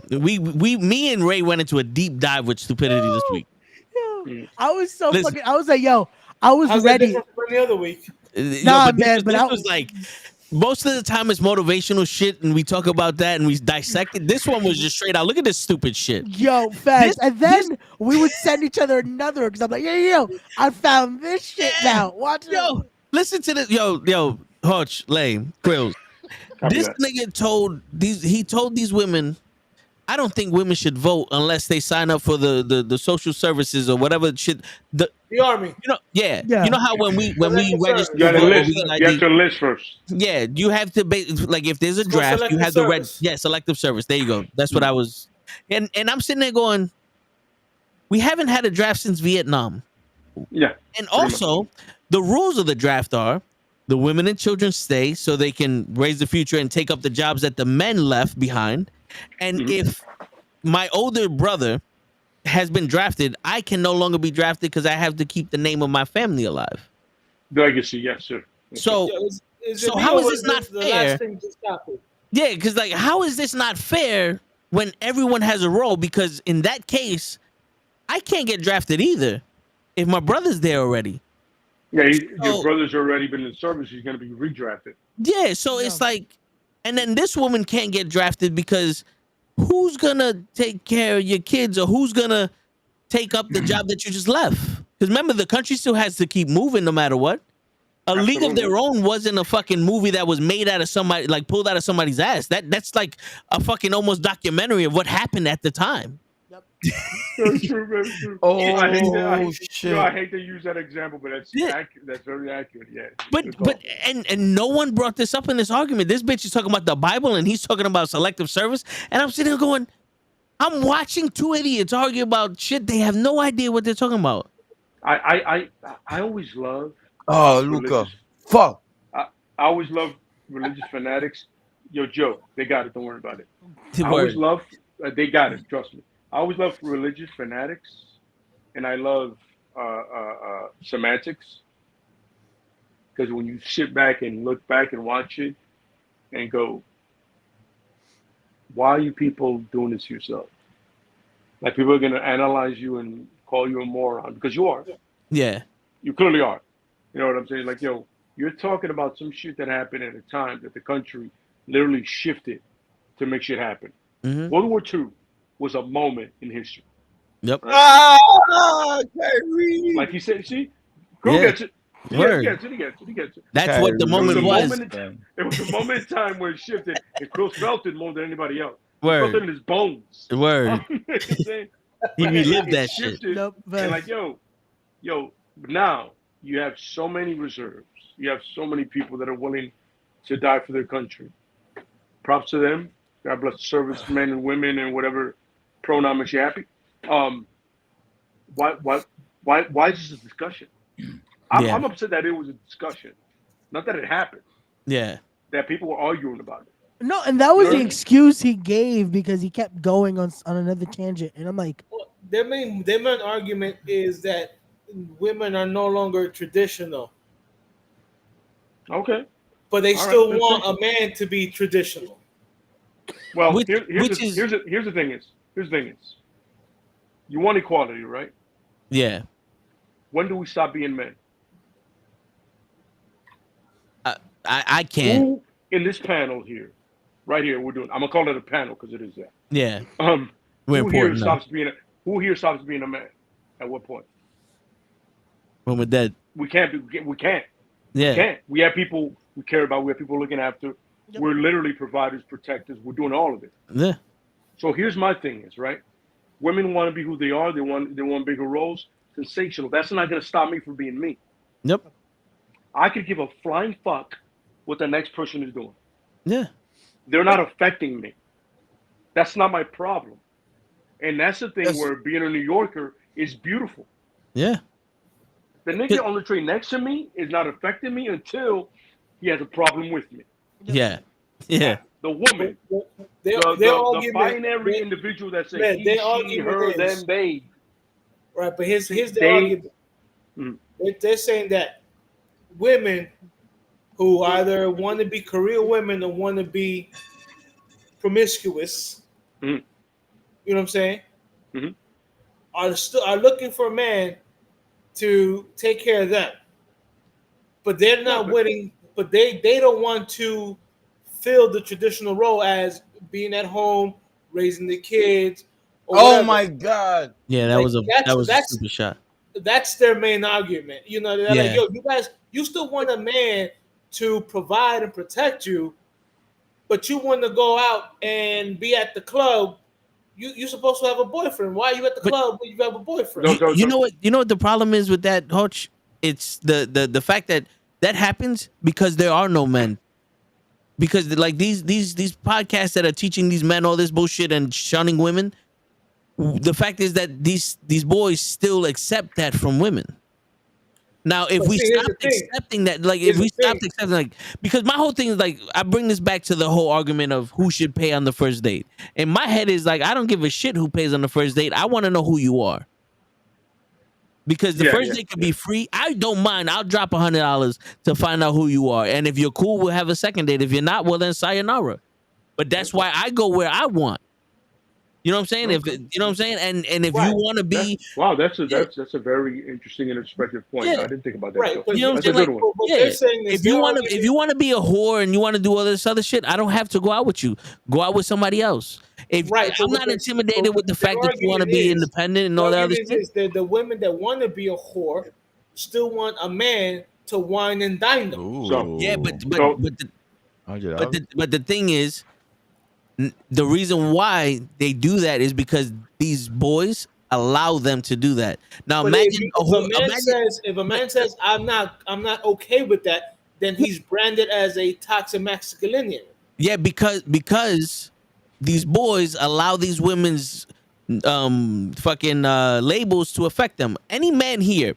Me and Ray went into a deep dive with stupidity this week. Yo, I was so Listen. fucking. I was like, yo, I was How's that ready. different from the other week? Nah, but man, but this I- was like most of the time it's motivational shit, and we talk about that and we dissect it. This one was just straight out. Look at this stupid shit. Yo, facts. This- And then we would send each other another because I'm like, yo, I found this shit now. Watch it. Yo, listen to this. Yo, Hutch, Lay, Grills. Copy This that. nigga told these women, I don't think women should vote unless they sign up for the social services or whatever shit. The army. Yeah. Yeah. You know how when we Selective register, service. You got to vote, list. we get You ID. have to list first. Yeah, you have to like if there's a It's called draft, you selective have the red. service. Yeah, selective service. There you go. That's what I was. And I'm sitting there going, we haven't had a draft since Vietnam. Yeah. And also, the rules of the draft are the women and children stay so they can raise the future and take up the jobs that the men left behind. And if my older brother has been drafted, I can no longer be drafted because I have to keep the name of my family alive. Legacy, yes, sir. So, Is So it how me is or this was not the fair? last thing just happened? yeah, because like, how is this not fair when everyone has a role? Because in that case, I can't get drafted either if my brother's there already. Yeah, So- your brother's already been in service. He's going to be redrafted. Yeah, so it's like, and then this woman can't get drafted because who's gonna take care of your kids or who's gonna take up the job that you just left? Because remember, the country still has to keep moving no matter what. A League of Their Own wasn't a fucking movie that was made out of somebody, like pulled out of somebody's ass. That's like a fucking almost documentary of what happened at the time. Very true, very true. Oh, I hate that. shit. I hate to use that example, but that's Yeah. that's very accurate. Yeah. But Good call. but and no one brought this up in this argument. This bitch is talking about the Bible and he's talking about selective service. And I'm sitting there going, I'm watching two idiots argue about shit. They have no idea what they're talking about. I always love. Oh, Luca. religious- Fuck. I always love religious fanatics. Yo, Joe, they got it. Don't worry about it. I Word. always love. They got it. Trust me. I always love religious fanatics, and I love semantics. Because when you sit back and look back and watch it, and go, why are you people doing this to yourself? Like people are gonna analyze you and call you a moron because you are. Yeah. You clearly are. You know what I'm saying? Like, yo, you're talking about some shit that happened at a time that the country literally shifted to make shit happen. Mhm. World War II was a moment in history. Yep. Ah, Kyrie. Like he said, see, Crew Yeah. gets it. He Word. gets it. He gets it. He gets it. That's what the Kyrie. moment It was. was a moment It was a moment in time where it shifted, and Krill felt it more than anybody else. He Word. felt it in his bones. Word. You know what I'm saying? He Like, relived it that shit. shifted, Nope, And like, yo, now you have so many reserves. You have so many people that are willing to die for their country. Props to them. God bless the servicemen and women and whatever pronoun makes you happy. Why is this a discussion? I'm, Yeah. I'm upset that it was a discussion, not that it happened. Yeah. That people were arguing about it. No, and that was You know the what I mean? excuse he gave because he kept going on another tangent, and I'm like, Well, their main argument is that women are no longer traditional, Okay. but they All right. still Let's want take a it. man to be traditional. Well, which which is here's the thing is you want equality, right? yeah. When do we stop being men? I can't. Who in this panel here, right here, we're doing. I'm gonna call it a panel because it is that. Yeah, Um, we're who here important now. stops being a who here stops being a man? At what point? When we're dead. We can't be. We can't. We Yeah, can't. We have people we care about. We have people looking after. Yep. We're literally providers, protectors. We're doing all of it. yeah. So here's my thing: is right. Women want to be who they are. They want bigger roles. Sensational. That's not going to stop me from being me. Yep. I could give a flying fuck what the next person is doing. Yeah. They're not affecting me. That's not my problem. And that's the thing where being a New Yorker is beautiful. Yeah. The nigga on the train next to me is not affecting me until he has a problem with me. Yeah. Yeah. The woman, Their the argument, binary individual that says man, he, their she, argument her, is- them, they. right? But here's the They- argument. Mm. They're saying that women who either want to be career women or want to be promiscuous, Mhm. you know what I'm saying, Mhm. are looking for a man to take care of them, but they're not willing. But they don't want to fill the traditional role as being at home, raising the kids. Or Oh whatever. my God. Yeah. That Like, was a that's- stupid shot. That's their main argument. You know, they're like, Yeah. yo, you guys, you still want a man to provide and protect you, but you want to go out and be at the club. You're supposed to have a boyfriend. Why are you at the But- club when you have a boyfriend? No. You know what? You know what the problem is with that, Hutch? It's the fact that happens because there are no men. Because like these podcasts that are teaching these men all this bullshit and shunning women, the fact is that these boys still accept that from women. Now, if But we see, here's stopped the thing. accepting that, like Here's if we the stopped thing. accepting, like, because my whole thing is like, I bring this back to the whole argument of who should pay on the first date. And my head is like, I don't give a shit who pays on the first date. I want to know who you are. Because the first date could be free. I don't mind. I'll drop $100 to find out who you are. And if you're cool, we'll have a second date. If you're not, well then sayonara. But that's why I go where I want. You know what I'm saying? If you know what I'm saying, and if Right. you want to be, Wow, that's a very interesting and introspective point. Yeah. I didn't think about that. Right, though. but you know what I'm That's a saying? good Like, one. What yeah. they're saying is If you their want to, argument- if you want to be a whore and you want to do all this other shit, I don't have to go out with you. Go out with somebody else. If Right, I'm but not what they're- intimidated but with the their fact that you want to argument be is- independent and the all that other argument shit. is that the women that want to be a whore still want a man to wine and dine them. Ooh. Yeah, but So- the thing is, the reason why they do that is because these boys allow them to do that. Now But imagine if a man says I'm not okay with that, then he's branded as a toxic masculinity. yeah, because these boys allow these women's fucking labels to affect them. Any man here,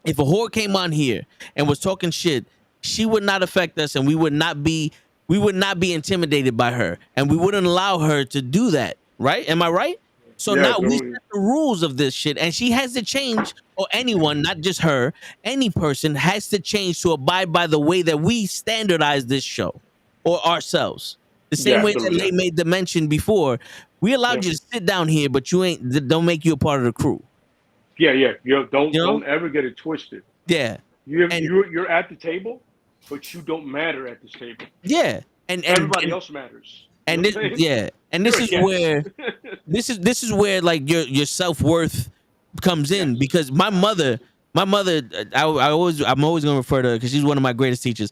if a whore came on here and was talking shit, she would not affect us, and we would not be intimidated by her, and we wouldn't allow her to do that. Right? Am I right? So Yeah, now we totally. set the rules of this shit, and she has to change, or anyone, not just her, any person has to change to abide by the way that we standardize this show or ourselves. The same Yeah, way that absolutely. they made the mention before. We allowed Yeah. you to sit down here, but don't make you a part of the crew. Yeah. Don't You know? don't ever get it twisted. Yeah. You're And- you're at the table, but you don't matter at this table. Yeah. And Everybody else matters. You and know this what I'm saying? yeah, and this You're a is guest. where this is where like your self-worth comes in, because my mother I'm always gonna refer to her because she's one of my greatest teachers.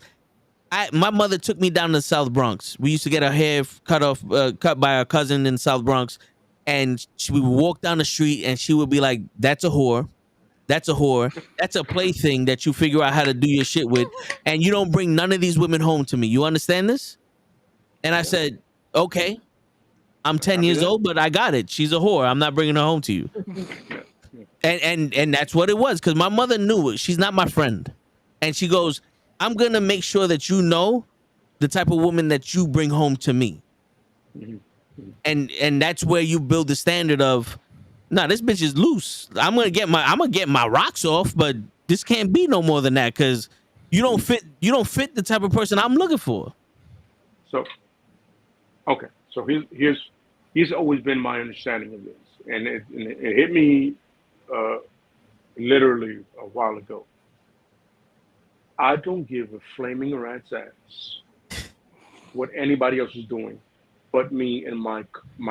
My mother took me down to the South Bronx. We used to get our hair cut by our cousin in South Bronx, and we would walk down the street and she would be like, "That's a whore. That's a whore. That's a plaything that you figure out how to do your shit with, and you don't bring none of these women home to me. You understand this?" And I said, "Okay, I'm 10 years old, but I got it. She's a whore. I'm not bringing her home to you." And that's what it was, because my mother knew it. She's not my friend, and she goes, "I'm gonna make sure that you know the type of woman that you bring home to me. And that's where you build the standard of, nah, this bitch is loose. I'm gonna get my rocks off, but this can't be no more than that because you don't fit the type of person I'm looking for. So, okay. So here's always been my understanding of this, and it hit me literally a while ago. I don't give a flaming rat's ass what anybody else is doing, but me and my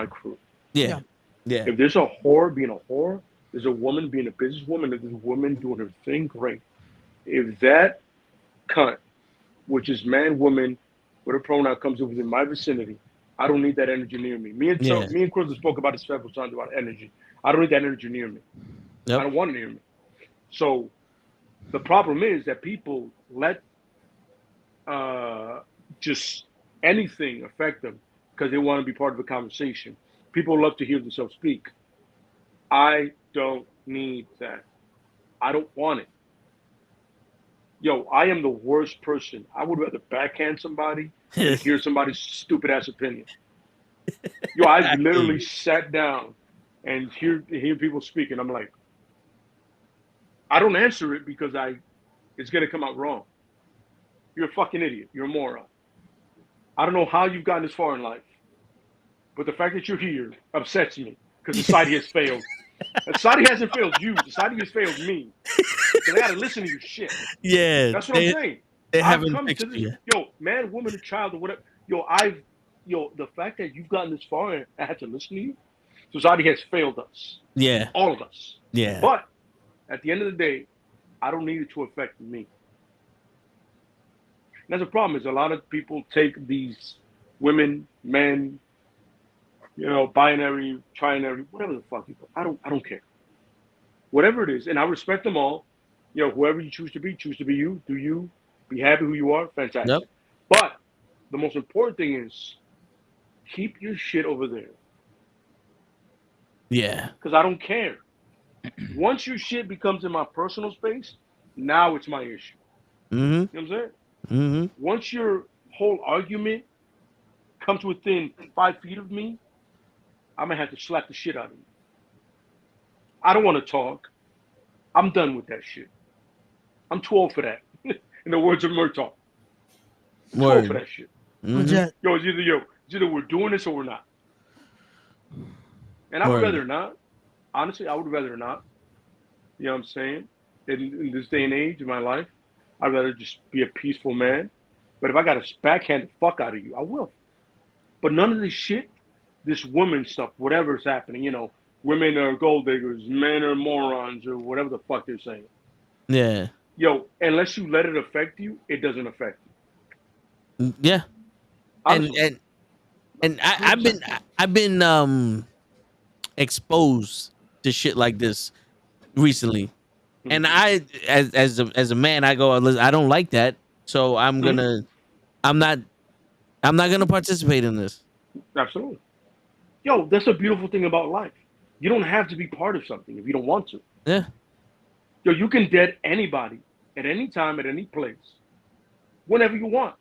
crew. Yeah. If there's a whore being a whore, there's a woman being a businesswoman, if there's a woman doing her thing, great. If that cunt, which is man, woman, with a pronoun comes within my vicinity, I don't need that energy near me. Me and Cruz spoke about this several times about energy. I don't need that energy near me. Yep. I don't want it near me. So the problem is that people let just anything affect them because they want to be part of a conversation. People love to hear themselves speak. I don't need that. I don't want it. Yo, I am the worst person. I would rather backhand somebody than hear somebody's stupid ass opinion. Yo, I've literally sat down and hear people speak, and I'm like, I don't answer it because it's gonna come out wrong. You're a fucking idiot. You're a moron. I don't know how you've gotten this far in life, but the fact that you're here upsets me because society has failed. Society hasn't failed you. Society has failed me. So they gotta listen to your shit. Yeah, that's what I'm saying. They I've haven't come fixed to this. you. Yo, man, woman, or child, or whatever. The fact that you've gotten this far and I had to listen to you, society has failed us. Yeah, all of us. Yeah, but at the end of the day, I don't need it to affect me. And that's a problem. Is a lot of people take these women, men, binary, trinary, whatever the fuck. I don't care. Whatever it is, and I respect them all. Whoever you choose to be you. Do you be happy who you are? Fantastic. Yep. But the most important thing is keep your shit over there. Yeah. Because I don't care. Once your shit becomes in my personal space, now it's my issue. Mm-hmm. You know what I'm saying? Mm-hmm. Once your whole argument comes within 5 feet of me, I'm going to have to slap the shit out of you. I don't want to talk. I'm done with that shit. I'm too old for that. In the words of Murtaugh. Too old for that shit. Mm-hmm. Yo, it's either we're doing this or we're not. And I would rather not. Honestly, I would rather not. You know what I'm saying? In this day and age in my life, I'd rather just be a peaceful man. But if I got to backhand the fuck out of you, I will. But none of this shit, this woman stuff, whatever's happening, women are gold diggers, men are morons, or whatever the fuck they're saying. Yeah. Yo, unless you let it affect you, it doesn't affect you. Yeah. Honestly. And I've been exposed to shit like this recently. Mm-hmm. And I as a man, I go, listen, I don't like that. So I'm not gonna participate in this. Absolutely. Yo, that's a beautiful thing about life. You don't have to be part of something if you don't want to. Yeah. Yo, you can dead anybody at any time, at any place, whenever you want.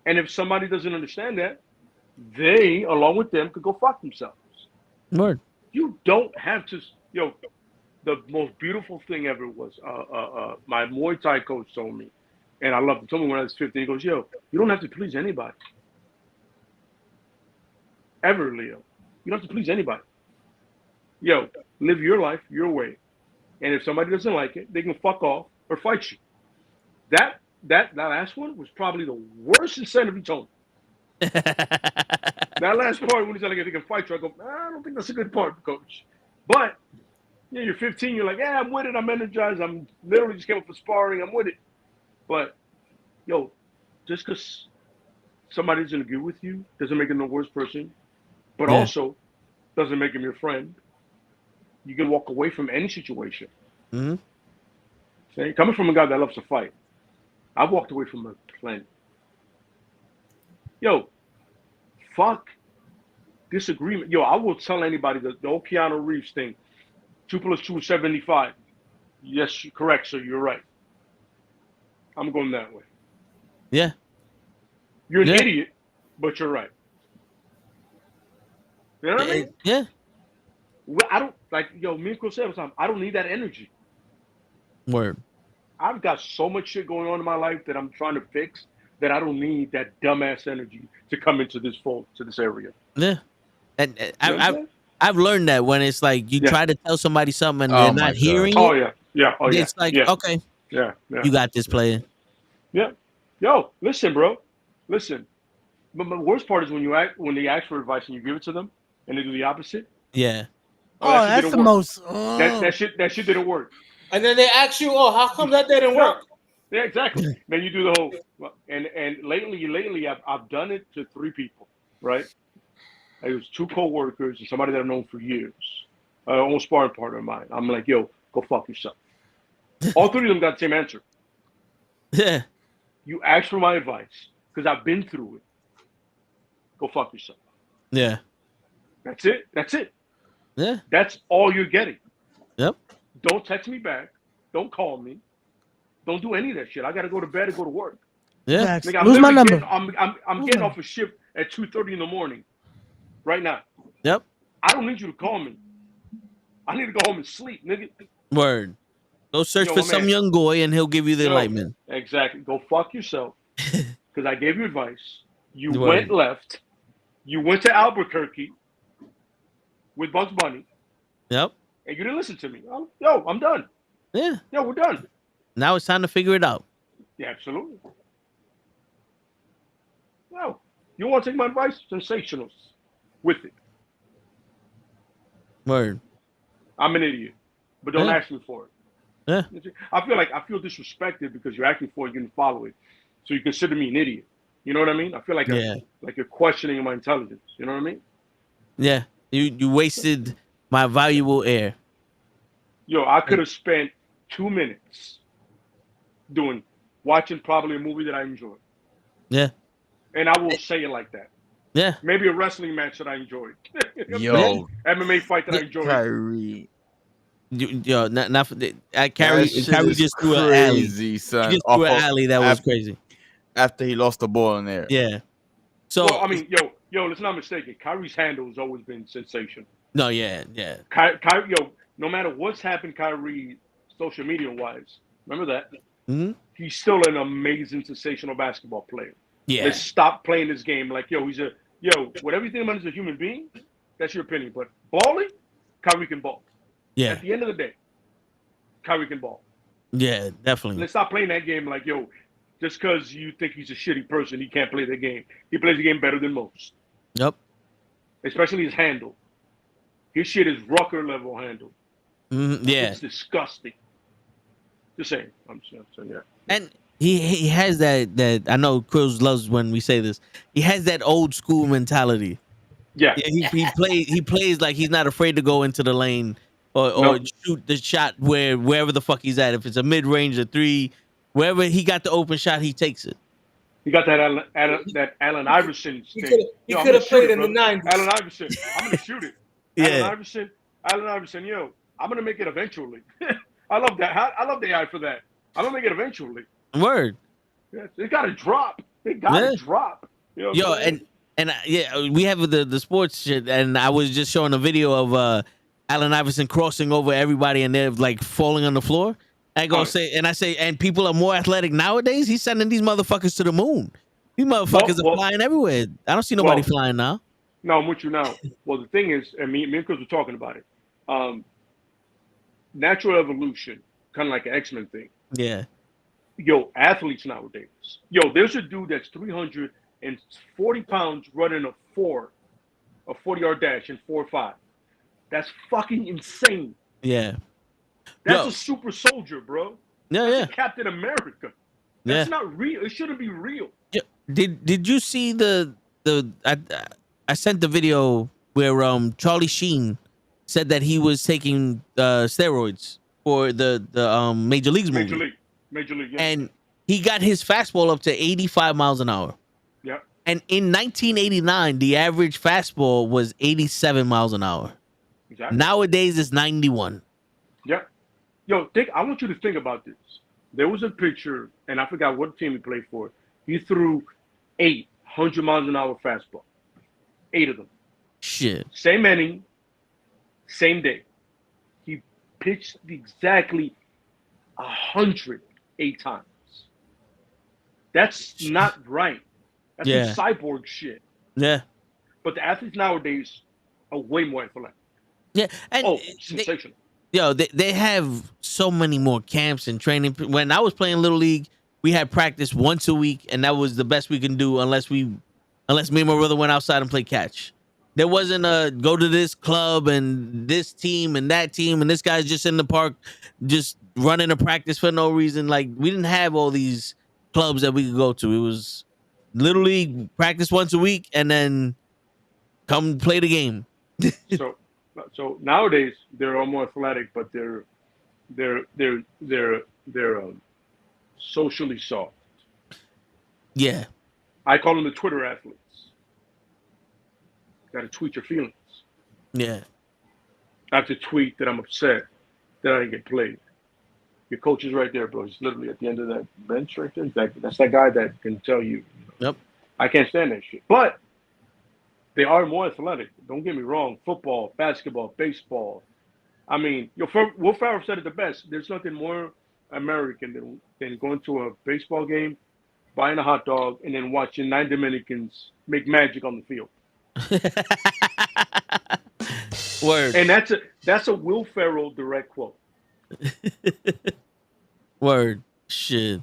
And if somebody doesn't understand that, they, along with them, could go fuck themselves. Word. You don't have to. Yo, the most beautiful thing ever was my Muay Thai coach told me, and I loved it. He told me when I was 15, he goes, yo, you don't have to please anybody. Ever, Leo. You don't have to please anybody. Yo, live your life your way. And if somebody doesn't like it, they can fuck off or fight you. That last one was probably the worst incentive he told me. That last part when he said like, if he can fight you, I go, I don't think that's a good part, coach. But you're 15, you're like, yeah, I'm with it, I'm energized, I'm literally just came up for sparring, I'm with it. But yo, just because somebody doesn't agree with you doesn't make them the worst person, but also doesn't make him your friend. You can walk away from any situation. Mm-hmm. See? Coming from a guy that loves to fight, I've walked away from a plenty. Yo, fuck disagreement. Yo, I will tell anybody the old Keanu Reeves thing. 2 + 2 is 75. Yes, correct, sir. You're right. I'm going that way. Yeah. You're an Yeah. idiot, but you're right. You know what I mean? Yeah. Well, I don't like me and Chris said something. I don't need that energy. Word. I've got so much shit going on in my life that I'm trying to fix that I don't need that dumbass energy to come into this area. Yeah. And You know what I'm saying? I've learned that when it's like you Yeah. try to tell somebody something and Oh they're my not hearing God. Oh it, yeah, yeah, oh yeah, it's like, yeah, okay, yeah, yeah, you got this player. yeah. Yo, listen, bro, listen. But the worst part is when they ask for advice and you give it to them and they do the opposite. Yeah. Oh, that shit that's didn't the work. most. That shit didn't work. And then they ask you, "Oh, how come that didn't work?" Yeah, exactly. Then you do the whole and lately I've done it to 3 people, right? It was 2 coworkers and somebody that I've known for years, almost sparring partner of mine. I'm like, yo, go fuck yourself. All 3 of them got the same answer. Yeah. You asked for my advice because I've been through it. Go fuck yourself. Yeah. That's it. That's it. Yeah. That's all you're getting. Yep. Don't text me back. Don't call me. Don't do any of that shit. I gotta go to bed and go to work. Yeah. Facts. Nigga, I'm Lose my literally number. I'm getting off a shift at 2:30 in the morning. Right now. Yep. I don't need you to call me. I need to go home and sleep, nigga. Word. Go search Yo, for my some man. young boy and he'll give you the Yo, enlightenment. Exactly. Go fuck yourself. Because I gave you advice. You Word. went left. You went to Albuquerque with Bugs Bunny. Yep. And you didn't listen to me. Yo, I'm done. Yeah. Yo, we're done. Now it's time to figure it out. Yeah, absolutely. No. You want to take my advice? Sensationals. With it. Word. I'm an idiot. But don't Yeah. ask me for it. Yeah. I feel disrespected because you're asking for it, you didn't follow it. So you consider me an idiot. You know what I mean? I feel like like you're questioning my intelligence. You know what I mean? Yeah. You wasted my valuable air. Yo, I could have spent 2 minutes watching probably a movie that I enjoy. Yeah. And I will say it like that. Yeah. Maybe a wrestling match that I enjoyed. Yo, MMA fight that I enjoyed. Kyrie. Yo, not for the Kyrie. That shit Kyrie is just threw an alley. crazy, He son. just threw an alley that was crazy. After he lost the ball in there. Yeah. So Well, I mean, yo, let's not mistake it. Kyrie's handle has always been sensational. no, yeah. Kyrie, no matter what's happened, Kyrie, social media wise, remember that he's still an amazing, sensational basketball player. Yeah. Let's stop playing this game like, whatever you think about him as a human being, that's your opinion. But balling, Kyrie can ball. Yeah. At the end of the day, Kyrie can ball. Yeah, definitely. Let's stop playing that game like, just because you think he's a shitty person, he can't play the game. He plays the game better than most. Yep. Especially his handle. His shit is Rucker level handle. Yeah. It's disgusting. Just saying. I'm saying, yeah. And he has that I know Cruz loves when we say this. He has that old school mentality. Yeah. He plays like he's not afraid to go into the lane or shoot the shot wherever the fuck he's at. If it's a mid range, a 3, wherever he got the open shot, he takes it. He got that Allen Iverson thing. He could have played in the 90s. Allen Iverson. I'm gonna shoot it. Yeah. Allen Iverson, yo, I'm gonna make it eventually. I love that. I love the AI for that. I'm gonna make it eventually. Word. Yeah, they gotta drop. They gotta drop. You know and we have the sports shit, and I was just showing a video of Allen Iverson crossing over everybody, and they're like falling on the floor. I say, and people are more athletic nowadays. He's sending these motherfuckers to the moon. These motherfuckers are flying everywhere. I don't see nobody flying now. No, I'm with you now. Well, the thing is, and me and Chris were talking about it. Natural evolution, kind of like an X-Men thing. Yeah. Yo, athletes nowadays. Yo, there's a dude that's 340 pounds running a 40-yard dash in 4.5. That's fucking insane. Yeah. That's a super soldier, bro. That's Captain America. That's not real. It shouldn't be real. Yeah. Did you see I sent the video where Charlie Sheen said that he was taking steroids for the Major Leagues movie. Major League, yeah. And he got his fastball up to 85 miles an hour. Yeah. And in 1989, the average fastball was 87 miles an hour. Exactly. Nowadays, it's 91. Yeah. Yo, I want you to think about this. There was a picture, and I forgot what team he played for. He threw 8 100 miles an hour fastball. 8 of them. Shit. Same inning, same day. He pitched exactly 108 times. That's not right. That's Yeah. some cyborg shit. Yeah. But the athletes nowadays are way more athletic. Yeah. And Oh, they, sensational. they have so many more camps and training. When I was playing Little League, we had practice once a week, and that was the best we can do unless me and my brother went outside and played catch. There wasn't a go to this club and this team and that team, and this guy's just in the park just running a practice for no reason. Like, we didn't have all these clubs that we could go to. It was Little League practice once a week and then come play the game. So nowadays they're all more athletic, but they're socially soft. Yeah. I call them the Twitter athletes. Got to tweet your feelings. Yeah. I have to tweet that I'm upset that I didn't get played. Your coach is right there, bro. He's literally at the end of that bench right there. That's that guy that can tell you. Yep. I can't stand that shit. But they are more athletic. Don't get me wrong. Football, basketball, baseball. I mean, Will Ferrell said it the best. There's nothing more American than going to a baseball game, buying a hot dog, and then watching 9 Dominicans make magic on the field. Word. And that's a Will Ferrell direct quote. Word. Shit.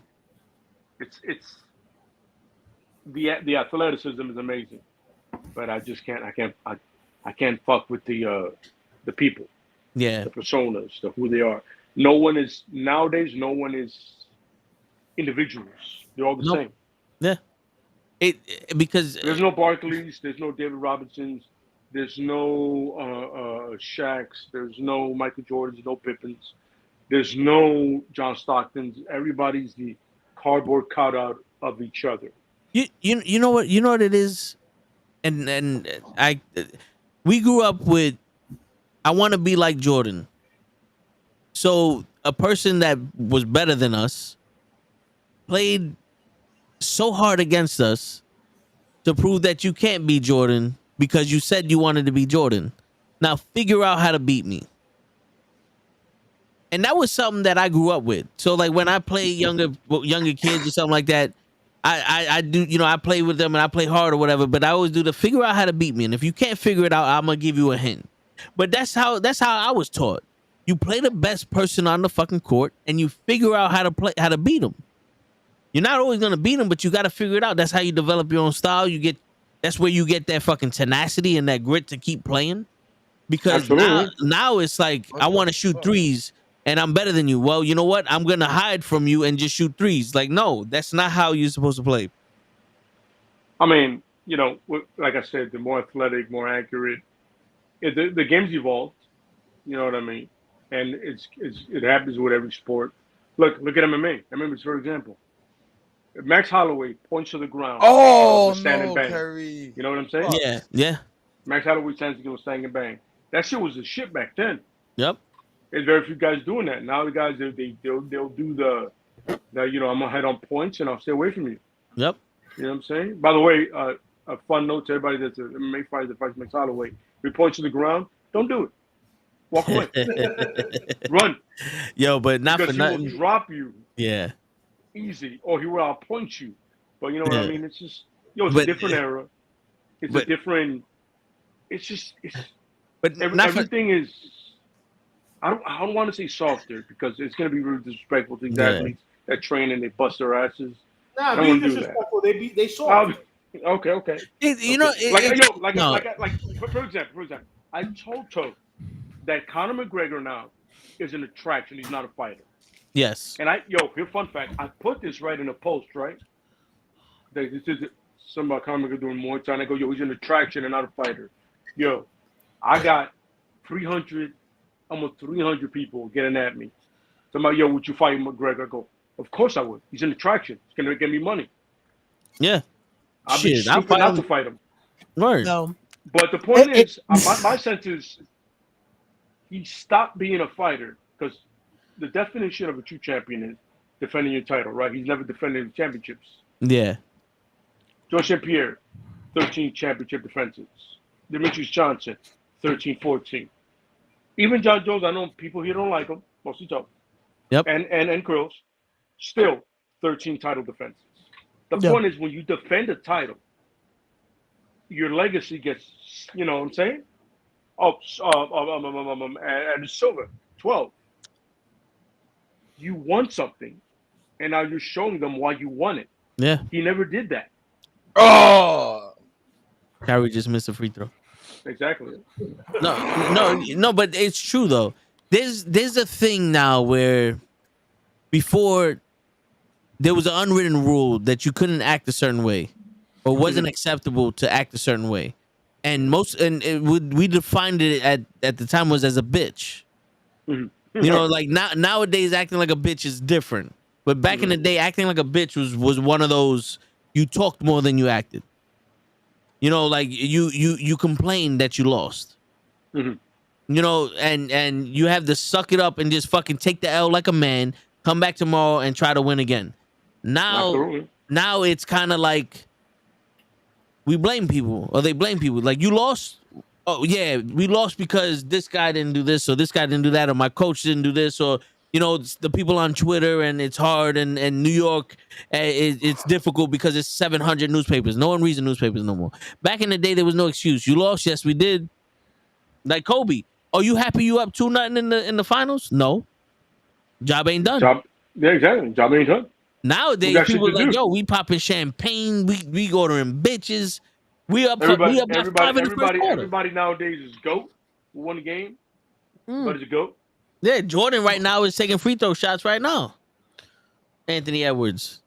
It's the athleticism is amazing, but I just can't. I can't fuck with the people. Yeah. The personas, who they are. No one is nowadays. No one is individuals. They're all the same. Yeah. Because there's no Barkleys, there's no David Robinsons, there's no Shaqs, there's no Michael Jordans, no Pippins, there's no John Stocktons. Everybody's the cardboard cutout of each other. You know what it is, and we grew up with, I want to be like Jordan. So a person that was better than us played so hard against us to prove that you can't be Jordan because you said you wanted to be Jordan. Now figure out how to beat me. And that was something that I grew up with. So like when I play younger kids or something like that, I do, I play with them and I play hard or whatever, but I always do to figure out how to beat me. And if you can't figure it out, I'm gonna give you a hint. But that's how I was taught. You play the best person on the fucking court and you figure out how to beat them. You're not always gonna beat them, but you got to figure it out. That's how you develop your own style. That's where you get that fucking tenacity and that grit to keep playing. Because now it's like, I want to shoot threes and I'm better than you. Well, you know what? I'm gonna hide from you and just shoot threes. Like, no, that's not how you're supposed to play. I mean, like I said, the more athletic, more accurate. The game's evolved. You know what I mean? And it happens with every sport. Look at MMA. MMA, for example. Max Holloway points to the ground. Stand and bang. Curry. You know what I'm saying? Yeah. Max Holloway stands to go stand and bang. That shit was the shit back then. Yep. There's very few guys doing that. Now the guys they'll do the I'm gonna head on points and I'll stay away from you. Yep. You know what I'm saying? By the way, a fun note to everybody that's an MMA fighter that fights Max Holloway. If he points to the ground, don't do it. Walk away. Run. Yo, but not because for nothing. He will drop you. Yeah. Easy, or he will outpoint you. But you know what I mean? It's just, it's a different era. It's a different. Everything is. I don't want to say softer because it's going to be really disrespectful to these athletes that train and they bust their asses. Nah, be disrespectful. They soft. Okay. For example, I told Toad that Conor McGregor now is an attraction. He's not a fighter. Yes. And here's fun fact. I put this right in a post, right? This is something about Conor McGregor doing more time. I go, he's an attraction and not a fighter. I got almost 300 people getting at me. Somebody, would you fight McGregor? I go, of course I would. He's an attraction. It's gonna get me money. Yeah. I'll be stupid not to fight him. Word. No. But the point is, my sense is, he stopped being a fighter because the definition of a true champion is defending your title, right? He's never defended the championships. Yeah. George St. Pierre, 13 championship defenses. Demetrius Johnson, 13-14. Even John Jones, I know people here don't like him, mostly talk. Yep. And Krills, still 13 title defenses. The Yeah. point is when you defend a title, your legacy gets, you know what I'm saying? And it's silver, 12. You won something, and now you're showing them why you won it. Yeah. He never did that. Oh, Kyrie just missed a free throw. Exactly. No, but it's true though. There's a thing now where before there was an unwritten rule that you couldn't act a certain way or wasn't acceptable to act a certain way. And we defined it at the time was as a bitch. Mhm. You know, like nowadays acting like a bitch is different. But back in the day, acting like a bitch was one of those you talked more than you acted. You know, like you complained that you lost. Mhm. You know, and you have to suck it up and just fucking take the L like a man, come back tomorrow and try to win again. Absolutely. Now it's kind of like we blame people or they blame people. Like you lost. Oh yeah, we lost because this guy didn't do this or this guy didn't do that or my coach didn't do this or you know it's the people on Twitter and it's hard and New York it's difficult because it's 700 newspapers. No one reads the newspapers no more. Back in the day there was no excuse. You lost, yes we did. Like Kobe. Are you happy you up 2-0 in the finals? No. Job ain't done. Yeah, exactly. Job ain't done. Nowadays, people are like, yo, we popping champagne, we ordering bitches. We up by 5 in the first quarter. Everybody nowadays is GOAT who won the game. But it's a GOAT. Yeah, Jordan right now is taking free throw shots right now. Anthony Edwards.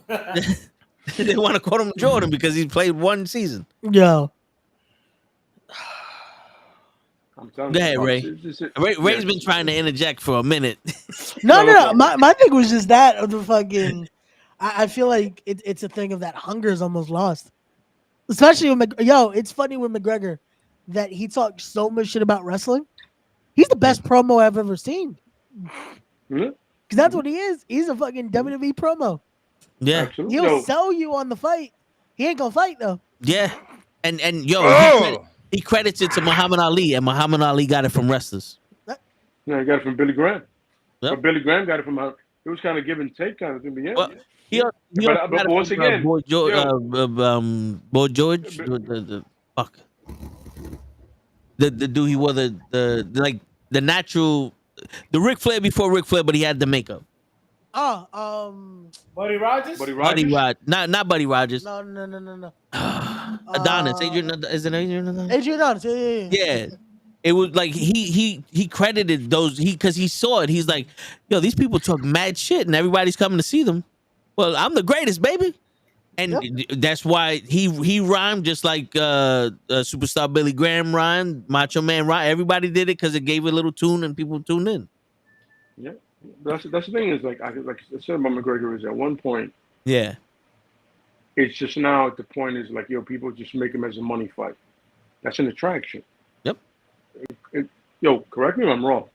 They want to call him Jordan because he played one season. Yo. Go ahead, Ray. Ray's been trying to interject for a minute. No. My thing was just that of the fucking. I feel like it's a thing of that hunger is almost lost, especially when it's funny with McGregor that he talks so much shit about wrestling. He's the best promo I've ever seen. Because that's what he is. He's a fucking WWE promo. Yeah, absolutely. He'll sell you on the fight. He ain't gonna fight though. Yeah, and he credits it to Muhammad Ali, and Muhammad Ali got it from wrestlers. Yeah, he got it from Billy Graham. Yep. Or Billy Graham got it from it was kind of give and take kind of thing. But yeah. Well, But once again, Boy George, the fuck, the dude he wore the like the natural, the Ric Flair before Ric Flair, but he had the makeup. Buddy Rogers. Buddy Rogers, not Buddy Rogers. No. Adonis, is it Adrian Adonis? Adrian Adonis, yeah. Yeah. It was like he credited those because he saw it. He's like, yo, these people talk mad shit and everybody's coming to see them. Well, I'm the greatest, baby. And that's why he rhymed just like superstar Billy Graham rhymed, Macho Man rhymed. Everybody did it because it gave a little tune and people tuned in. Yeah, that's the thing is like I said about McGregor is at one point. Yeah. It's just now at the point is like people just make him as a money fight. That's an attraction. Yep. Correct me if I'm wrong.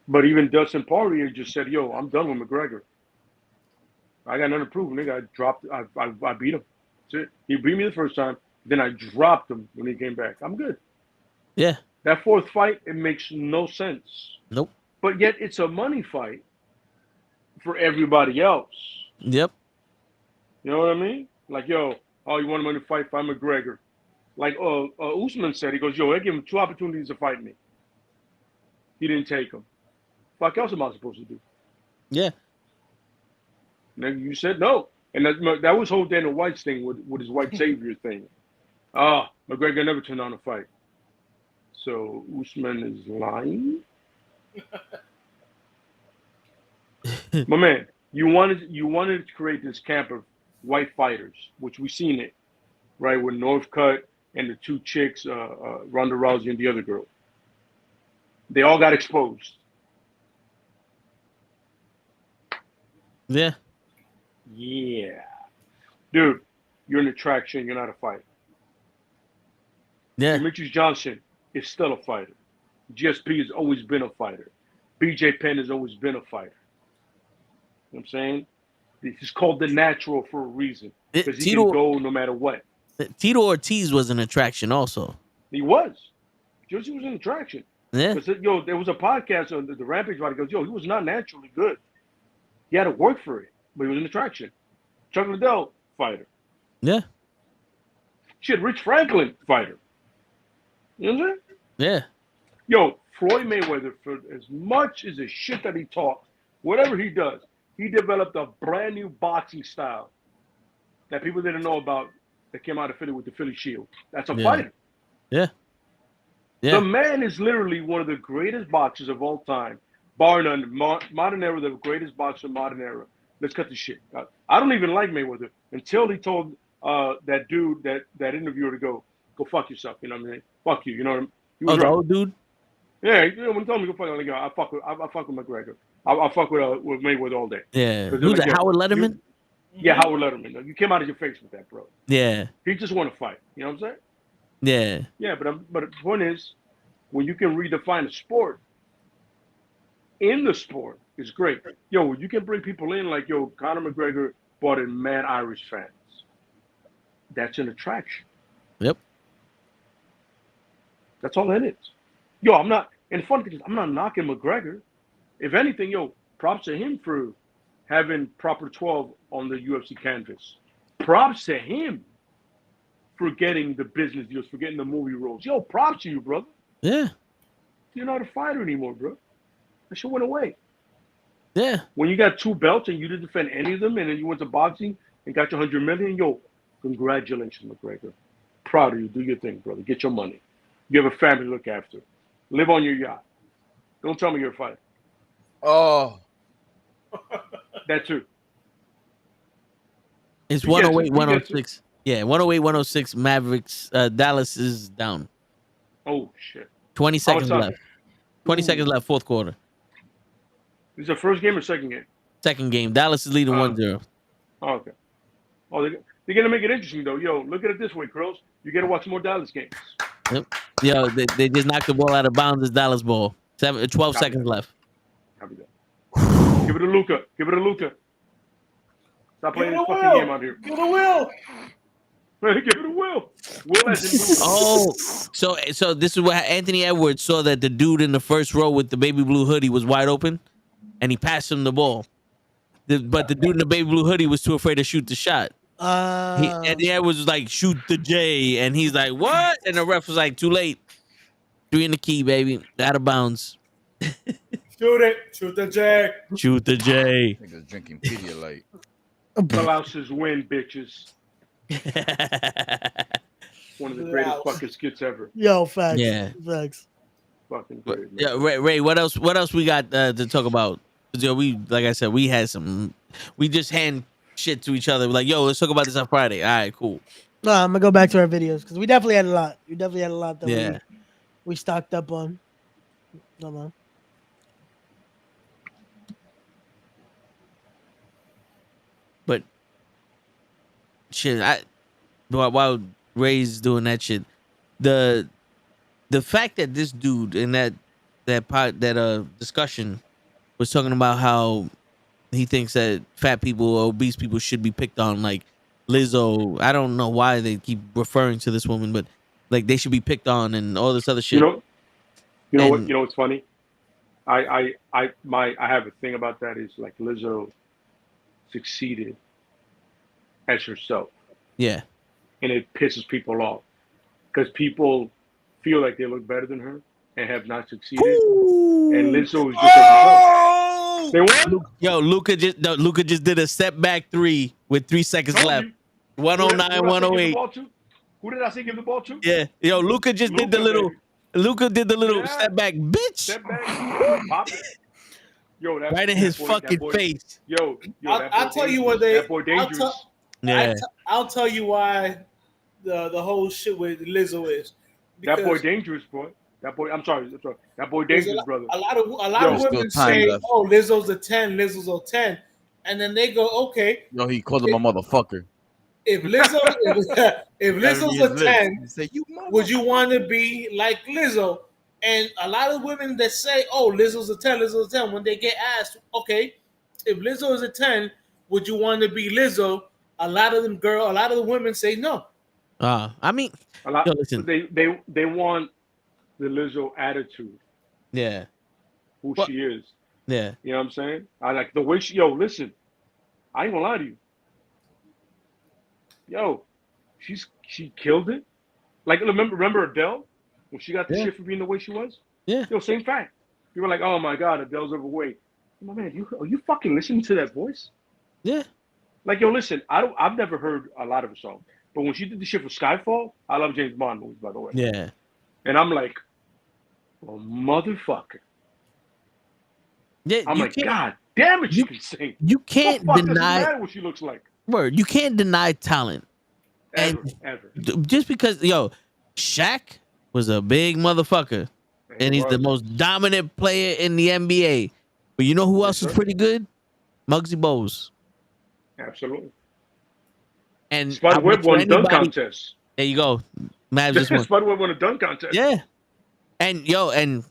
But even Dustin Poirier just said, I'm done with McGregor. I got nothing to prove. Nigga, I dropped. I beat him. That's it. He beat me the first time. Then I dropped him when he came back. I'm good. Yeah. That fourth fight, it makes no sense. Nope. But yet it's a money fight for everybody else. Yep. You know what I mean? Like, you want a money fight? Fight McGregor. Like Usman said, he goes, I gave him 2 opportunities to fight me. He didn't take them. Fuck else am I supposed to do? Yeah. And you said no. And that was whole Dana White's thing with his white savior thing. McGregor never turned on a fight. So Usman is lying? My man, you wanted to create this camp of white fighters, which we've seen it, right? With Northcutt and the 2 chicks, Ronda Rousey and the other girl. They all got exposed. Yeah. Yeah. Dude, you're an attraction. You're not a fighter. Yeah. Demetrius Johnson is still a fighter. GSP has always been a fighter. BJ Penn has always been a fighter. You know what I'm saying? He's called the natural for a reason because he Tito- can go no matter what. Tito Ortiz was an attraction also. He was. Jersey was an attraction. Yeah. Because, there was a podcast on the Rampage podcast. Goes, he was not naturally good. He had to work for it, but he was an attraction. Chuck Liddell, fighter. Yeah. Shit, Rich Franklin, fighter. You know what I'm saying? Yeah. Floyd Mayweather, for as much as the shit that he talks, whatever he does, he developed a brand new boxing style that people didn't know about that came out of Philly with the Philly Shield. That's a fighter. Yeah. The man is literally one of the greatest boxers of all time, bar none. Modern era, the greatest boxer of modern era. Let's cut the shit. I don't even like Mayweather until he told that dude, that interviewer, to go fuck yourself. You know what I mean? Fuck you. You know what I mean? He was the old dude? Yeah, when he told me to go fuck, like, I fuck with McGregor. I fuck with Mayweather all day. Yeah. Who's that? Howard Letterman? Howard Letterman. You came out of your face with that, bro. Yeah. He just want to fight. You know what I'm saying? Yeah. Yeah, but the point is, when you can redefine a sport, in the sport, is great. You can bring people in like, Conor McGregor brought in mad Irish fans. That's an attraction. Yep. That's all it is. I'm not, and the funny thing is, I'm not knocking McGregor. If anything, props to him for having proper 12 on the UFC canvas. Props to him for getting the business deals, for getting the movie roles. Props to you, brother. Yeah. You're not a fighter anymore, bro. That shit went away. Yeah. When you got 2 belts and you didn't defend any of them, and then you went to boxing and got your 100 million, congratulations, McGregor. Proud of you. Do your thing, brother. Get your money. You have a family to look after. Live on your yacht. Don't tell me you're a fighter. Oh. That too. It's 108, 106. Yeah, 108, 106. Mavericks. Dallas is down. Oh, shit. 20 seconds left. 20 seconds left, fourth quarter. Is it first game or second game? Second game. Dallas is leading 1-0. Oh, okay. Oh, they're going to make it interesting, though. Look at it this way, Curls. You got to watch more Dallas games. Yep. They just knocked the ball out of bounds. It's Dallas ball. 12 seconds left. Copy that. Give it to Luka. Give it to Luka. Stop playing this fucking game out here. Give it a Will. Give it to Will. Will has so this is what Anthony Edwards saw, that the dude in the first row with the baby blue hoodie was wide open, and he passed him the ball. But the dude in the baby blue hoodie was too afraid to shoot the shot. Anthony Edwards was like, shoot the J, and he's like, what? And the ref was like, too late. 3 in the key, baby. Out of bounds. Shoot it. Shoot the J. Shoot the J. Niggas drinking Pedialyte. Blouses win, bitches. One of the greatest fucking skits ever. Yo, facts. Yeah. Facts. Fucking great, man. Yeah, Ray, what else we got to talk about? We, like I said, we had some. We just hand shit to each other. Like, yo, let's talk about this on Friday. All right, cool. No, I'm gonna go back to our videos because we definitely had a lot. We definitely had a lot that Yeah. we stocked up on. Come on. But shit, while Ray's doing that shit, the fact that this dude in that discussion was talking about how he thinks that fat people or obese people should be picked on, like Lizzo. I don't know why they keep referring to this woman, but like they should be picked on and all this other shit. You know what's funny? I have a thing about that is like Lizzo succeeded as herself. Yeah. And it pisses people off because people feel like they look better than her and have not succeeded. Ooh. And Lizzo is just herself. They won? Yo, Luka just did a step back 3 with 3 seconds left. 109, 108. Who did I say give the ball to? Yeah. Yo, Luka did the little step back, bitch. Step back. Pop it. Yo, right in his fucking face. Yo, I'll tell you what they. That boy dangerous. I'll tell you why the whole shit with Lizzo is. That boy dangerous, boy. That boy. I'm sorry. That boy dangerous, brother. A lot of women say, "Oh, Lizzo's a 10. Lizzo's a 10," and then they go, "Okay." Yo, he called him a motherfucker. If Lizzo's a 10, would you want to be like Lizzo? And a lot of women that say, "Oh, Lizzo's a 10, Lizzo's a 10," when they get asked, "Okay, if Lizzo is a 10, would you want to be Lizzo? A lot of the women say no. I mean, A lot. yo, listen. They want the Lizzo attitude, Yeah. who Well, she is. Yeah. You know what I'm saying? I like the way she. Yo, listen. I ain't gonna lie to you. Yo, she killed it. Like remember Adele when she got the Yeah. shit for being the way she was. Yeah. Yo, same fact. People were like, oh my god, Adele's overweight. My man, are you fucking listening to that voice? Yeah. Like, yo, listen, I've never heard a lot of her songs, but when she did the shit for Skyfall, I love James Bond movies, by the way. Yeah. And I'm like, well, motherfucker. Yeah. I'm You like, can't. God damn it, she can sing. You can't What the fuck doesn't deny. matter what she looks like. Word. You can't deny talent. Ever. Just because Shaq was a big motherfucker, and he's the most dominant player in the NBA. But you know who else is pretty good? Muggsy Bogues. Absolutely. And Spudweb won a dunk contest. There you go. Mavs just won. Spudweb won a dunk contest. Yeah. And over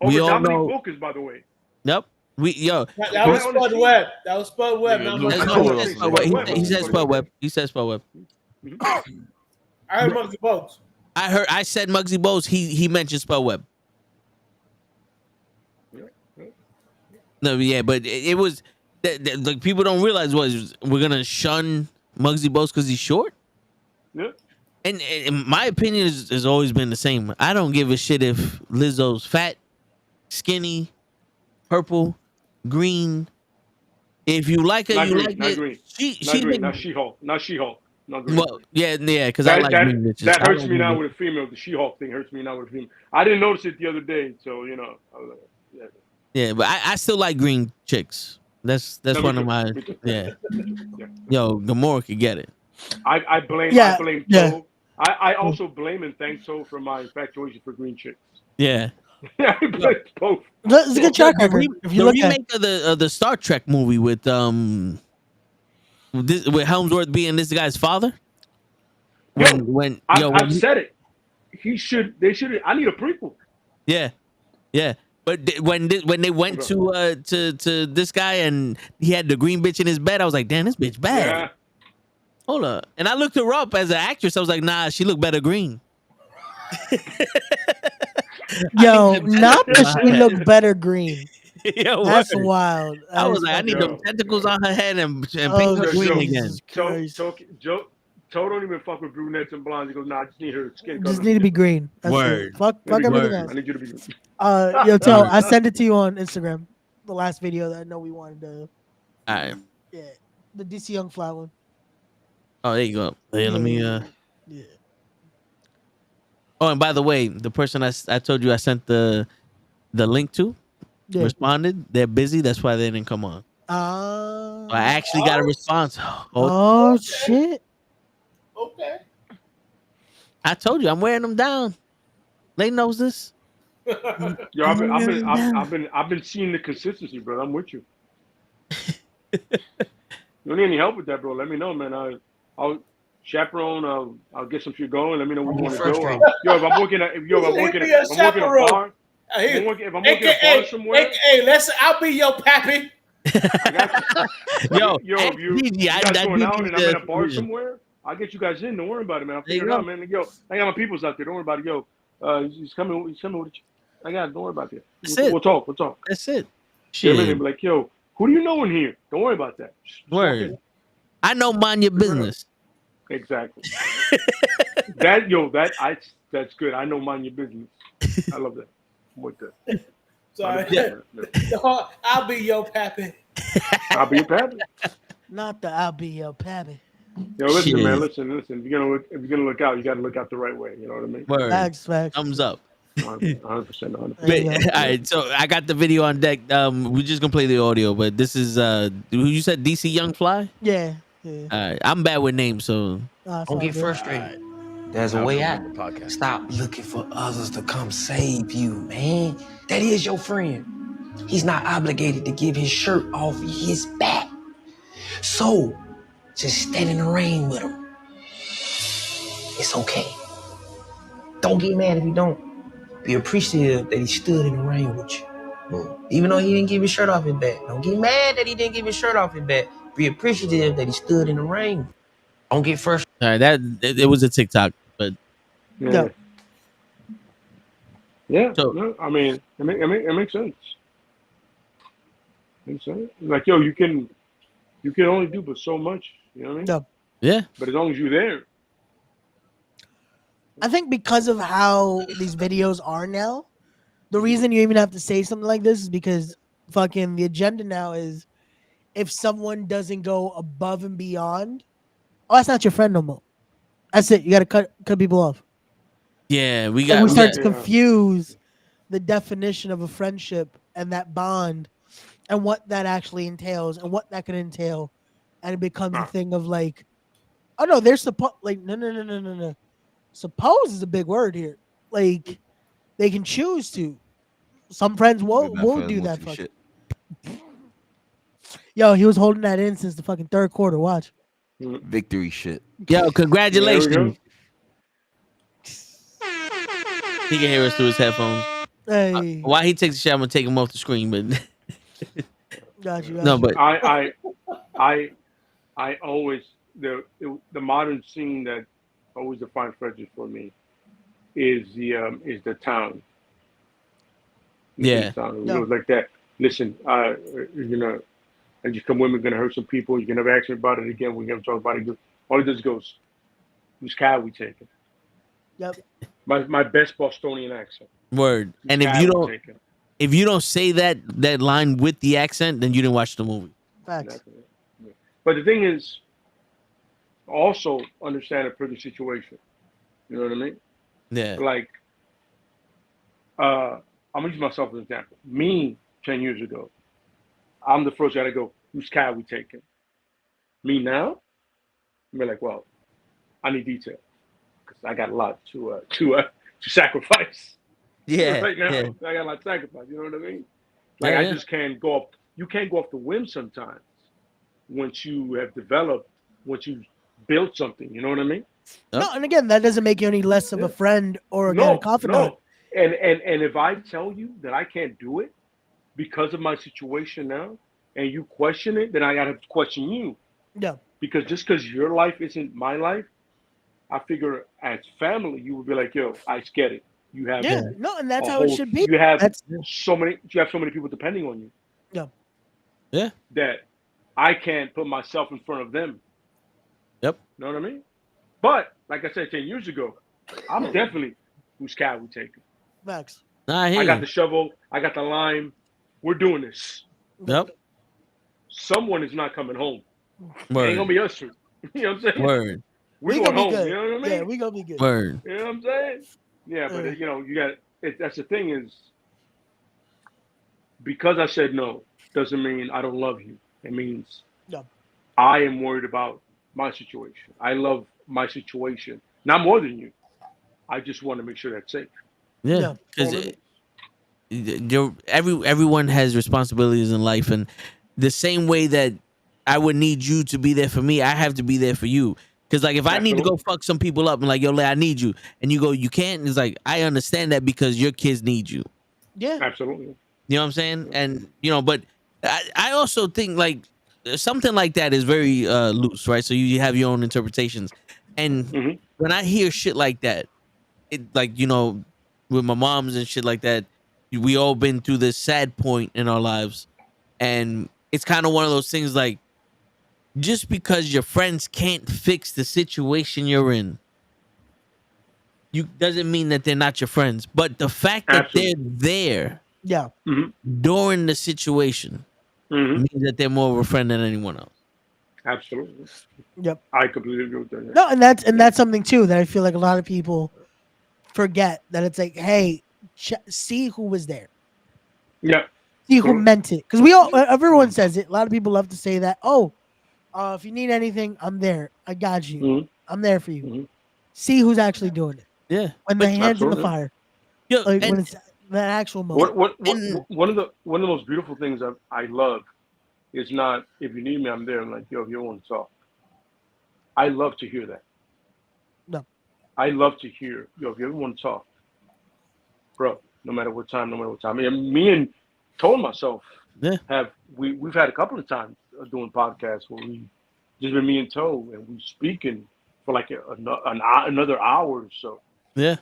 we all Dominique know. Wilkins, by the way. Yep. That was Spud Webb. That was Spud Webb. Yeah, Not Luke Muggsy Cole. Bogues. He said Spud Webb. He said Spud Webb. I heard Muggsy Bogues. I said Muggsy Bogues. He mentioned Spud Webb. No, yeah, but it was like people don't realize we're gonna shun Muggsy Bogues because he's short. Yeah. And my opinion has always been the same. I don't give a shit if Lizzo's fat, skinny, purple, green. If you like her, Not you green, like not it. green. She's Not green, big. not She-Hulk. Not She-Hulk. Not green. Well, yeah, because I like green bitches. That I hurts like me green now bitches. with a female. The She-Hulk thing hurts me now with a female. I didn't notice it the other day, so I was like, yeah. Yeah, but I still like green chicks. That's No, one me of too. my Me too. yeah. Yeah. Yo, Gamora could get it. I blame Yeah, yeah. Toe. I also blame and thank Toe for my infatuation for green chicks. Yeah. I blame both. It's a good track The record. If you the look at remake of the Star Trek movie with with Helmsworth being this guy's father. I've said it. They should. I need a prequel. Yeah, yeah. But when they went to this guy and he had the green bitch in his bed, I was like, damn, this bitch bad. Yeah. Hold up. And I looked her up as an actress. I was like, nah, she looked better green. yo, not that she looked better green. Yo, That's word. wild. I was That like, I is need Yo. them tentacles on her head and paint Oh, her green Jesus again. Christ. Toe don't even fuck with brunettes and blondes. He goes, nah, I just need her skin color. Just need to be green. That's Word. it. Fuck Word. everything I else. need you to be. Yo, Tell, I sent it to you on Instagram. The last video that I know we wanted to. All right. Yeah, the DC Young Fly one. Oh, there you go. Hey, let me. Yeah. Oh, and by the way, the person I told you I sent the link to Yeah. responded. They're busy. That's why they didn't come on. Oh. So I actually got a response. Oh shit. Okay. I told you I'm wearing them down. They knows this. Yo, I've been seeing the consistency, bro. I'm with you. You don't need any help with that, bro. Let me know, man. I'll chaperone. I'll get some shit going. Let me know where you want to go. Yo, if I'm working at a bar, if I'm working at a bar somewhere, I'll be your pappy. Yo, if you guys going out and I'm at a bar somewhere, I'll get you guys in. Don't worry about it, man. I'll figure it out, man. Yo, I got my peoples out there. Don't worry about it. Yo, he's coming with you. I got it. Don't worry about it. We'll talk. That's it. Shit. Shit. Be like, yo, who do you know in here? Don't worry about that. Word. I know mind your business. Exactly. That's good. I know mind your business. I love that. I'm with that. Sorry. Yeah. I'll be your pappy. I'll be your pappy. Not the I'll be your pappy. Yo, listen, Shit. man. Listen. If you're gonna look out, you gotta look out the right way. You know what I mean? Word. Facts. Thumbs up. 100%. There you But, go. all right, so I got the video on deck. We're just gonna play the audio, but this is who you said DC Young Fly? Yeah. All right, I'm bad with names, so Don't get frustrated. There's a way out. Stop looking for others to come save you, man. That is your friend. He's not obligated to give his shirt off his back. So, just stand in the rain with him. It's okay. Don't get mad if you don't. Be appreciative that he stood in the rain with you. Even though he didn't give his shirt off his back. Don't get mad that he didn't give his shirt off his back. Be appreciative that he stood in the rain. Don't get frustrated. All right, it was a TikTok, but Yeah. Yeah. So- No, I mean, it makes sense. Makes sense. Like, yo, you can only do but so much. You know what I mean? Yeah. yeah, But as long as you're there. I think because of how these videos are now, the reason you even have to say something like this is because fucking the agenda now is if someone doesn't go above and beyond, oh, that's not your friend no more. That's it. You got to cut people off. yeah, we And got. we start to yeah. confuse the definition of a friendship and that bond and what that actually entails and what that can entail. And it becomes a thing of like, oh no, they're supposed like no. Suppose is a big word here. Like they can choose to. Some friends won't do that. Shit. Yo, he was holding that in since the fucking third quarter. Watch. Victory shit. Yo, There congratulations. we He can hear us through his headphones. Hey, While he takes a shot, I'm gonna take him off the screen. But got you. no, but I always the modern scene that always defines friendship for me is the town. Yeah. Town. It No. was like that. Listen, you know, and you come with me, gonna hurt some people. You can never ask me about it again. We never talk about it. All it does goes, whose car we taking? Yep. My best Bostonian accent. word. And if Car you we don't, taking? if you don't say that line with the accent, then you didn't watch the movie. Facts. Exactly. Yeah. But the thing is, also understand a privileged situation. You know what I mean? Yeah. Like, I'm gonna use myself as an example. Me 10 years ago, I'm the first guy to go, whose car we taking? Me now, I'm like, well, I need detail because I got a lot to sacrifice. Yeah. Right now, Yeah. I got a lot to sacrifice. You know what I mean? Like, Yeah, I yeah. just can't go up. You can't go off the whim sometimes once you have developed, once you built something. You know what I mean? No, and again, that doesn't make you any less of a friend or again, a confidant. No. And if I tell you that I can't do it because of my situation now, and you question it, then I gotta question you. Yeah. Because just because your life isn't my life, I figure as family, you would be like, yo, I get it. You have Yeah. No, and that's a how it whole- should be. You have That's so many people depending on you. Yeah. Yeah. That I can't put myself in front of them. Yep. You know what I mean? But like I said 10 years ago, I'm definitely whose car we taking. facts. Nah, I hear I got you. the shovel. I got the lime. We're doing this. Yep. Someone is not coming home. It ain't Word. gonna be us two. You know what I'm saying? Word. We're We going gonna be home. good. You know what I mean? Yeah, we gonna be good. Word. You know what I'm saying? Yeah, but you know, you got it. That's the thing is, because I said no doesn't mean I don't love you. It means Yeah. I am worried about my situation. I love my situation, not more than you. I just want to make sure that's safe. Yeah. Yeah. Because everyone has responsibilities in life, and the same way that I would need you to be there for me, I have to be there for you. Because like if I need to go fuck some people up and like, yo, Lay, I need you, and you go, you can't. And it's like I understand that because your kids need you. Yeah. Absolutely. You know what I'm saying? And you know, but I also think like something like that is very loose, right? So you have your own interpretations. And when I hear shit like that, it like, you know, with my moms and shit like that, we all been through this sad point in our lives. And it's kind of one of those things like just because your friends can't fix the situation you're in, you doesn't mean that they're not your friends. But the fact that they're there Yeah. during the situation means that they're more of a friend than anyone else. Absolutely. Yep. I completely agree with that. No, and that's something too that I feel like a lot of people forget that it's like, hey, see who was there. Yeah. See who meant it. Because everyone says it. A lot of people love to say that. Oh, if you need anything, I'm there. I got you. I'm there for you. See who's actually doing it. Yeah. When the hand's in the fire. Yo, like when it's that actual moment. One of the most beautiful things I love is not if you need me, I'm there. I'm like, yo, if you want to talk. I love to hear that. No. I love to hear, yo, if you ever want to talk, bro, no matter what time. I mean, me and told myself we've had a couple of times doing podcasts where we just been me and Toe and we speaking for like another hour or so. Yeah.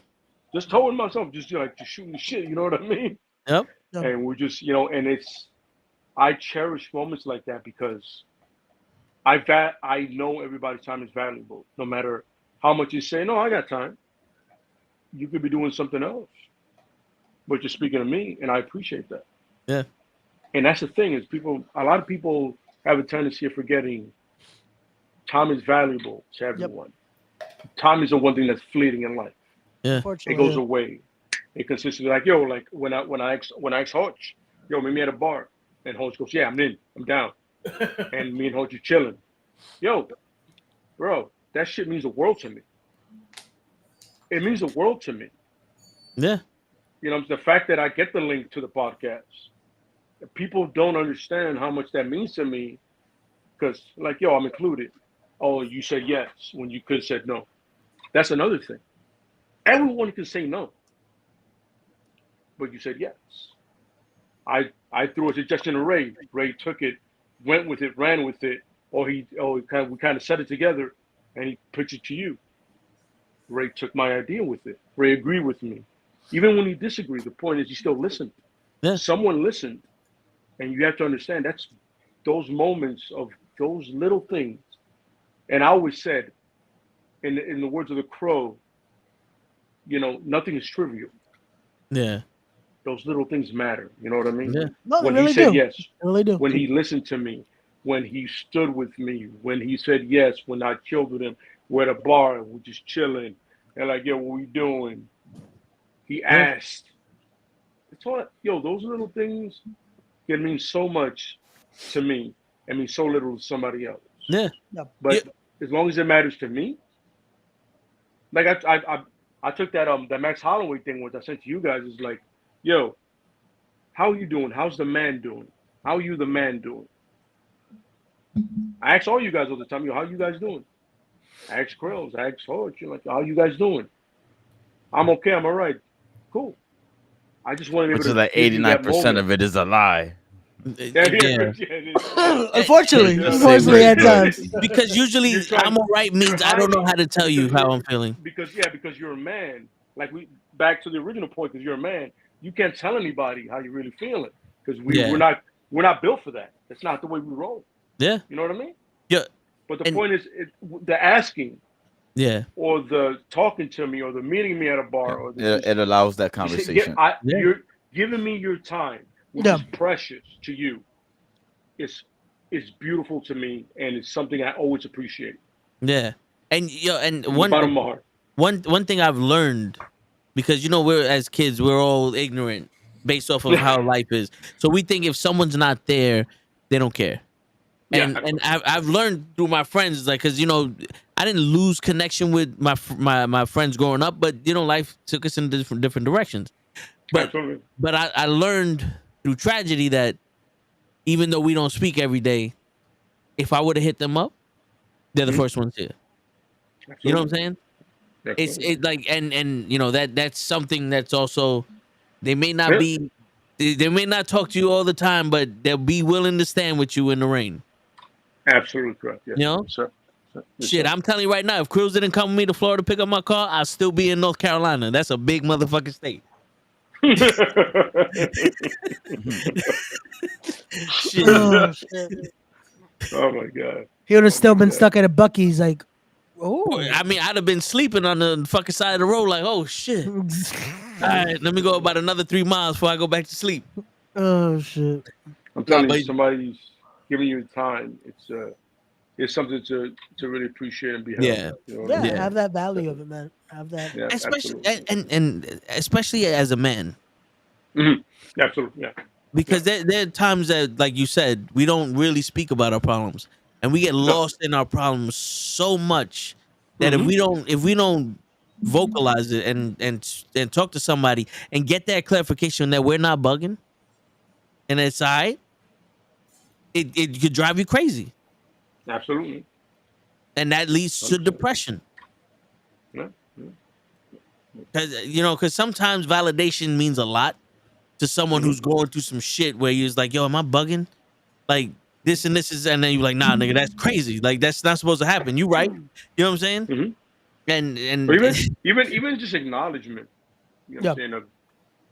Just Toe and myself, just just shooting the shit. You know what I mean? Yep. And we're just and it's I cherish moments like that because I know everybody's time is valuable, no matter how much you say. No, I got time. You could be doing something else, but you're speaking to me, and I appreciate that. Yeah. And that's the thing is a lot of people have a tendency of forgetting time is valuable to everyone. Time is the one thing that's fleeting in life. Yeah. It goes away. It consistently like when I ask Hodge, meet me at a bar, and Hodge goes, yeah, I'm in, I'm down, and me and Hodge are chilling. Bro, that shit means the world to me. It means the world to me. Yeah. The fact that I get the link to the podcast. People don't understand how much that means to me because, I'm included. Oh, you said yes when you could have said no. That's another thing. Everyone can say no, but you said yes. I threw a suggestion to Ray. Ray took it, went with it, ran with it, we kind of set it together, and he pitched it to you. Ray took my idea with it. Ray agreed with me. Even when he disagreed, the point is he still listened. Yeah. Someone listened. And you have to understand that's those moments of those little things. And I always said, in the words of the Crow, nothing is trivial. Yeah. Those little things matter. You know what I mean? Yeah. No, when really he said do. yes, They really do. when he listened to me, when he stood with me, when he said yes, when I chilled with him, we're at a bar and we're just chilling, and what we doing? He asked. It's all those little things can mean so much to me and mean so little to somebody else. Yeah. But as long as it matters to me, like I took that Max Holloway thing, which I sent to you guys, is like, how are you doing? How's the man doing? How are you the man doing? I ask all you guys all the time, how you guys doing? I ask Krills, I ask Hodge, how you guys doing? I'm okay, I'm all right. Cool. I just want to be able to. Which is like 89% of it is a lie. Yeah. Unfortunately, at times. Because usually I'm all right means I don't know how to tell you how I'm feeling. Because you're a man. Back to the original point, because you're a man, you can't tell anybody how you're really feeling because we're not built for that. That's not the way we roll. Yeah. You know what I mean? Yeah. But the point is, the asking. Yeah. Or the talking to me, or the meeting me at a bar, or it allows that conversation. You're giving me your time, which is precious to you. It's beautiful to me, and it's something I always appreciate. Yeah, and one thing I've learned, because we're as kids, we're all ignorant based off of how life is. So we think if someone's not there, they don't care. And I've learned through my friends, because I didn't lose connection with my friends growing up, but life took us in different directions. But I learned through tragedy that even though we don't speak every day, if I would have hit them up, they're the first ones here. Absolutely. You know what I'm saying? It's that's something that's also, they may not be, they may not talk to you all the time, but they'll be willing to stand with you in the rain. Absolutely correct. Yeah. Sir. Shit, I'm telling you right now, if Cruz didn't come with me to Florida to pick up my car, I'll still be in North Carolina. That's a big motherfucking state. Shit. Oh, shit. Oh my God. He would have still been stuck at a Buc-ee's, like, I mean, I'd have been sleeping on the fucking side of the road, like, oh shit. All right, let me go about another 3 miles before I go back to sleep. Oh shit. I'm telling you, somebody's giving you time. It's something to really appreciate and be held. Have that value of it, man. Have that. Yeah, especially and especially as a man. Mm-hmm. Absolutely, yeah. Because there are times that, like you said, we don't really speak about our problems, and we get lost in our problems so much that if we don't vocalize it and talk to somebody and get that clarification that we're not bugging, and it's all right, it could drive you crazy. Absolutely. And that leads to depression. Yeah. Because sometimes validation means a lot, to someone who's going through some shit where you're like, yo, am I bugging? Like this and this is, and then you're like, nah, nigga, that's crazy. Like that's not supposed to happen. You right? You know what I'm saying? Mm-hmm. But even just acknowledgement. You know what I'm saying? Of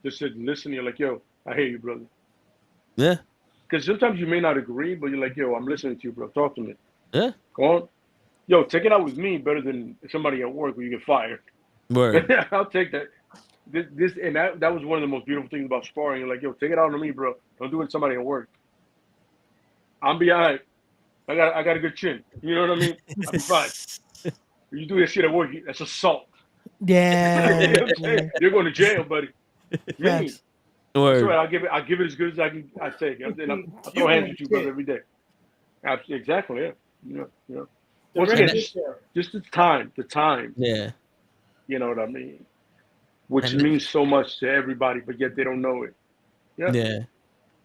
just listening, you're like, yo, I hear you, brother. Yeah. Because sometimes you may not agree, but you're like, yo, I'm listening to you, bro. Talk to me. Yeah. Go on. Yo, take it out with me better than somebody at work where you get fired. Word. I'll take that. This and that was one of the most beautiful things about sparring. You're like, yo, take it out on me, bro. Don't do it to somebody at work. I'll be all right. I got a good chin. You know what I mean? I'll be fine. You do this shit at work, that's assault. Yeah. You know what I'm saying? You're going to jail, buddy. Me. Word. Right, I'll give it as good as I take. I'll throw hands at you, brother, every day. Exactly, yeah. You know. Once again, just the time. Yeah. You know what I mean? Which means so much to everybody, but yet they don't know it. Yeah. Yeah.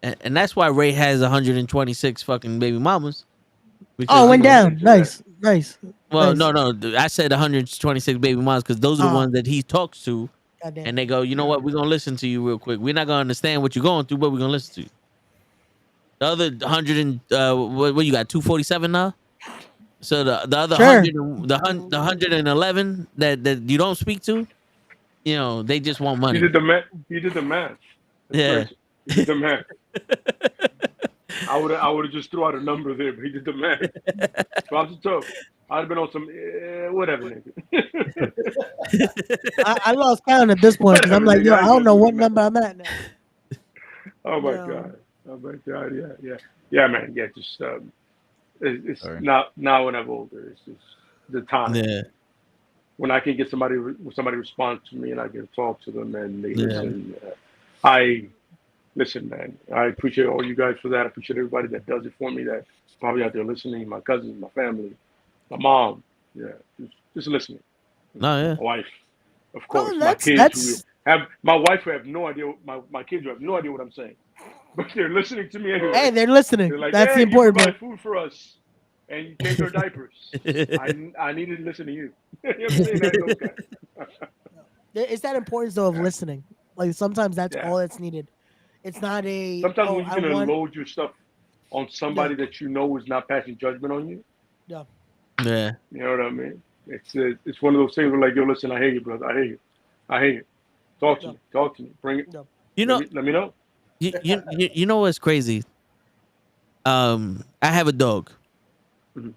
And that's why Ray has 126 fucking baby mamas. Oh, went down. Nice. Well, nice. no. I said 126 baby mamas because those are the ones that he talks to. Goddamn. And they go, you know what? We're going to listen to you real quick. We're not going to understand what you're going through, but we're going to listen to you. The other 100 and, what you got, 247 now? So the other 100, the 111 that you don't speak to, you know, they just want money. He did the math. That's yeah. crazy. He did the math. I would have just threw out a number there, but he did the math. Drops the toe. I'd have been on some whatever, nigga. I lost count at this point because I'm like, yo, I don't know what number I'm at now. Oh my god! Yeah, man. Yeah, just it's now when I'm older, it's just the time. Yeah. When I can get somebody responds to me and I can talk to them and they listen. I listen, man. I appreciate all you guys for that. I appreciate everybody that does it for me. That's probably out there listening. My cousins, my family, my mom. Yeah, just listening. No, yeah. My wife, of course. Oh, my kids my wife who have no idea. My kids who have no idea what I'm saying, but they're listening to me anyway. Hey, they're listening. They're like, that's the important part. part. Food for us, and you change our diapers. I needed to listen to you. You know what I'm saying? Those guys. It's that importance though of listening. Like sometimes that's all that's needed. It's not a. Sometimes when you're gonna load your stuff on somebody that you know is not passing judgment on you. Yeah. Yeah. You know what I mean? It's one of those things where like, yo, listen, I hear you, brother. I hear you. Talk to me. Bring it. You know. Let me know. You know what's crazy? I have a dog,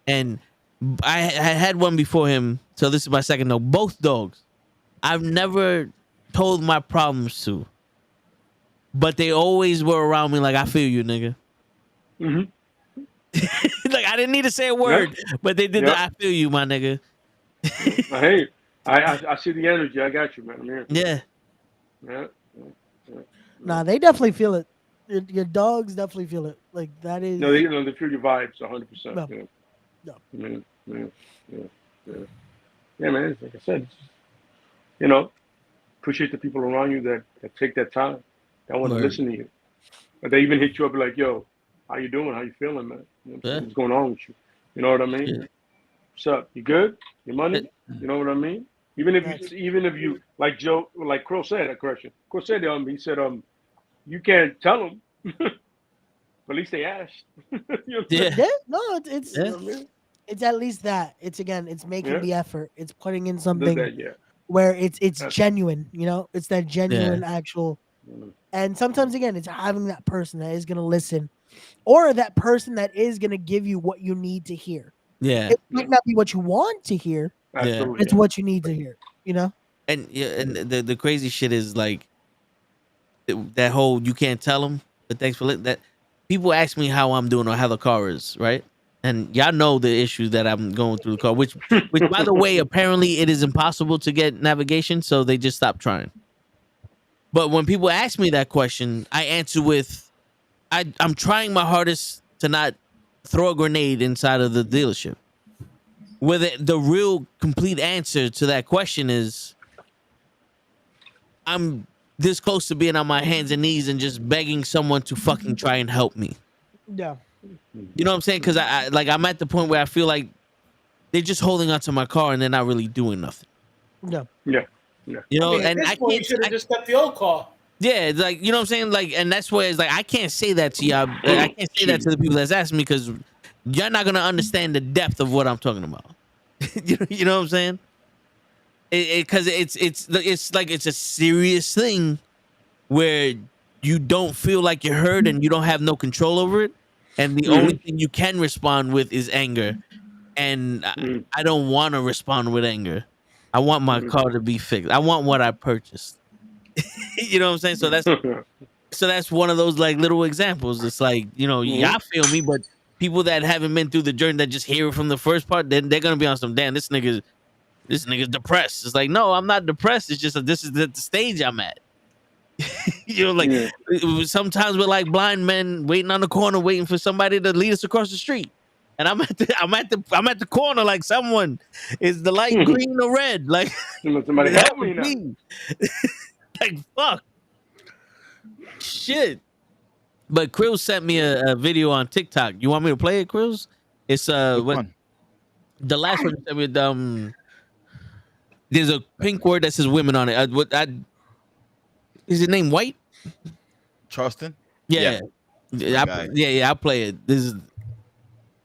and I had one before him. So this is my second dog. Both dogs, I've never told my problems to, but they always were around me. Like, I feel you, nigga. Like, I didn't need to say a word, but they did I feel you, my nigga. I hear you. I see the energy. I got you, man. I'm here. Yeah. Nah, they definitely feel it. Your dogs definitely feel it. Like that is. No, they feel your vibes 100%. Yeah, man. Like I said, appreciate the people around you that take that time. That want to listen to you. But they even hit you up like, yo, how you doing? How you feeling, man? What's going on with you? You know what I mean? Yeah. What's up? You good? Your money? You know what I mean? Even if you like Joe, like Crow said, correction. Crow said he said, you can't tell them, but at least they asked. You know No, it's at least that. It's making the effort. It's putting in something where it's genuine. You know, it's that genuine actual. And sometimes again, it's having that person that is gonna listen, or that person that is gonna give you what you need to hear. Yeah, it might not be what you want to hear. Absolutely. It's what you need to hear. You know. And the crazy shit is like that whole you can't tell them. But thanks for that. People ask me how I'm doing or how the car is, right? And y'all know the issue that I'm going through the car, which by the way, apparently it is impossible to get navigation, so they just stopped trying. But when people ask me that question, I answer with, I'm trying my hardest to not throw a grenade inside of the dealership. Where the real complete answer to that question is, I'm this close to being on my hands and knees and just begging someone to fucking try and help me. Yeah. You know what I'm saying? Because I'm at the point where I feel like they're just holding onto my car and they're not really doing nothing. Yeah. Yeah. You know, at this point, you should have just kept the old car. Yeah, it's like, you know what I'm saying? Like, and that's where it's like, I can't say that to y'all. I can't say that to the people that's asking me because you're not gonna understand the depth of what I'm talking about. You know what I'm saying? Because it's like it's a serious thing where you don't feel like you're heard and you don't have no control over it, and the only thing you can respond with is anger. And I don't want to respond with anger. I want my car to be fixed. I want what I purchased. You know what I'm saying? So that's one of those like little examples. It's like, you know, y'all feel me, but people that haven't been through the journey that just hear it from the first part, then they're gonna be on some damn. This nigga's depressed. It's like, no, I'm not depressed. It's just that this is the stage I'm at. You know, like sometimes we're like blind men waiting on the corner, waiting for somebody to lead us across the street. And I'm at the corner, like someone is the light green or red? Like somebody help me now. Like fuck, shit. But Krill sent me a video on TikTok. You want me to play it, Krill? It's what the last one you sent me. There's a pink word that says women on it. Is his name White? Charleston? Yeah. I play it. This is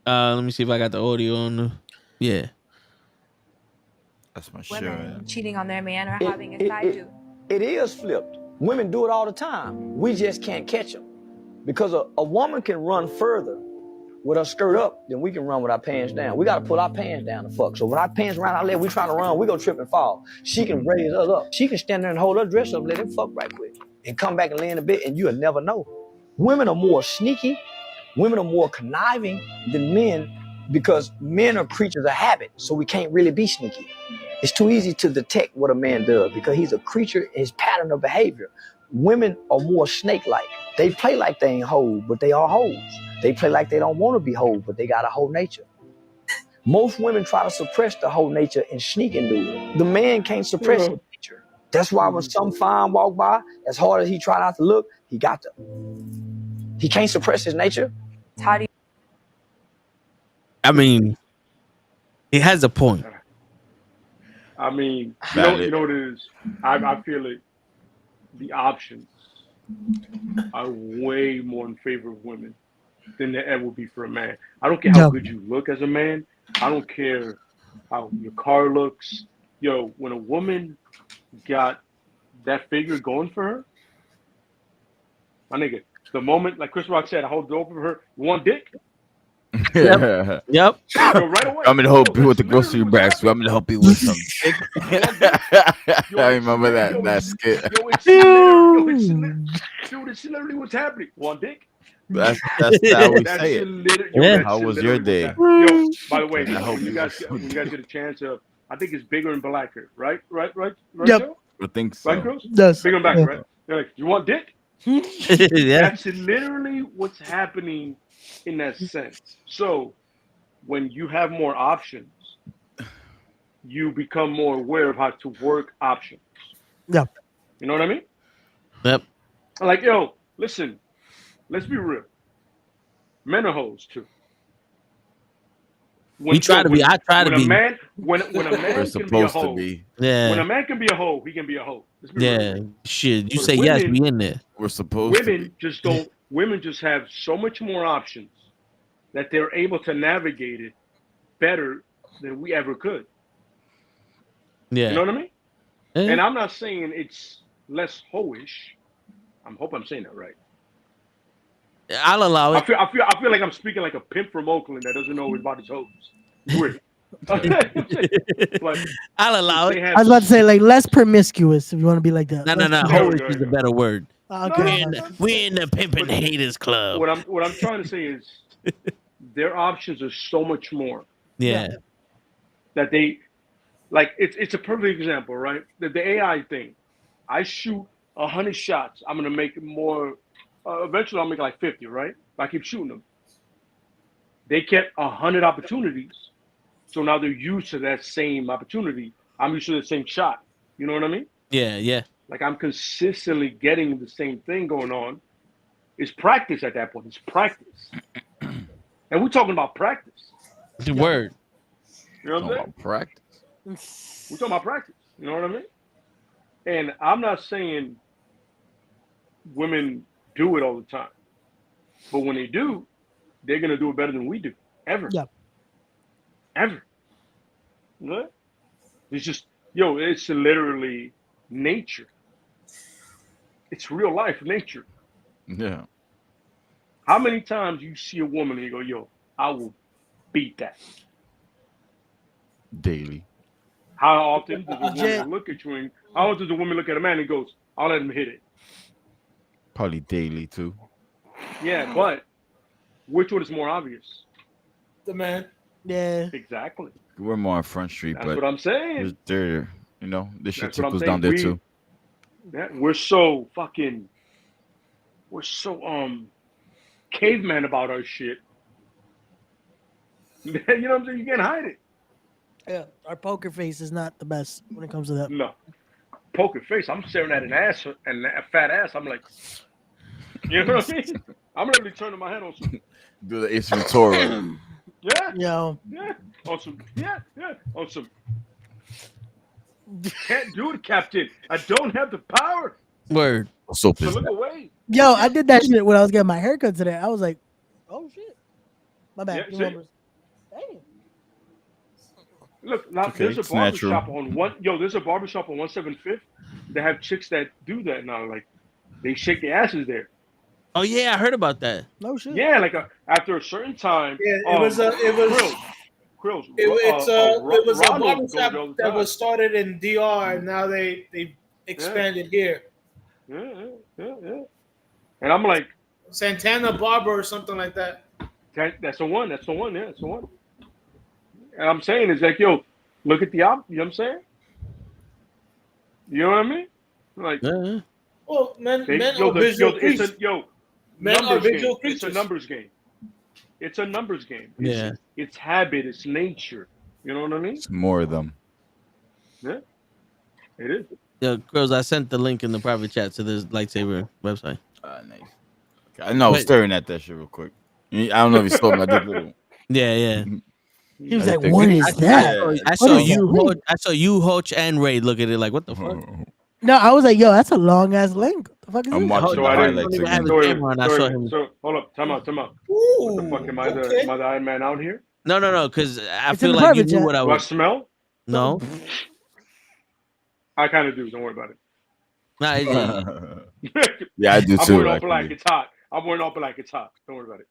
let me see if I got the audio on. Yeah. That's my Women cheating on their man or having a side dude. It is flipped. Women do it all the time. We just can't catch them. Because a woman can run further with her skirt up than we can run with our pants down. We got to pull our pants down to fuck. So when our pants around our leg, we trying to run, we gonna trip and fall. She can raise us up. She can stand there and hold her dress up, let him fuck right quick, and come back and lay in a bed, and you'll never know. Women are more sneaky. Women are more conniving than men because men are creatures of habit, so we can't really be sneaky. It's too easy to detect what a man does because he's a creature, his pattern of behavior. Women are more snake-like. They play like they ain't hoes, but they are hoes. They play like they don't want to be hoes, but they got a whole nature. Most women try to suppress the whole nature and sneak into it. The man can't suppress his nature. That's why when some fine walk by, as hard as he try not to look, he got to. He can't suppress his nature. How do you? I mean, he has a point. I mean, you know what it is? I feel it. The options are way more in favor of women than there ever would be for a man. I don't care how good you look as a man. I don't care how your car looks. Yo, when a woman got that figure going for her, my nigga, the moment, like Chris Rock said, I hold the door for her, you want dick? Yep. Go right away. I'm gonna help you with the grocery bags. So I'm gonna help you with some dick. I remember that skit. It's literally what's happening. Want dick? That's how we say it. How was your day? Yo, by the way, when you guys get a chance of, I think it's bigger and blacker, right? Yep. Joe? I think so. Right, girls? Yes. Bigger and blacker, right? They're like, you want dick? Yeah. That's literally what's happening in that sense. So when you have more options, you become more aware of how to work options. Yeah. You know what I mean? Yep. Like, yo, listen, let's be real. Men are hoes too. I try to be. When a man can be a hoe, yeah. When a man can be a hoe, he can be a hoe. Yeah. Shit. You say yes, we in there. We're supposed to be. Women just have so much more options that they're able to navigate it better than we ever could. Yeah. You know what I mean? Yeah. And I'm not saying it's less hoish. I hope I'm saying that right. I'll allow it. I feel like I'm speaking like a pimp from Oakland that doesn't know about his hoes. It's weird. But I'll allow it. I was about to say like less promiscuous if you want to be like that. No. Hoish is a better word. Okay. We're in the pimping haters club. What I'm trying to say is their options are so much more. Yeah. That they like it's a perfect example, right? The AI thing. I shoot 100 shots. I'm gonna make more. Eventually, I'll make like 50, right? If I keep shooting them. They kept 100 opportunities, so now they're used to that same opportunity. I'm used to the same shot. You know what I mean? Yeah. Like I'm consistently getting the same thing going on. It's practice at that point. It's practice, and we're talking about practice. The word. You know what I'm saying? About practice. We're talking about practice. You know what I mean? And I'm not saying women do it all the time. But when they do, they're gonna do it better than we do. Ever. Yeah. Ever. What? It's just it's literally nature. It's real life nature. Yeah. How many times you see a woman and you go, yo, I will beat that? Daily. How often does a woman look at you and how often does a woman look at a man and goes, I'll let him hit it? Probably daily too. Yeah, but which one is more obvious? The man. Yeah. Exactly. We're more on Front Street, That's but what I'm saying. they're this shit That's what I'm tickles saying. down there too. Yeah, we're so caveman about our shit. You know what I'm saying? You can't hide it. Yeah. Our poker face is not the best when it comes to that. No. Poker face. I'm staring at an ass and a fat ass. I'm like, you know what I mean? I'm literally turning my head on some. Do the Ace Ventura. Yeah. Yo. Yeah. On some. Yeah. Yeah. On some. Can't do it, Captain. I don't have the power. Word. So So look away. Yo, I did that shit when I was getting my haircut today. I was like, oh shit. My bad. Yeah, Give me see? one. Damn. Look, now Okay, there's a it's natural. barbershop on one. Yo, there's a barbershop on 175th. They have chicks that do that now. Like, they shake their asses there. Oh yeah, I heard about that. No shit. Yeah, like after a certain time. Yeah, it was Krills. it was a Ronald goes barbershop all the that time. was started in DR, and now they expanded here. Yeah. And I'm like, Santana Barber or something like that. that's the one. That's the one. Yeah, that's the one. And I'm saying it's like, yo, look at the you know what I'm saying? You know what I mean? Like, Well, men yo, are visual it's creatures. Men are numbers visual game. creatures. It's a numbers game. It's a numbers game. Yeah. It's habit. It's nature. You know what I mean? It's more of them. Yeah. It is. Yo, girls, I sent the link in the private chat to this lightsaber website. Nice. Okay, I know. I was staring at that shit real quick. I don't know if you saw me. I did little. Yeah. He was like, "What is that?" I saw you, Hoch, and Ray look at it like, what the fuck? No, I was like, "Yo, that's a long ass link." What the fuck is I'm this? watching the highlights again. So hold up, time out. What the fuck am I the Iron Man out here? No, because I It's in feel the like you private knew chat. what I Do I was. smell? No. I kind of do. Don't worry about it. Nah, Yeah, I do I'm too. wearing all black. It's hot. I'm wearing all black. It's hot. Don't worry about it.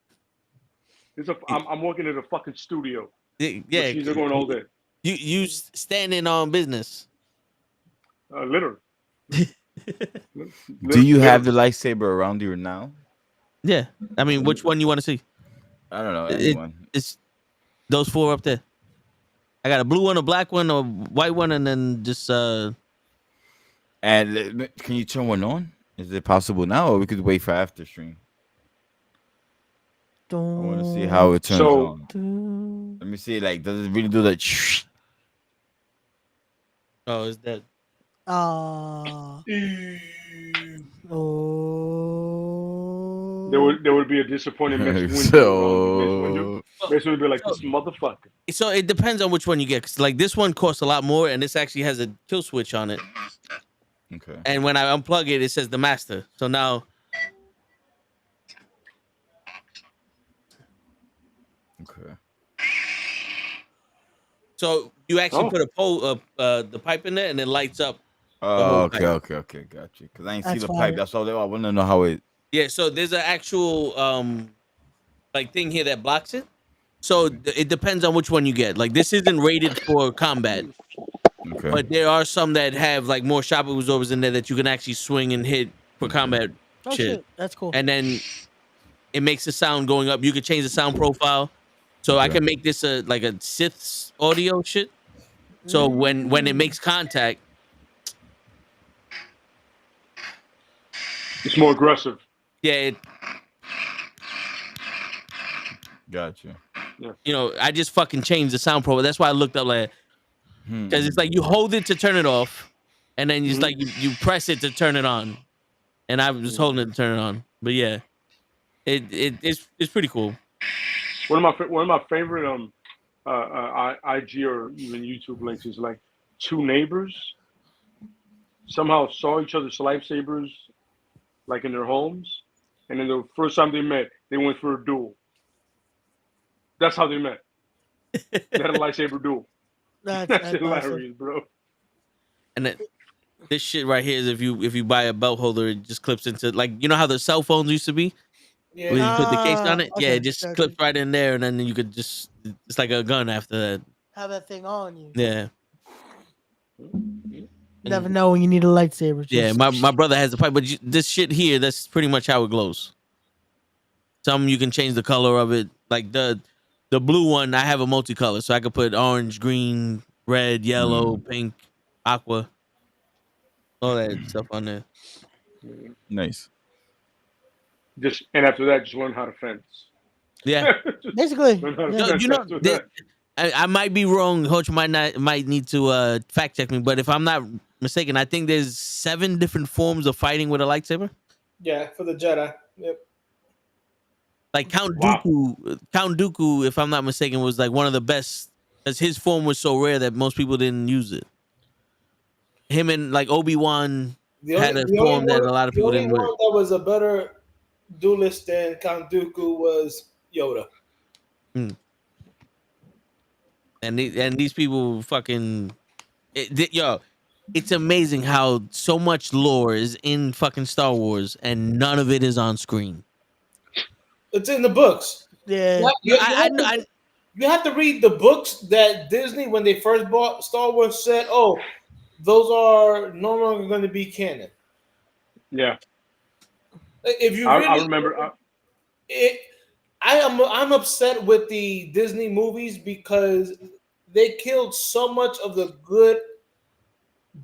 I'm working at a fucking studio. yeah. Machines are going all day. You standing on business. Literally. Do you have the lightsaber around you now? Yeah. I mean, which one you want to see? I don't know. Anyone. It's those four up there. I got a blue one, a black one, a white one, and then just And can you turn one on? Is it possible now, or we could wait for after stream? I want to see how it turns on. Let me see. Like, does it really do that? Oh, it's dead. Oh. There would be a disappointing mess window. Basically, would be like this motherfucker. So it depends on which one you get. 'Cause like this one costs a lot more, and this actually has a kill switch on it. Okay. And when I unplug it, it says the master. So now. Okay. So you actually put the pipe in there, and it lights up. Oh, okay, got you. Because I ain't see the pipe. That's all. I want to know how it. Yeah, so there's an actual like thing here that blocks it. So it depends on which one you get. Like this isn't rated for combat. Okay. But there are some that have like more shock absorbers in there that you can actually swing and hit for combat shit. That's cool. And then it makes the sound going up. You can change the sound profile. So I can make this a Sith's audio shit. So when it makes contact, it's more aggressive. Yeah. Gotcha. Yeah. You know, I just fucking changed the sound profile. That's why I looked up like, because it's like you hold it to turn it off, and then it's like you press it to turn it on, and I was holding it to turn it on. But yeah, it's pretty cool. One of my favorite IG or even YouTube links is like two neighbors somehow saw each other's lightsabers like in their homes, and then the first time they met, they went for a duel. That's how they met. They had a lightsaber duel. That's hilarious, awesome. bro. And then this shit right here is if you buy a belt holder, it just clips into like you know how the cell phones used to be. Yeah. When you put the case on it, yeah, Okay, it just gotcha. clips right in there, and then you could just it's like a gun after that. Have that thing on you. Yeah. Never know when you need a lightsaber. Yeah, Just- my brother has the pipe, but this shit here, that's pretty much how it glows. Some you can change the color of it. Like the blue one, I have a multicolor, so I could put orange, green, red, yellow, pink, aqua, all that stuff on there. Nice. Just and after that, just learn how to fence. Yeah, basically. Learn how to Yeah. fence you know, after that. I might be wrong. Coach might need to fact check me, but if I'm not mistaken, I think there's 7 different forms of fighting with a lightsaber. Yeah, for the Jedi. Yep. Like Count Wow. Dooku, if I'm not mistaken, was like one of the best because his form was so rare that most people didn't use it. Him and like Obi-Wan had a form that a lot of people didn't The wear. only one that was a better duelist than Count Dooku was Yoda. And these people fucking yo, it's amazing how so much lore is in fucking Star Wars and none of it is on screen. It's in the books. Yeah. You have to read the books that Disney, when they first bought Star Wars, said, "Oh, those are no longer going to be canon." Yeah, If you I remember. I'm upset with the Disney movies because they killed so much of the good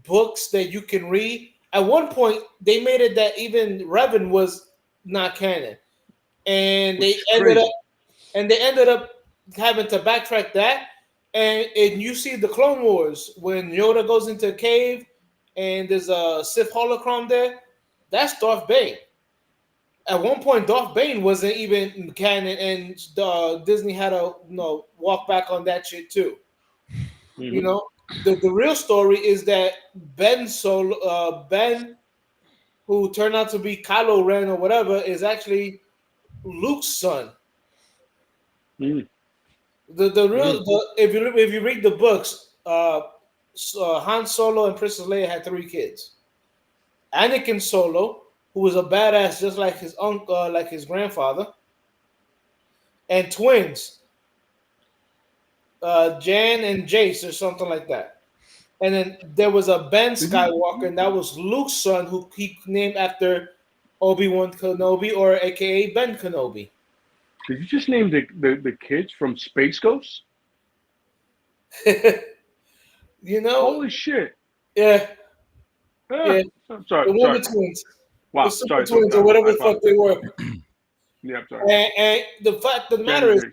books that you can read. At one point, they made it that even Revan was not canon, and they ended up having to backtrack that. And you see the Clone Wars when Yoda goes into a cave and there's a Sith holocron there. That's Darth Bane. At one point, Darth Bane wasn't even canon, and Disney had to walk back on that shit too. Mm-hmm. You know, the real story is that Ben, who turned out to be Kylo Ren or whatever, is actually Luke's son. Mm. If you read the books, Han Solo and Princess Leia had 3 kids. Anakin Solo, who was a badass just like his uncle, like his grandfather, and twins, Jan and Jace or something like that. And then there was a Ben Skywalker, and that was Luke's son, who he named after Obi-Wan Kenobi, or AKA Ben Kenobi. Did you just name the kids from Space Ghost? You know, holy shit! Yeah. Yeah. I'm sorry. The Wonder Twins. Wow. The Super Twins, or whatever the fuck they were. Yeah, I'm sorry. And the fact of the matter is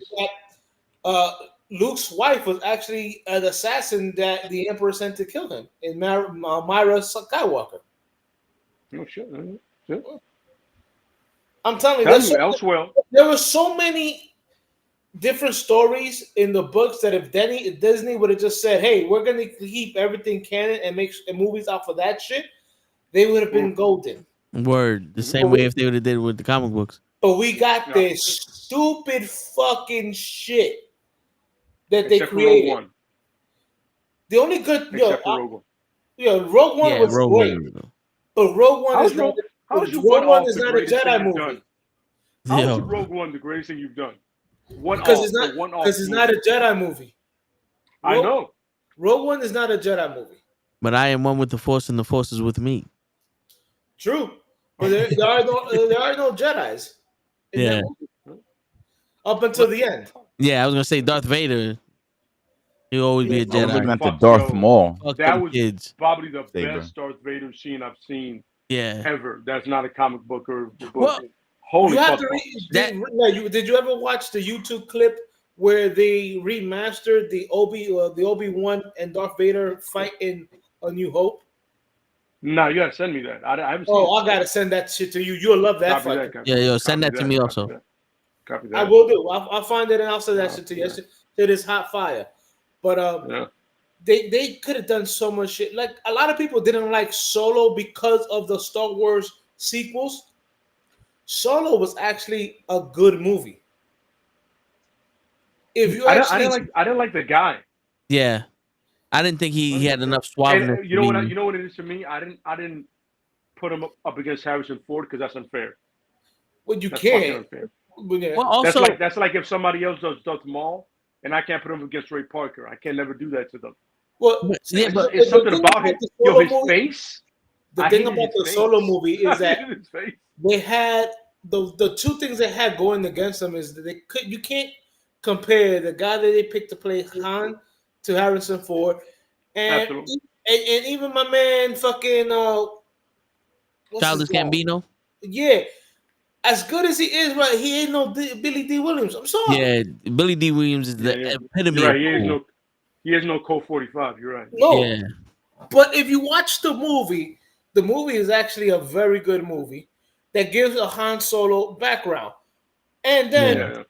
that Luke's wife was actually an assassin that the Emperor sent to kill him, in Myra Skywalker. Oh shit! I'm telling you, there were so many different stories in the books that if Disney would have just said, "Hey, we're going to keep everything canon and make movies out for that shit," they would have been golden. Word. The same way if they would have did with the comic books. But we got this stupid fucking shit that they created. Rogue One. The only good, Rogue One. Rogue One was great. But Rogue One is not a Jedi movie. How is Rogue One the greatest thing you've done? Because it's not a Jedi movie. I know. Rogue One is not a Jedi movie. But I am one with the Force, and the Force is with me. True, but there are no Jedis. Yeah. Up until the end. Yeah, I was gonna say Darth Vader. He'll always be a Jedi. I'm looking at the Darth Maul. That was kids. probably the best Darth Vader scene I've seen. Yeah. Ever. That's not a comic book or book. Well, holy you have fuck. to did you ever watch the YouTube clip where they remastered the Obi-Wan and Darth Vader fight in A New Hope? No, you gotta send me that. I haven't seen I gotta send that shit to you. You'll love that fight. Send that to me also. Copy that. I will do. I'll find it and I'll send that shit to you. It is hot fire. But they could have done so much shit. Like a lot of people didn't like Solo because of the Star Wars sequels. Solo was actually a good movie. If you I actually, didn't like the guy. Yeah, I didn't think he had enough suaveness. And you know what it is to me. I didn't put him up against Harrison Ford because that's unfair. well, you That's fucking can't. unfair. Yeah. Well, also, That's like if somebody else does Maul and I can't put him against Ray Parker. I can never do that to them. Well, yeah, but It's something thing about him. the Yo, Solo his movie, face. the I thing hated about his the Solo face. movie is I that hated his face. they had the two things they had going against them is that you can't compare the guy that they picked to play Han to Harrison Ford, and Absolutely. and even my man fucking what's Childish his name? Gambino. Yeah, as good as he is, right? He ain't no Billy D. Williams. I'm sorry. Yeah, Billy D. Williams is the epitome You're right. of cool. He has no Colt 45. You're right. No, Yeah, but if you watch the movie is actually a very good movie that gives a Han Solo background. And then, Yeah.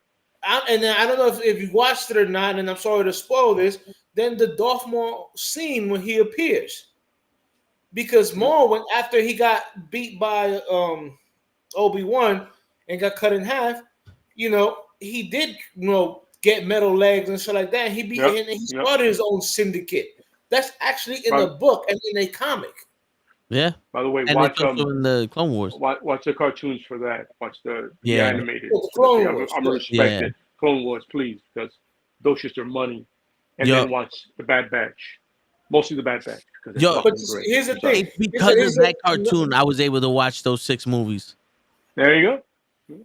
I don't know if you watched it or not, and I'm sorry to spoil this. Then the Darth Maul scene when he appears, because Maul, when after he got beat by Obi-Wan and got cut in half, he did get metal legs and shit like that. And he started his own syndicate. That's actually in the book and in a comic. yeah. By the way, And watch it's also in the Clone Wars. Watch the cartoons for that. Watch the animated. The Clone Wars. I'm gonna respect it. Clone Wars, please, because those shits are money. And then watch the Bad Batch, mostly the Bad Batch. But here's the thing: it's because of that cartoon, I was able to watch those 6 movies. There you go.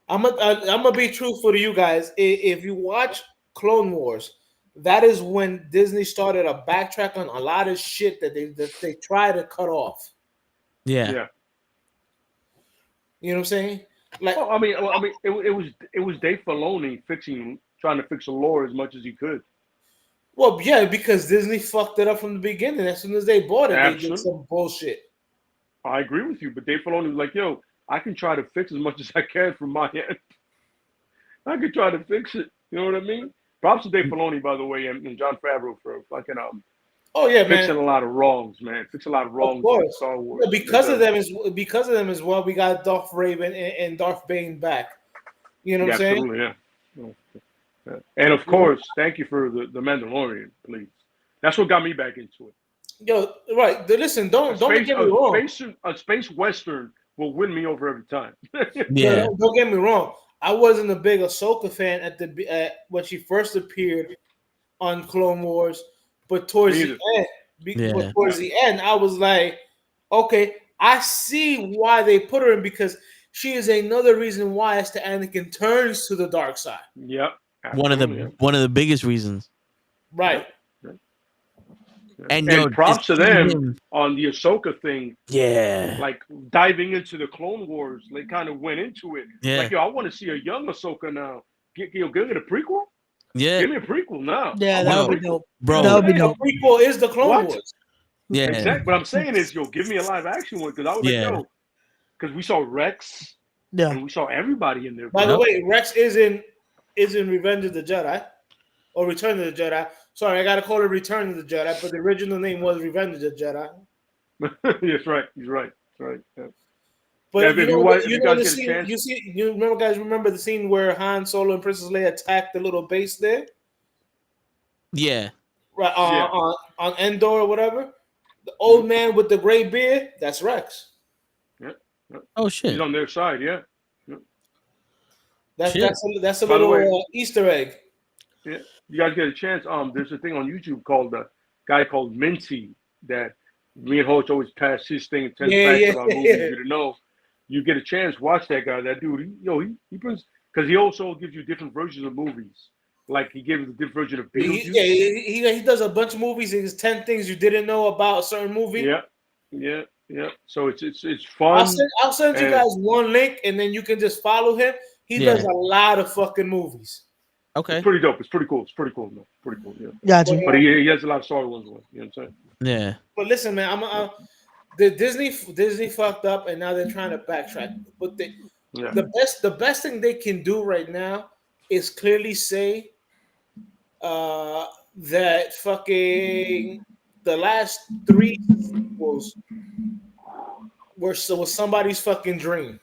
I'm gonna be truthful to you guys. If you watch Clone Wars, that is when Disney started a backtrack on a lot of shit that they try to cut off. Yeah. You know what I'm saying? Like, well, I mean, it was Dave Filoni trying to fix the lore as much as he could. Well, yeah, because Disney fucked it up from the beginning. As soon as they bought it, Absolutely. they did some bullshit. I agree with you, but Dave Filoni was like, "Yo, I can try to fix as much as I can from my end. I can try to fix it." You know what I mean? Props to Dave Filoni, by the way, and Jon Favreau for fucking fixing a lot of wrongs, man. Fixing a lot of wrongs in Star Wars. Yeah, because of them as well, we got Darth Raven and Darth Bane back. You know what I'm saying? Absolutely, yeah. And of course, thank you for the Mandalorian, please. That's what got me back into it. Yo, right. Listen, don't get me wrong. A space western will win me over every time. Yeah. Don't get me wrong. I wasn't a big Ahsoka fan when she first appeared on Clone Wars, but towards the end, I was like, okay, I see why they put her in, because she is another reason why as to Anakin turns to the dark side. Yep. One of the biggest reasons. Right. And props to them on the Ahsoka thing. Yeah. Like diving into the Clone Wars, they kind of went into it. Yeah. Like, yo, I want to see a young Ahsoka now. Give me a prequel? Yeah. Give me a prequel now. Yeah, that would be dope. Bro. That would be dope. The prequel is the Clone Wars. Yeah. Exactly. What I'm saying is, yo, give me a live action one, because I was like, yo, because we saw Rex. Yeah. And we saw everybody in there. By the way, Rex is in Revenge of the Jedi or Return of the Jedi. Sorry, I gotta call it Return of the Jedi, but the original name was Revenge of the Jedi. That's right. He's right. That's right. Yeah. But yeah, you remember the scene where Han Solo and Princess Leia attacked the little base there? Yeah. Right on Endor or whatever. The old man with the gray beard, that's Rex. Yeah. Oh shit. He's on their side, yeah. That's a little Easter egg. Yeah, you guys get a chance. There's a thing on YouTube called a guy called Minty that me and Hoach always pass his thing and 10 facts about movies you to know. You get a chance, watch that guy. That dude, he brings, because he also gives you different versions of movies. Like he gives a different version of Beetlejuice. He does a bunch of movies. It's 10 things you didn't know about a certain movie. Yeah. So it's fun. I'll send you guys one link, and then you can just follow him. He does a lot of fucking movies. Okay. It's pretty dope. It's pretty cool. Man. Pretty cool. Yeah. Gotcha. But he has a lot of Star Wars ones. You know what I'm saying? Yeah. But listen, man, the Disney fucked up, and now they're trying to backtrack. But the best thing they can do right now is clearly say that fucking the last 3 sequels was somebody's fucking dream.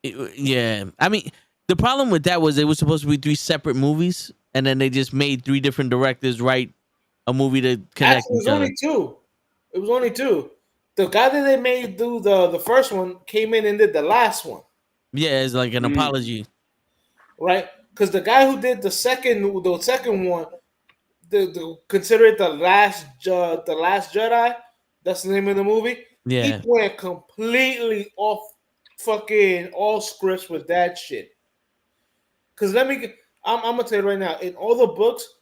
Yeah, I mean, the problem with that was it was supposed to be 3 separate movies, and then they just made 3 different directors write a movie to connect Actually, it each was other. only 2. It was only 2. The guy that they made do the first one came in and did the last one. Yeah, it's like an apology. Right? Because the guy who did the second one, consider it the last Jedi. That's the name of the movie. Yeah. He went completely off fucking all scripts with that shit. Because I'm gonna tell you right now, in all the books,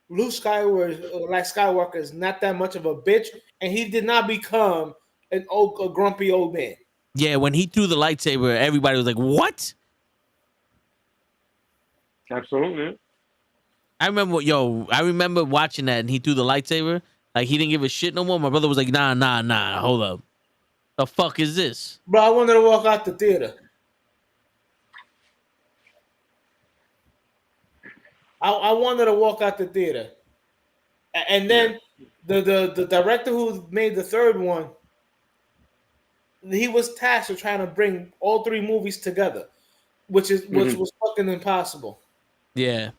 Luke Skywalker is not that much of a bitch, and he did not become a grumpy old man. Yeah, when he threw the lightsaber, everybody was like, "What?" Absolutely. I remember watching that, and he threw the lightsaber. Like he didn't give a shit no more. My brother was like, "Nah, hold up, the fuck is this?" Bro, I wanted to walk out the theater. I wanted to walk out the theater, and then the director who made the third one, he was tasked with trying to bring all 3 movies together, which was fucking impossible. Yeah.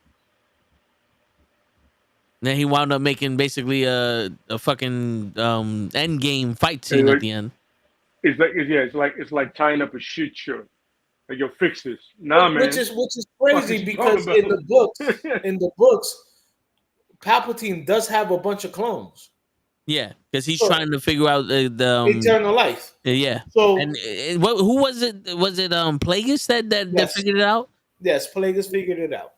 Then he wound up making basically a fucking end game fight scene at the end. It's like tying up a shit show. Like, yo, fix this. Nah, man. Which is crazy because in the books, Palpatine does have a bunch of clones. Yeah, because he's trying to figure out the eternal life. Yeah. So and who was it? Was it Plagueis that figured it out? Yes, Plagueis figured it out.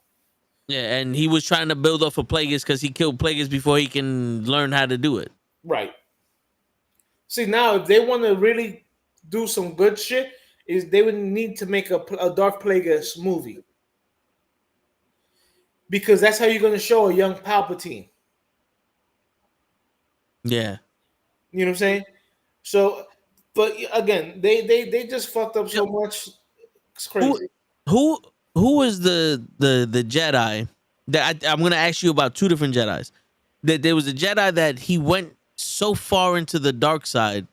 Yeah, and he was trying to build off of Plagueis because he killed Plagueis before he can learn how to do it. Right. See, now if they want to really do some good shit, they would need to make a Darth Plagueis movie, because that's how you're going to show a young Palpatine. Yeah. You know what I'm saying? So, but again, they just fucked up so much. It's crazy. Who was the Jedi that I'm going to ask you about 2 different Jedis? That there was a Jedi that he went so far into the dark side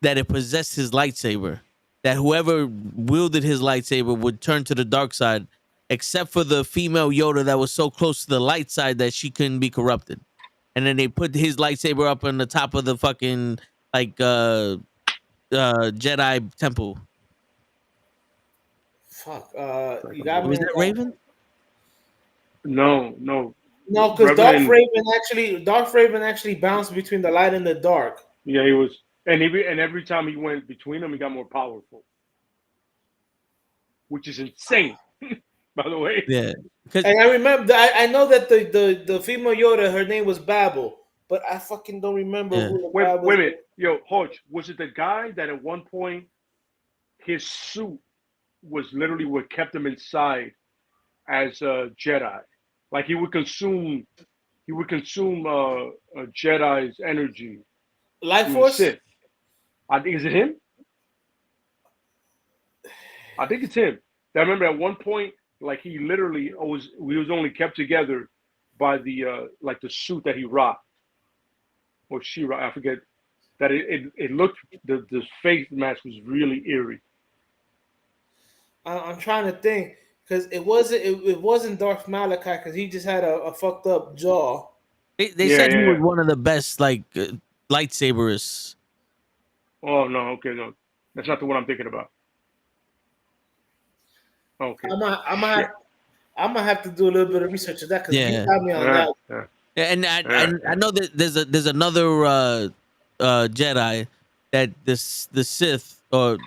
that it possessed his lightsaber, that whoever wielded his lightsaber would turn to the dark side, except for the female Yoda that was so close to the light side that she couldn't be corrupted. And then they put his lightsaber up on the top of the fucking Jedi temple. Fuck. You got me. Was that Raven? No, because Darth Raven actually bounced between the light and the dark. Yeah, he was, and every time he went between them, he got more powerful, which is insane. By the way, yeah. And I remember, I know that the female Yoda, her name was Babel, but I fucking don't remember who the guy was. Wait a minute, yo, Hodge, was it the guy that at one point his suit was literally what kept him inside as a Jedi? Like he would consume a Jedi's energy. Life force? Sith. I think, is it him? I think it's him. I remember at one point, like he was only kept together by the like the suit that he rocked, or she rocked. I forget. That it looked, the face mask was really eerie. I'm trying to think, because it wasn't Darth Malachi, because he just had a fucked up jaw. They said he was one of the best lightsaberists. Oh no, okay, no, that's not the one I'm thinking about. Okay, I'm gonna have to do a little bit of research of that, because you got me on that. Yeah, and I know that there's another Jedi that the Sith, or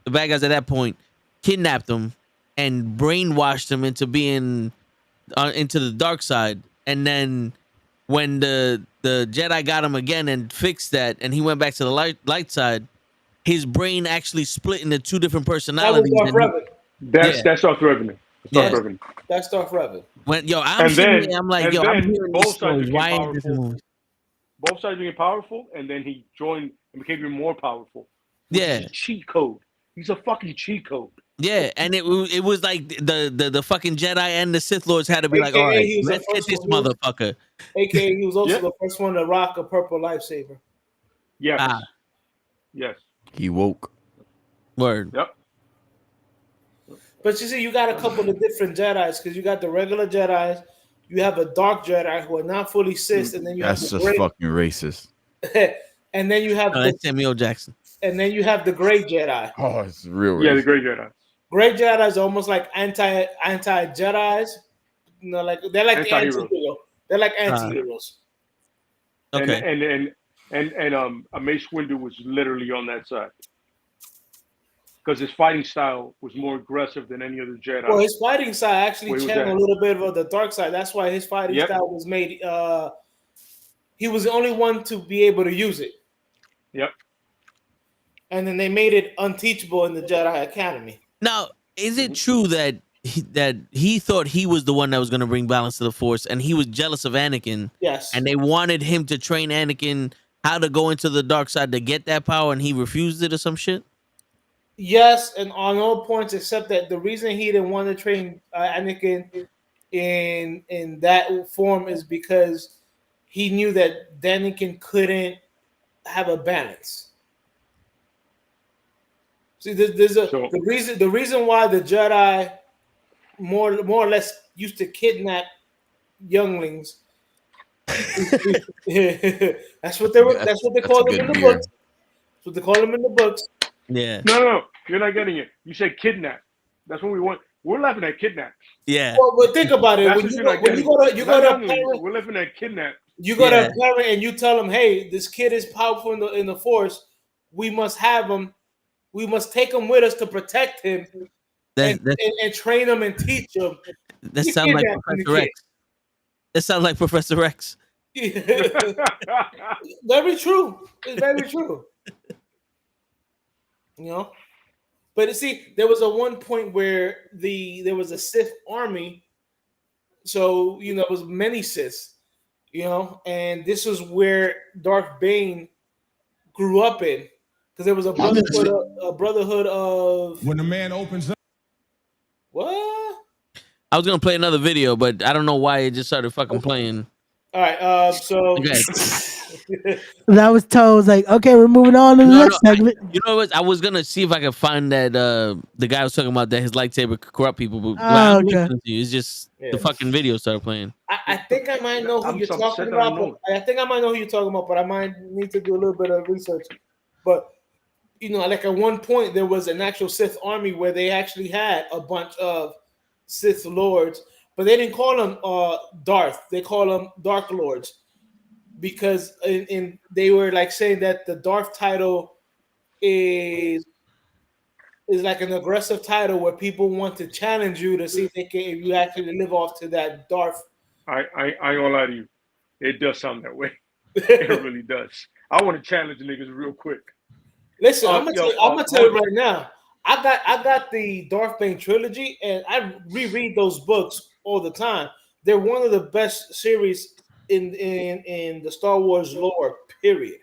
the bad guys at that point, kidnapped him and brainwashed him into being into the dark side, and then when the Jedi got him again and fixed that, and he went back to the light side, his brain actually split into 2 different personalities. That's Darth Revan. That's Darth Revan. I'm hearing both these stories. Why ain't this powerful. movie? Both sides became powerful, and then he joined and became even more powerful. Yeah, cheat code. He's a fucking cheat code. Yeah, and it was like the fucking Jedi and the Sith Lords had to be like, all right, let's get this motherfucker. AKA, he was also the first one to rock a purple lightsaber. Yes. Yes. He woke. Word. Yep. But you see, you got a couple of different Jedi's because you got the regular Jedi's, you have a dark Jedi who are not fully Sith, and then you have That's the just gray, fucking racist. and then you have No, that's Samuel Jackson. and then you have the gray Jedi. Oh, it's real Yeah, racist. the Great Jedi. Gray Jedi's are almost like anti Jedi's. You know, like they're like Anti-heroes. the anti-hero. They're like anti-heroes. Okay. And Mace Windu was literally on that side because his fighting style was more aggressive than any other Jedi. Well, his fighting style Where actually was channeled that? a little bit of the dark side. That's why his fighting Yep. style was made. He was the only one to be able to use it. Yep. And then they made it unteachable in the Jedi Academy. Now, is it true that he thought he was the one that was going to bring balance to the Force, and he was jealous of Anakin? Yes. And they wanted him to train Anakin how to go into the dark side to get that power, and he refused it or some shit? Yes, and on all points except that the reason he didn't want to train Anakin in that form is because he knew that Anakin couldn't have a balance. See, the reason why the Jedi more or less used to kidnap younglings. That's what they call them in the books. That's what they call them in the books. Yeah. No, you're not getting it. You said kidnap. That's what we want. We're laughing at kidnap. Yeah. Well, but think about it. That's When what you you're go, not when you getting. go to you Not go to a younglings, parent, we're laughing at kidnap. you go Yeah. to a parent and you tell them, "Hey, this kid is powerful in the Force. We must have him. We must take him with us to protect him and train him and teach him." That You sounds like kidnapping the Professor kid. X. That sounds like Professor X. Very true. It's very true. You know, but you see, there was a one point where there was a Sith army, so it was many Siths, and this is where Darth Bane grew up in, because there was a brotherhood of when the man opens up. What? I was gonna play another video, but I don't know why it just started fucking playing. All right, so Okay. That was Toes like, okay, we're moving on to the next segment. You know what? I was gonna see if I could find that the guy was talking about that his lightsaber could corrupt people, but I'm okay. listening to you. It's just the fucking video started playing. I think I might know who you're talking about. But I think I might know who you're talking about, but I might need to do a little bit of research. But like at one point there was an actual Sith army where they actually had a bunch of Sith lords, but they didn't call them Darth. They call them Dark Lords, because in they were like saying that the Darth title is like an aggressive title where people want to challenge you to see if you actually live off to that Darth. I ain't gonna lie to you. It does sound that way. It really does. I want to challenge niggas real quick. Listen, I'm gonna tell you right now. I got the Darth Bane trilogy, and I reread those books all the time. They're one of the best series in the Star Wars lore. Period.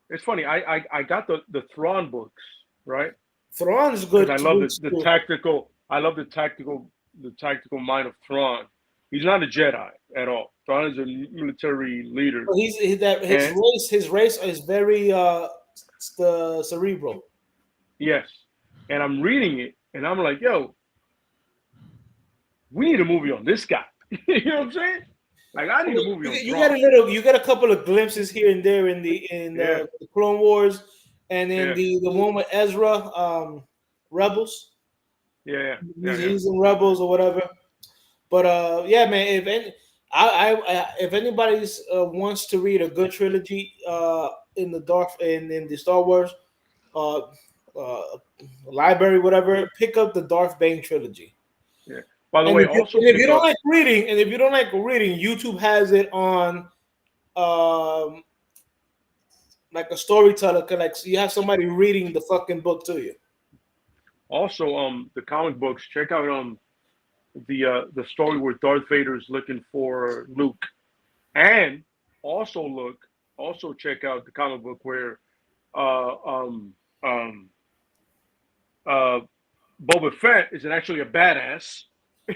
It's funny. I got the Thrawn books, right? Thrawn's good. I love the tactical. I love the tactical mind of Thrawn. He's not a Jedi at all. Thrawn is a military leader. His race is very cerebral. Yes, and I'm reading it, and I'm like, yo, we need a movie on this guy. You know what I'm saying? Like, I need a movie on Thrawn. You get a couple of glimpses here and there in the Clone Wars, and then the one with Ezra, Rebels. He's in Rebels or whatever. But yeah, man, if anybody wants to read a good trilogy in the Star Wars library, whatever, pick up the Darth Bane trilogy. Yeah. By the way, if you don't like reading, YouTube has it on like a storyteller. Like, so you have somebody reading the fucking book to you. Also, the comic books. Check out the story where Darth Vader is looking for Luke, and also check out the comic book where Boba Fett is actually a badass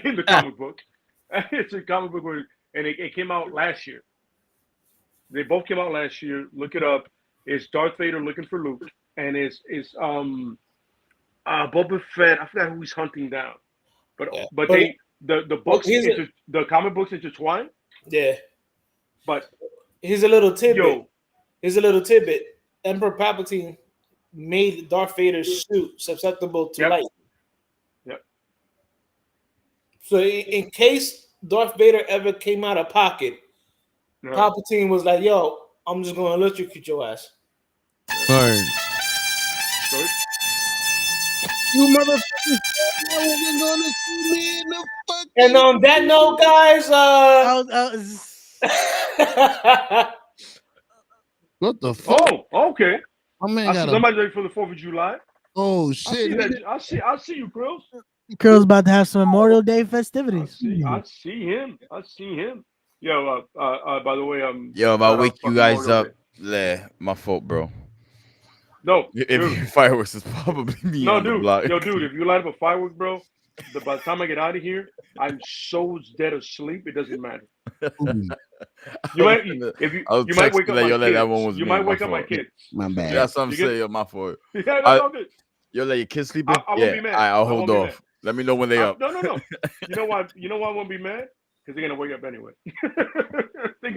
in the comic book. It's a comic book and it came out last year. They both came out last year. Look it up. It's Darth Vader looking for Luke, and it's Boba Fett. I forgot who he's hunting down, but Yeah. the books here's the comic books intertwine. Yeah. But here's a little tidbit. Yo. Here's a little tidbit. Emperor Palpatine made Darth Vader's suit susceptible to light. Yep. So in case Darth Vader ever came out of pocket, Palpatine was like, "Yo, I'm just gonna electrocute your ass." Word. You motherfuckers wasn't gonna see me in the fucking. And on that note, guys, what the fuck? Oh, okay. My man I got see somebody ready for the 4th of July. Oh shit! I see you, Krills. Girl's about to have some Memorial Day festivities. I see him. Yo, by the way, Yo, if I wake you guys up, my fault, bro. No, if fireworks is probably me on the block. Yo, dude, if you light up a fireworks, bro, by the time I get out of here, I'm so dead asleep. It doesn't matter. You might wake up my kids. You might wake up my kids. My bad. That's what I'm saying. My fault. Yeah, Yo, let your kids sleep in? I won't be mad. I'll hold off. Let me know when they up. No. You know why? You know why I won't be mad? Because they're gonna wake up anyway. They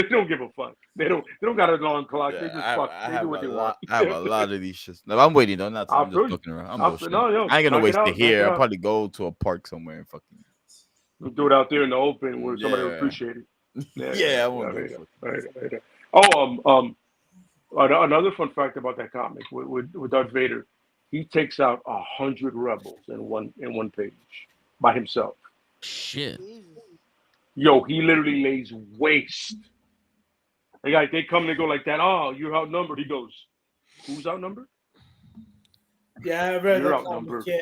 don't give a fuck. They don't got an alarm clock. They just fuck. They do what they want. I have a lot of these shits. No, I'm waiting though. Not I'm just looking around. I'm bullshit. I ain't gonna waste it here. I'll probably go to a park somewhere and fucking. We'll do it out there in the open where somebody will appreciate it. Yeah, I won't. Another fun fact about that comic with Darth Vader, he takes out 100 rebels in one page by himself. Shit. Yo, he literally lays waste. They come and go like that. Oh, you're outnumbered. He goes, who's outnumbered? Yeah, I read you're that outnumbered. Yeah.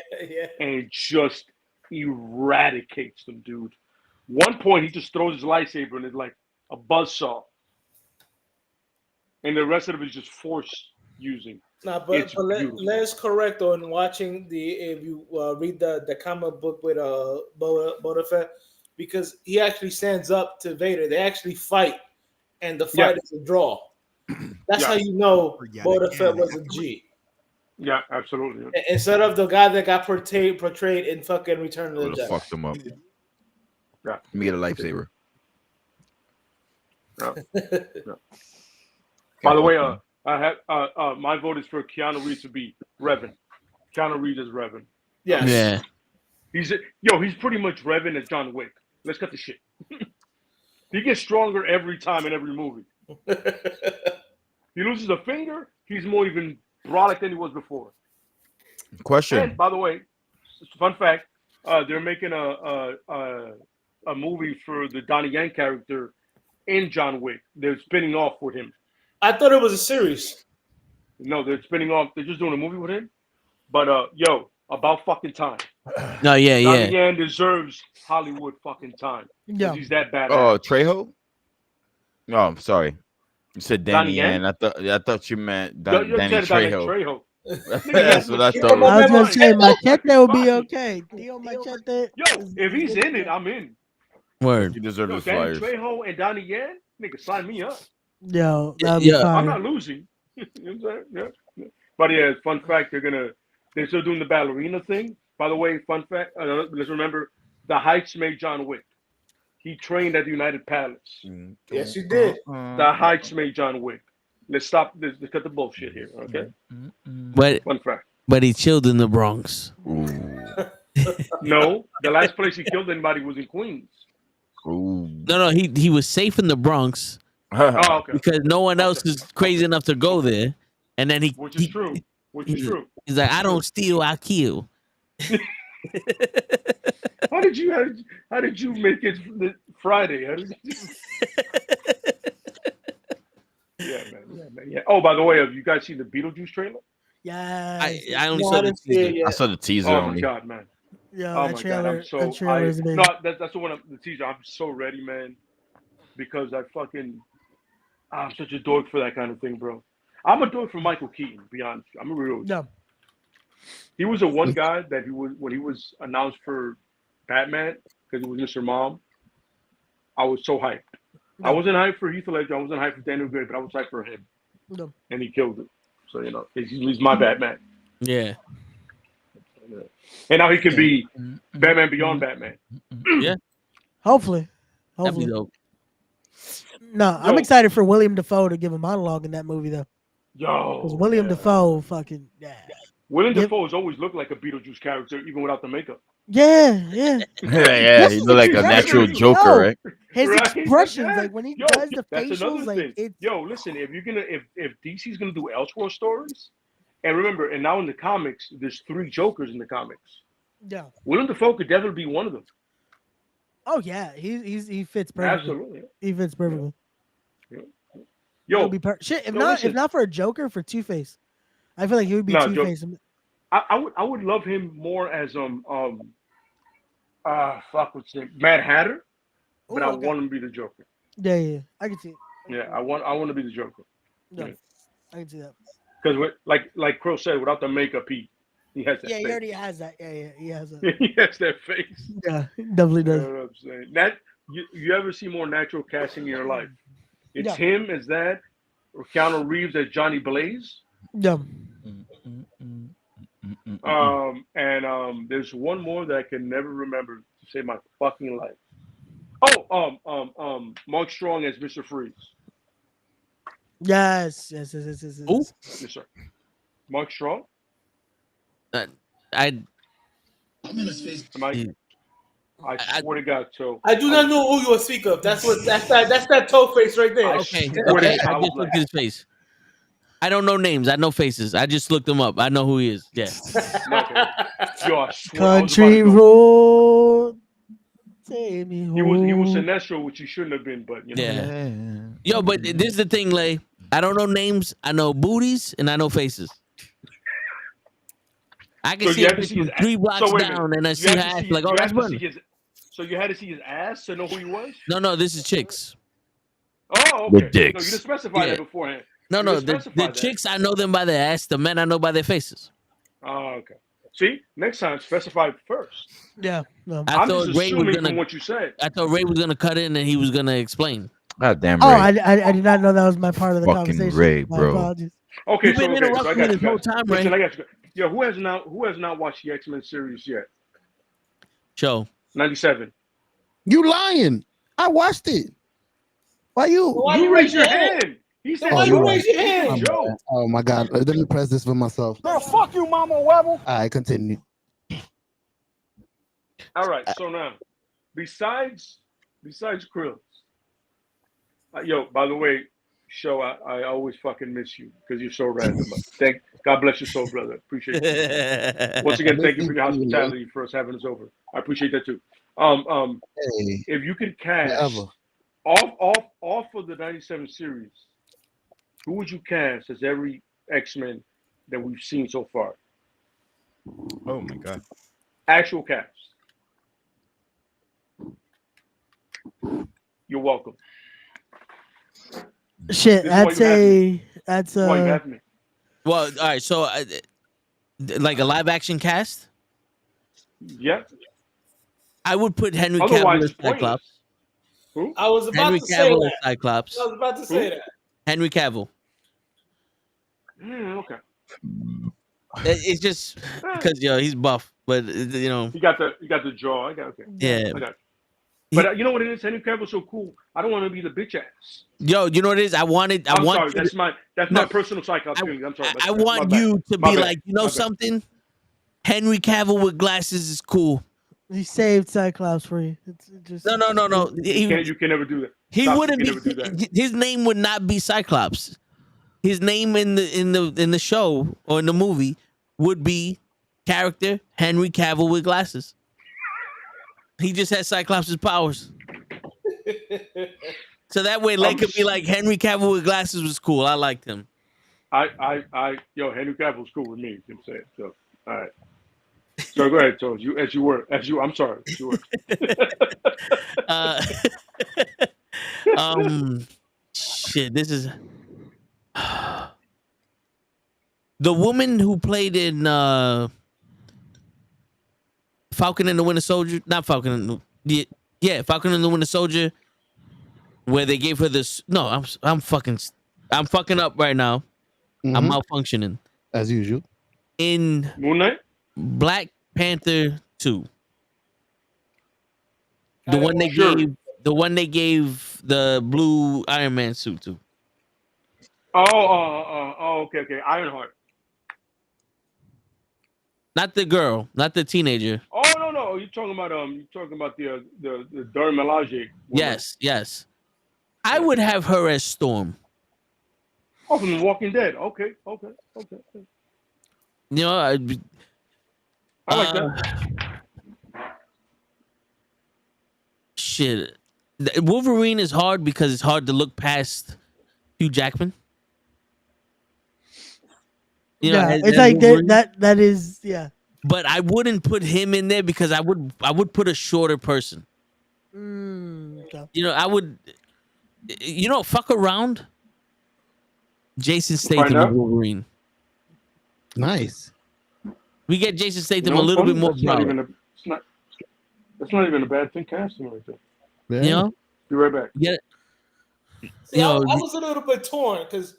And just eradicates them, dude. One point, he just throws his lightsaber and it's like a buzzsaw. And the rest of it is just force using. But let's correct on watching if you read the comic book with Boba Fett, because he actually stands up to Vader. They actually fight, and the fight is a draw. That's how you know Boba Fett was a G. Yeah, absolutely. Instead of the guy that got portrayed in fucking Return of the Jedi. Fucked him up. Yeah. Let me get a lightsaber. Yeah. By the way, I have my vote is for Keanu Reeves to be Revan. Keanu Reeves is Revan. Yes. Yeah. He's pretty much Revan as John Wick. Let's cut the shit. He gets stronger every time in every movie. He loses a finger, he's more even brolic than he was before. Question. And by the way, fun fact: they're making a movie for the Donnie Yen character in John Wick. They're spinning off with him. I thought it was a series. No, they're spinning off. They're just doing a movie with him. But about fucking time. No, yeah. Donnie Yen deserves Hollywood fucking time. Yeah, he's that bad. Oh, Trejo. No, I'm sorry. You said Danny Yen. I thought you meant Danny Trejo. That's what I thought. I was gonna say Machete will be okay. Theo Machete. Yo, if he's in it, I'm in. Word. He deserves his Danny flyers. Trejo and Donnie Yen, nigga, sign me up. Yo, that'll be fine. I'm not losing. You know what I'm saying? Yeah. But yeah, fun fact, they're still doing the ballerina thing. By the way, fun fact, let's remember the Heights made John Wick. He trained at the United Palace. Yes, he did. The Heights made John Wick. Let's stop. Let's cut the bullshit here, okay? But fun fact. But he chilled in the Bronx. No, the last place he killed anybody was in Queens. No, he was safe in the Bronx. Oh, okay. Because no one else is crazy enough to go there. And then which is true. He's like, I don't steal, I kill. How did you make it Friday? Yeah, man. Yeah. Oh, by the way, have you guys seen the Beetlejuice trailer? Yeah. I only saw the teaser. I saw the teaser. Oh my god, man. Yeah, oh my god, I'm so that's the one. The teaser. I'm so ready, man, because I'm such a dork for that kind of thing, bro. I'm a dork for Michael Keaton. To be honest, I'm a real. No. He was the one guy that when he was announced for Batman because he was Mr. Mom. I was so hyped. No. I wasn't hyped for Heath Ledger. I wasn't hyped for Daniel Gray, but I was hyped for him. No. And he killed it. So he's my Batman. Yeah. And now he can be Batman Beyond Batman. Yeah. Hopefully. That'd be dope. No, I'm excited for William Dafoe to give a monologue in that movie though. Because William Dafoe fucking William Dafoe has always looked like a Beetlejuice character, even without the makeup. Yeah. Yeah, he look like a natural Joker, right? His Right? expressions, Yeah. like when he does the that's facials, another like thing. Listen, if you're gonna if DC's gonna do Elseworld stories, and remember, and now in the comics, there's 3 Jokers in the comics. Yeah. William Dafoe could definitely be one of them. Oh yeah, he fits perfectly. Absolutely. He fits perfectly. Yeah. Yo, if not for a Joker, for Two-Face, I feel like he would be Two-Face. I would love him more as what's his name, Mad Hatter, but I want him to be the Joker. Yeah, I can see it. Yeah, I want to be the Joker. Yeah, I can see that. Because like Crow said, without the makeup, he has that. Yeah, face. he already has that. Yeah, he has that. He has that face. Yeah, he definitely does. You know what I'm saying? That you ever see more natural casting in your life? It's him as that, or Keanu Reeves as Johnny Blaze. Yeah. And there's one more that I can never remember to save my fucking life. Oh, Mark Strong as Mr. Freeze. Yes. Yes, sir. Mark Strong. I'm in his face. I swear to God, so I do not know who you speak of. That's that toe face right there. Okay. I just looked at his face. I don't know names. I know faces. I just looked him up. I know who he is. Yeah. Country road. Take me home. He was Sinestro, which he shouldn't have been, but you know. Yeah. Yo, but this is the thing, Lay. I don't know names. I know booties and I know faces. I can see him from 3 blocks down, and I see her ass like, oh, that's Bunny. So you had to see his ass to know who he was? No, this is chicks. Oh, okay. The dicks. No, you didn't specify that beforehand. No, the chicks, I know them by their ass. The men, I know by their faces. Oh, okay. See, next time, specify first. Yeah. No. I'm just assuming from what you said. I thought Ray was going to cut in and he was going to explain. God damn Ray. Oh, I did not know that was my part of the fucking conversation. Ray, My bro. apologies. Okay, You've been interrupting me this whole time, Ray. Listen, I got you. Yo, who has not watched the X-Men series yet? Show 97. You lying? I watched it. Why you? Why you raise your hand? He said, why you raise your hand, Joe? Oh my God! Let me press this for myself. Bro, fuck you, Mama Webble. All right, continue. All right, so now, besides Krill, yo, by the way, Show, I always fucking miss you because you're so random. God bless your soul, brother. Appreciate it. Once again, thank you for your hospitality for us having us over. I appreciate that too. If you could cast off of the 97 series, who would you cast as every X-Men that we've seen so far? Oh my God. Actual cast. You're welcome. Shit, that's Well, all right, so like a live action cast? Yeah. I would put Henry Cavill as Cyclops. Who? I was about Henry to say Cavill that. as Cyclops. I was about to say that. Henry Cavill. Okay. It's just because he's buff, but he got the jaw. Yeah. I got it. But you know what it is? Henry Cavill's so cool. I don't want to be the bitch ass. Yo, you know what it is? I'm sorry. That's my personal Cyclops feeling. I'm sorry. I want you to be like, something? Henry Cavill with glasses is cool. He saved Cyclops for you. It's just No. You can never do that. He wouldn't be. His name would not be Cyclops. His name in the show or in the movie would be character Henry Cavill with glasses. He just has Cyclops' powers. So that way, Lake could be like, Henry Cavill with glasses was cool. I liked him. Henry Cavill's cool with me. You know what I'm saying? So, all right. So go ahead, so I'm sorry. As you were. Shit, this is the woman who played in Falcon and the Winter Soldier, not Falcon. Falcon and the Winter Soldier, where they gave her this. No, I'm fucking up right now. Mm-hmm. I'm malfunctioning as usual. In Moon Knight, Black Panther 2. The one they gave the blue Iron Man suit to. Okay. Ironheart. Not the girl, not the teenager. Oh no, you're talking about the Dora Milaje woman. Yes. I would have her as Storm. Oh, from The Walking Dead. Okay. You know, I like that. Shit. Wolverine is hard because it's hard to look past Hugh Jackman. You know, it's like that is But I wouldn't put him in there because I would put a shorter person. Okay. You know, I would. You know, fuck around. Jason Statham as Wolverine. Nice. We get Jason Statham a little bit more. That's not even a bad thing casting right there. Yeah. You know. Be right back. Yeah. See, I was a little bit torn because.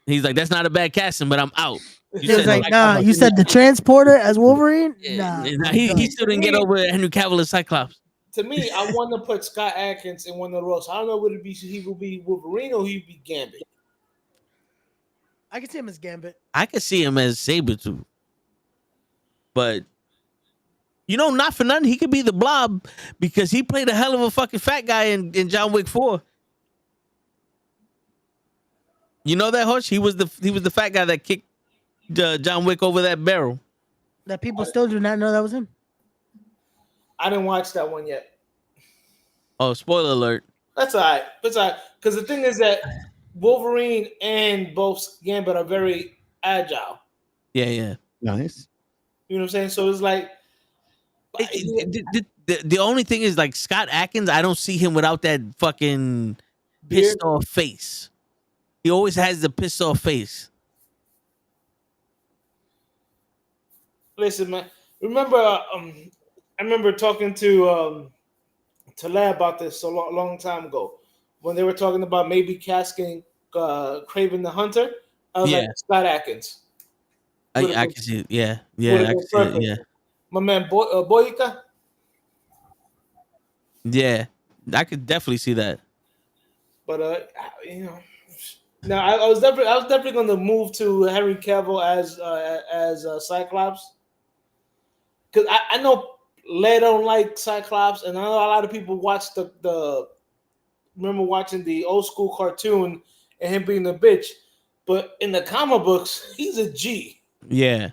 He's like, that's not a bad casting, but I'm out. He was like, nah. You said the Transporter as Wolverine? Nah. He still didn't get over Henry Cavill as Cyclops. To me, I want to put Scott Adkins in one of the roles. I don't know whether he will be Wolverine or he'd be Gambit. I can see him as Gambit. I could see him as Sabretooth. But, you know, not for nothing, he could be the Blob because he played a hell of a fucking fat guy in John Wick 4. You know that, Hush? He was the fat guy that kicked John Wick over that barrel. That people still do not know that was him. I didn't watch that one yet. Oh, spoiler alert. That's all right. Because the thing is that Wolverine and both Gambit are very agile. Yeah. Nice. You know what I'm saying? So it's like the only thing is like Scott Adkins, I don't see him without that fucking pissed off face. He always has the pissed off face. Listen, man. Remember, I remember talking to Taleb about this a long time ago when they were talking about maybe casting Kraven the Hunter. I was like, Scott Adkins. I can see it. Yeah. I can see it. Yeah. My man Boyka. Yeah, I could definitely see that. But you know, now I was definitely going to move to Henry Cavill as Cyclops because I know Leigh don't like Cyclops, and I know a lot of people watched remember watching the old school cartoon and him being a bitch, but in the comic books he's a G. Yeah,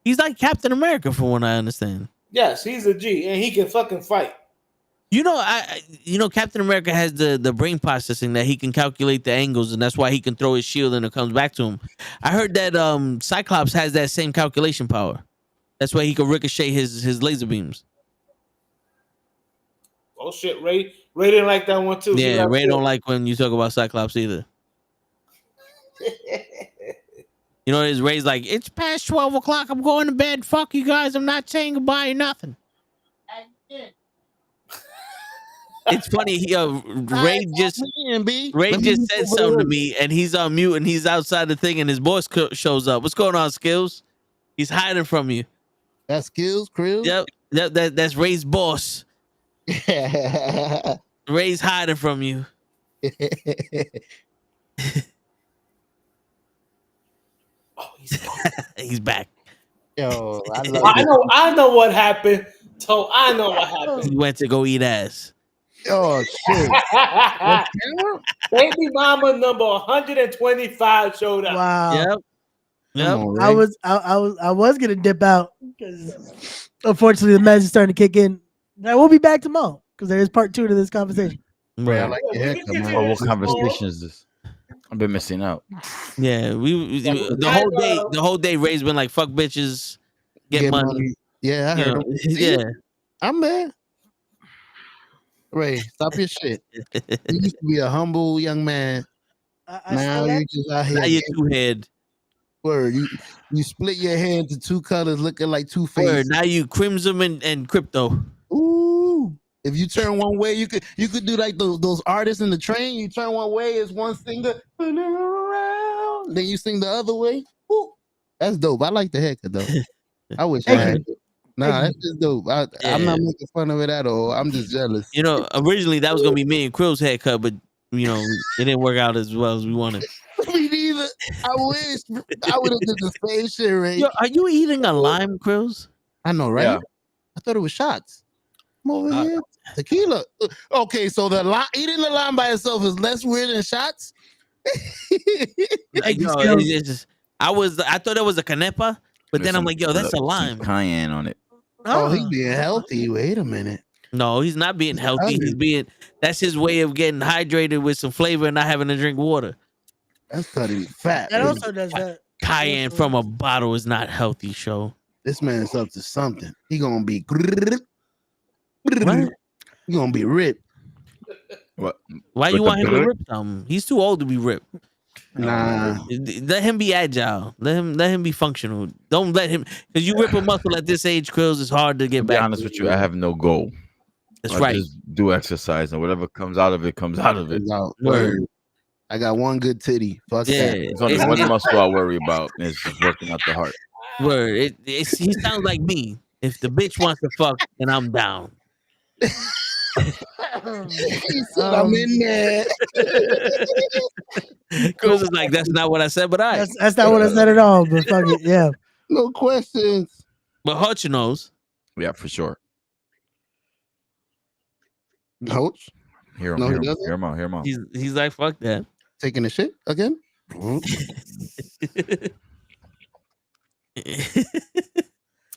he's like Captain America, from what I understand. Yes, he's a G, and he can fucking fight. You know, Captain America has the brain processing that he can calculate the angles, and that's why he can throw his shield and it comes back to him. I heard that Cyclops has that same calculation power. That's why he can ricochet his laser beams. Oh shit, Ray didn't like that one too. Yeah, Ray don't like when you talk about Cyclops either. You know, his Ray's like, it's past 12 o'clock. I'm going to bed. Fuck you guys. I'm not saying goodbye or nothing. It's funny. Ray just said something to me, and he's on mute, and he's outside the thing, and his boss shows up. What's going on, Skills? He's hiding from you. That's Skills, Krill? Yep. That's Ray's boss. Ray's hiding from you. Oh, he's back. Yo, I know what happened. So I know what happened. He went to go eat ass. Oh shit! Baby mama number 125 showed up. Wow. Yep. On, I was gonna dip out because unfortunately the meds is starting to kick in. I will be back tomorrow because there is part 2 to this conversation. Right. I like your haircut, man. What conversation is this? I've been missing out. Yeah, the whole day Ray's been like, fuck bitches, get money. Yeah, I heard him. Yeah. I'm there. Ray, stop your shit. You used to be a humble young man. Now you're just out here. Now you're two-head. Word. You split your hair into 2 colors looking like Two-Face. Word. Now you crimson and crypto. Ooh. If you turn one way, you could do like those artists in the train. You turn one way, it's one singer. Then you sing the other way. Ooh. That's dope. I like the haircut though. I wish I Thank had you. it. Nah, that's just dope. I'm not making fun of it at all. I'm just jealous. You know, originally that was gonna be me and Krill's haircut, but you know, it didn't work out as well as we wanted. Me neither. I wish I would have did the same shit, Ray. Yo, are you eating a lime, Krills? I know, right? Yeah. I thought it was shots. I'm over here. Tequila. Okay, so eating the lime by itself is less weird than shots. Like, yo, it's just, I thought it was a canepa, but then I'm like, yo, that's a lime. Cayenne on it. Oh, he's being healthy. Wait a minute. No, he's not being healthy. That's his way of getting hydrated with some flavor and not having to drink water. That's cutting fat. That also does that. Cayenne from a bottle is not healthy, show. This man's up to something. He gonna be What? He gonna be ripped. What? Why you want him to rip something? He's too old to be ripped. Nah. Let him be agile. Let him be functional. Don't let him, because you rip a muscle at this age, Krills, it's hard to get back. To be honest with you, I have no goal. That's I right. just do exercise, and whatever comes out of it comes out of it. Word. I got one good titty. Fuck Yeah. that. It's only one muscle I worry about, and it's just working out the heart. Word. He sounds like me. If the bitch wants to fuck, then I'm down. He said, I'm in there. Krills is like, that's not what I said, but That's not what I said at all. But fuck it, yeah. No questions. But Hutch knows. Yeah, for sure. Coach? Hear him, No, hear he him, doesn't? hear him out, hear him out. He's like, fuck that. Taking a shit again?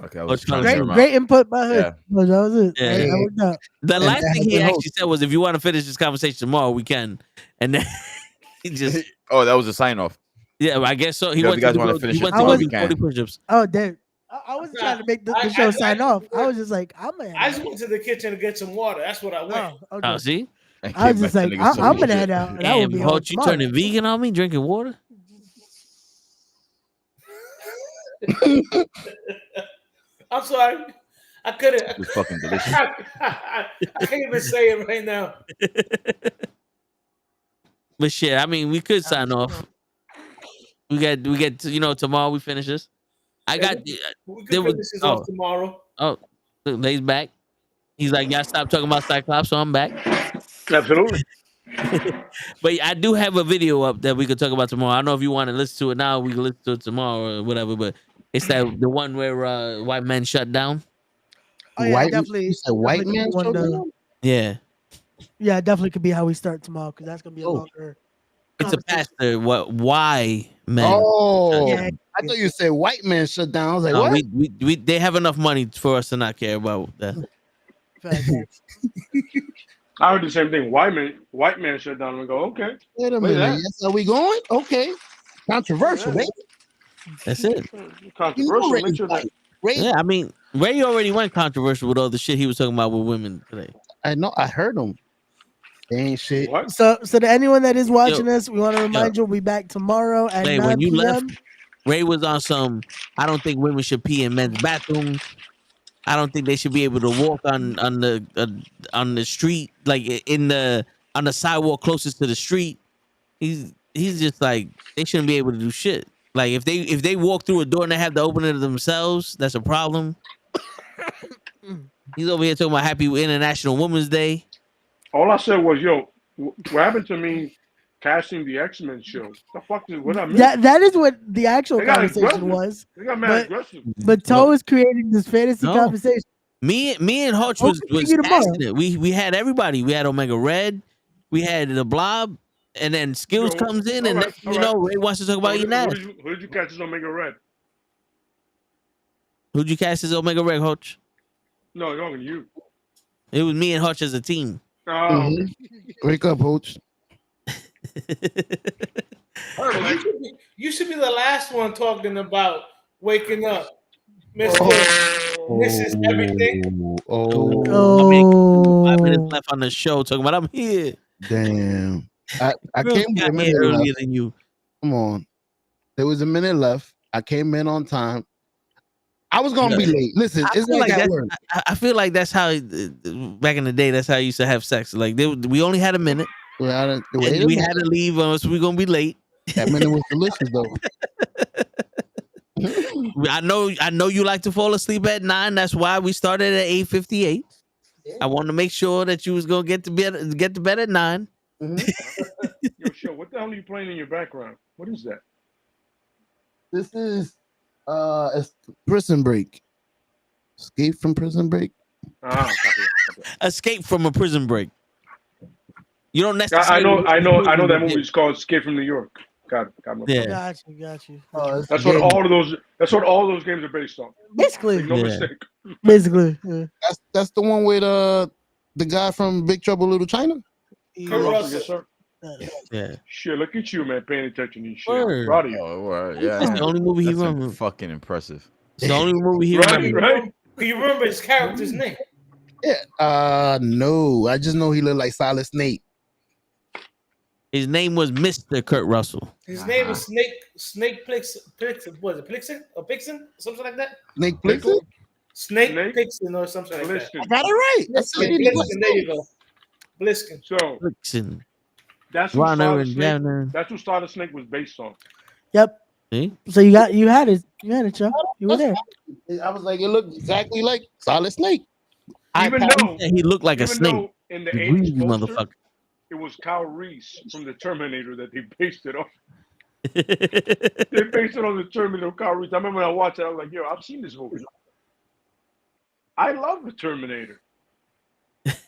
Okay, I was trying to Great, hear him out. great input by Hood. Yeah. That was it. Yeah. That worked out. The And last that thing has he been actually said was, if you want to finish this conversation tomorrow, we can. And then he just, Oh, that was a sign off. yeah, I guess so. He Yo, if went you guys to wanna go- finish he it went to tomorrow, go we do can. 40 push-ups. Oh, damn. I wasn't trying to make the show sign off. I was just like, I'm gonna. I just went to the kitchen to get some water. That's what I went. Oh, okay. See? I was just like, I'm gonna head out. That would And be all Hutch, you tomorrow. turning vegan on me, drinking water? I'm sorry. I couldn't. It was fucking delicious. I can't even say it right now. But shit, I mean, we could sign off. We get to, tomorrow we finish this. I got We there can was- finish this oh. off tomorrow. oh, look, Lay's back. He's like, y'all stop talking about Cyclops, so I'm back. Absolutely. But I do have a video up that we could talk about tomorrow. I don't know if you want to listen to it now. We can listen to it tomorrow or whatever. But it's the one where white men shut down. Oh, yeah, White- definitely. you said white definitely man one showed to- down? Yeah, Yeah, it definitely could be how we start tomorrow because that's gonna be a Oh. longer. it's a conversation. pastor. Why men? Oh, Yeah. I thought you said white man shut down. I was like, No, what? we they have enough money for us to not care about that. Facts. I heard the same thing. White man shut down and go, okay. Wait a Wait, minute. that- Yes, are we going? Okay. Controversial, baby. That's it. Controversial. Ray Make sure that Ray, Yeah, I mean, Ray already went controversial with all the shit he was talking about with women today. I know. I heard him. They ain't shit. what? So to anyone that is watching us, we want to remind you we'll be back tomorrow at Lay, 9 when you p.m. left, Ray was on some. I don't think women should pee in men's bathrooms. I don't think they should be able to walk on the street, like on the sidewalk closest to the street. He's just like, they shouldn't be able to do shit. Like if they walk through a door and they have to open it themselves, that's a problem. He's over here talking about Happy International Women's Day. All I said was, yo, what happened to me casting the X-Men show? The fuck is what I mean? That is what the actual They got conversation aggressive. was. They got mad But- aggressive. But Toe is creating this fantasy No. conversation. Me and Hutch We'll was continue tomorrow. casting it. We had everybody. We had Omega Red. We had the Blob. And then Skills Yo, comes in, and all next right, thing you all know, right. Ray wants to talk about your Nash. Who did you catch as Omega Red? Who'd you cast as Omega Red, Hutch? No, no, you. It was me and Hutch as a team. Oh, Mhm. Wake up, Hooch. You should be the last one talking about waking up, Mr. Mrs. Everything. Oh, I mean, Oh, 5 minutes left on the show talking about I'm here. damn. I Girls came with a got here minute earlier left. than you. Come on. There was a minute left. I came in on time. I was gonna be late. Listen, I it's feel like like at that's- work. I feel like that's how back in the day. That's how you used to have sex. Like we only had a minute, Well, wait and a we minute. had to leave, or else we're gonna be late. That minute was delicious though. I know you like to fall asleep at 9. That's why we started at 8:58. I want to make sure that you was gonna get to bed at 9. Yo, show, what the hell are you playing in your background? What is that? This is Prison Break. Escape from Prison Break. Copy. Escape from a Prison Break. You don't necessarily. I know that movie is called Escape from New York. Got it. Yeah. Got you. That's what all those games are based on. Basically. Make no mistake. Basically. Yeah. That's the one with the guy from Big Trouble Little China. Kurt Russell, yes, sir. Yeah. Shit, look at you, man, paying attention and shit. Word. Proud of you. Oh, word. Yeah. That's the only movie he That's remembers. fucking impressive. It's the only movie he Right. remembers. Do you remember his character's name? Yeah. No, I just know he looked like Solid Snake. His name was Mr. Kurt Russell. His name was Snake Plixon. Was it Plixon or Pixon? Something like that? Snake Plixon? Snake Plixon or something like that. I got it right. Bliskin, there you go. Bliskin. So Listen. that's what Solid Snake was based on. Yep. See? So you had it, Joe. You were there. I was like, it looked exactly like Solid Snake. Even though he looked like a snake. In the You 80s poster, motherfucker. it was Kyle Reese from the Terminator that they based it on. They based it on the Terminator, Kyle Reese. I remember when I watched it, I was like, yo, I've seen this movie. I love the Terminator. But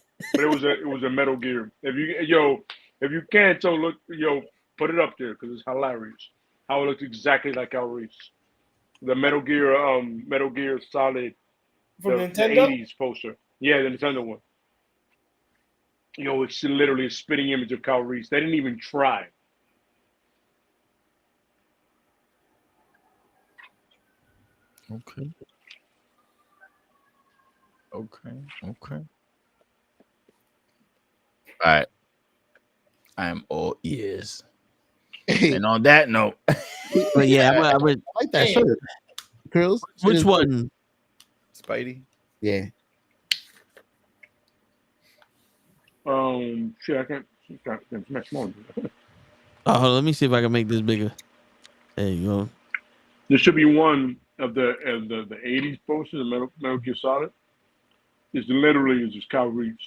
it was a Metal Gear. If you can't, so look, put it up there because it's hilarious. How it looks exactly like Kyle Reese. The Metal Gear Solid from the Nintendo 80s poster. Yeah, the Nintendo one. It's literally a spitting image of Kyle Reese. They didn't even try. Okay. All right. I am all ears. And on that note, but yeah, I would like that shirt. Curls. Which one? Spidey. Yeah. Shit, I can't smash more. Oh, let me see if I can make this bigger. There you go. There should be one of the 80s poster, the Metal Gear Solid. It's literally just Kyle Reese.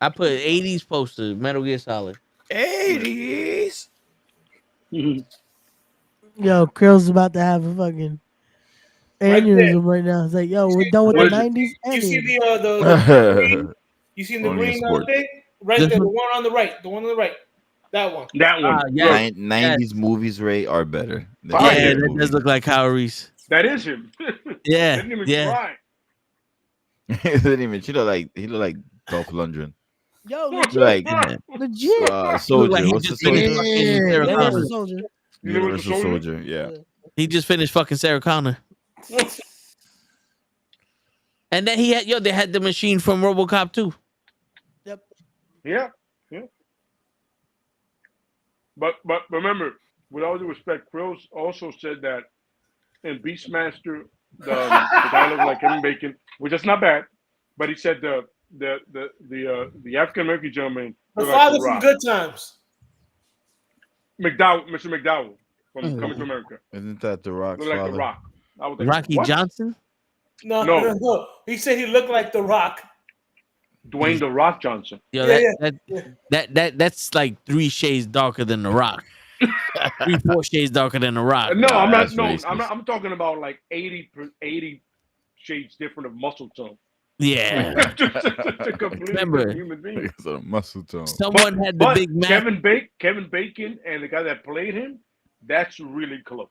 I put 80s poster, Metal Gear Solid. 80s. Yo, Krill's about to have a fucking aneurysm right now. It's like, yo, we're done with the 90s. You see the green? You seen the Only green sport. thing? Right there, the one on the right. The one on the right. That one. That one. Yeah. 90s movies, Ray, are better. Yeah, that does look like Kyle Reese. That is him. Yeah. Didn't even Yeah. try. He looked like Dolph Lundgren. Yo, Like legit. Soldier. Like he What's the just finished soldier? fucking Sarah Yeah, Connor. soldier. Universal Soldier. Yeah. He just finished fucking Sarah Connor. And then they had the machine from RoboCop 2. Yep. Yeah. But remember, with all due respect, Krills also said that in Beastmaster, the guy looked like Kevin Bacon, which is not bad. But he said the African American gentleman, The looked father like from Rock. Good Times. Mr. McDowell from Coming to America. Isn't that the Rock's Looked like father? the Rock. I was like, Rocky what? Johnson? No. He said he looked like The Rock. Dwayne the Rock Johnson. Yo, Yeah, that's like 3 shades darker than the Rock. 3-4 shades darker than the Rock. No, I'm not. that's No, racist. I'm talking about like 80 shades different of muscle tone. Yeah. Just a completely Remember, different human being. Because of the muscle tone. Someone had the But big Mac. Kevin Bacon and the guy that played him, that's really close.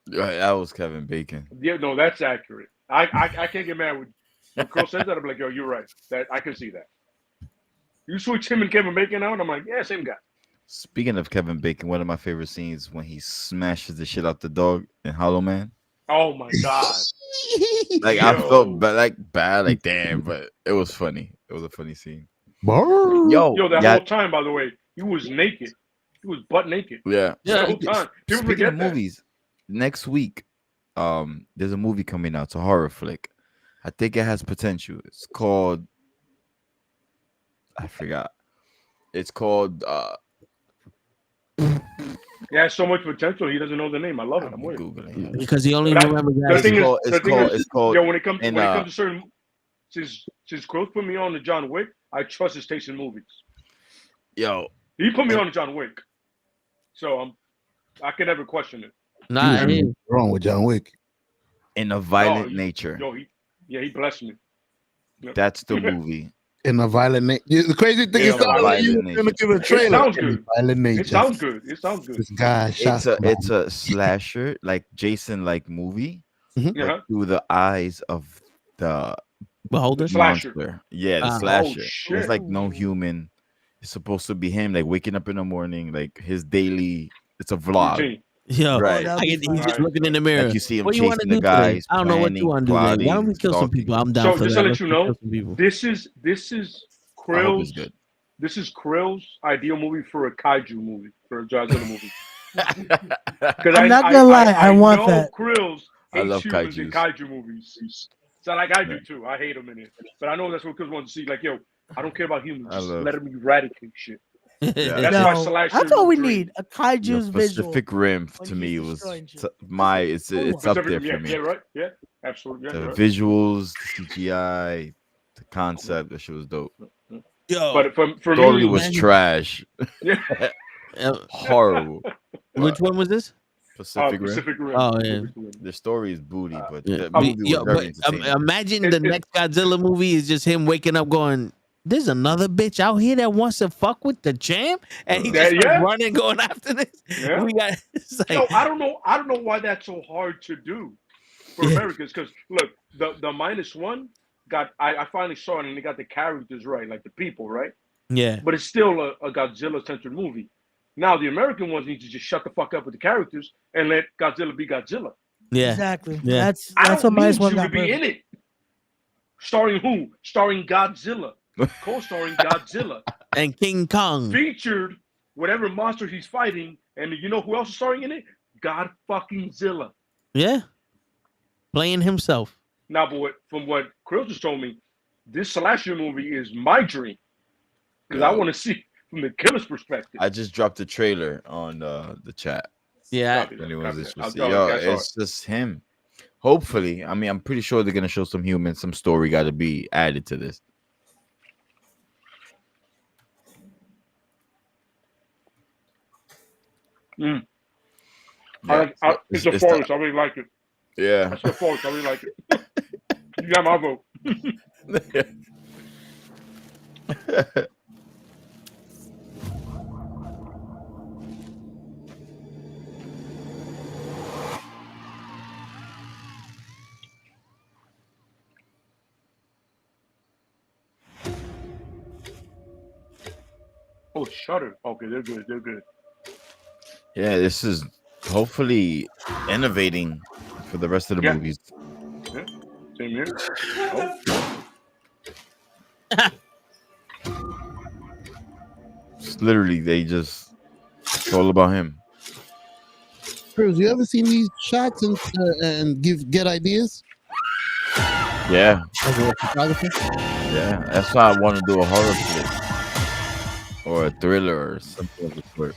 Right, that was Kevin Bacon. Yeah, no, that's accurate. I can't get mad when Carl says that. I'm like, yo, you're right. That I can see that. You switch him and Kevin Bacon out, I'm like, yeah, same guy. Speaking of Kevin Bacon, one of my favorite scenes when he smashes the shit out the dog in Hollow Man. Oh my god. Like I felt bad, like damn, but it was funny. It was a funny scene. Yo, that whole time, by the way, he was naked. He was butt naked. Yeah. The whole time. People Speaking forget of that. movies, next week, there's a movie coming out. It's a horror flick. I think it has potential. It's called I forgot. It's called He has so much potential. He doesn't know the name. I love it. I'm with Googling. Because he only But remembers the that. thing is, It's called. yo, when it comes in, to certain, since Quills put me on to John Wick, I trust his taste in movies. Yo, He put me on to John Wick, so I can never question it. Nah, What's wrong with John Wick? In a violent nature. He blessed me. Yep. That's the movie. In a violent nature. The crazy thing is, like you were gonna give a trailer. It sounds good. Violent nature. It sounds good. It sounds good. This guy shot. It's a slasher, like Jason, like movie, but through the eyes of the beholder monster. Yeah, the slasher. Oh, There's like no human. It's supposed to be him, like waking up in the morning, like his daily. It's a vlog. Routine. Yo, right. He's just looking in the mirror. Like you see him what do you want to chasing do the guys. today? I don't know what you want to do today. Why don't we kill some people? I'm down So for just that. to let you know, Let's this is I hope it's Krill's. good. This is Krill's ideal movie for a kaiju movie, for a Godzilla movie. I'm not gonna lie, I want that. Krill's I love humans in kaijus. kaiju movies. So like I do too. I hate them in it, but I know that's what Krill's wants to see. Like, yo, I don't care about humans. Just let them eradicate shit. Yeah. That's why slasher. That's all we dream. need. A kaiju's visual. Pacific Rim to me was it's up there for me. Yeah, right. Yeah, absolutely. The visuals, the CGI, the concept, that shit was dope. Yo, but for story me, was trash. Yeah. Horrible. Which one was this? Pacific Rim. Oh yeah. The story is booty, but the movie was very entertaining. Imagine the next Godzilla movie is just him waking up going, "There's another bitch out here that wants to fuck with the champ," and he just running, going after this. Yeah. We got. It's like, I don't know why that's so hard to do for Americans. Because look, the -1 got. I finally saw it, and they got the characters right, like the people, right? Yeah. But it's still a Godzilla-centered movie. Now the American ones need to just shut the fuck up with the characters and let Godzilla be Godzilla. Yeah. Exactly. Yeah. That's I what don't my need one you to got be in it. Starring who? Starring Godzilla. Co-starring Godzilla. And King Kong. Featured whatever monster he's fighting. And you know who else is starring in it? God fucking Zilla. Yeah. Playing himself. Now, but from what Krills just told me, this slasher movie is my dream. Because I want to see from the killer's perspective. I just dropped the trailer on the chat. Yeah. It's just him. Hopefully, I mean, I'm pretty sure they're gonna show some humans, some story got to be added to this. Yeah, it's the forest. I really like it. Yeah, that's the forest. I really like it. You got my vote. Oh, Shudder. Okay, they're good. They're good. Yeah, this is hopefully innovating for the rest of the movies. Yeah, same here. It's literally, it's all about him. Cruz, you ever seen these shots and get ideas? Yeah. As a photographer? Yeah, that's why I want to do a horror flick or a thriller or something of the sort.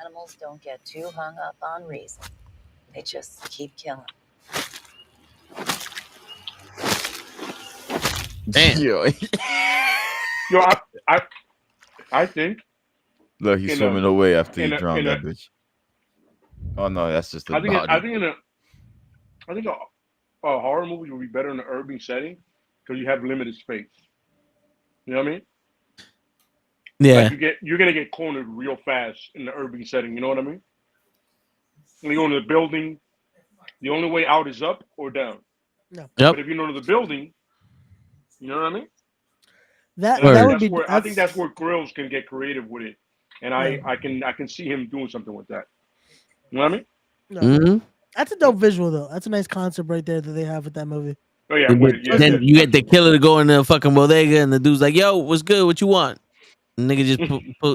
Animals don't get too hung up on reason. They just keep killing. Damn. Yo, I think. Look, he's swimming away after he drowned that bitch. Oh no, that's just the body. I think a horror movie would be better in an urban setting because you have limited space. You know what I mean? Yeah. Like you're gonna get cornered real fast in the urban setting. You know what I mean? When you go into the building, the only way out is up or down. No. Yep. But if you go to the building, you know what I mean? That would be. I think that's where Grills can get creative with it, and I can see him doing something with that. You know what I mean? No. Mm-hmm. That's a dope visual though. That's a nice concept right there that they have with that movie. Oh yeah. Then you get the killer to go in the fucking bodega, and the dude's like, "Yo, what's good? What you want?" And nigga just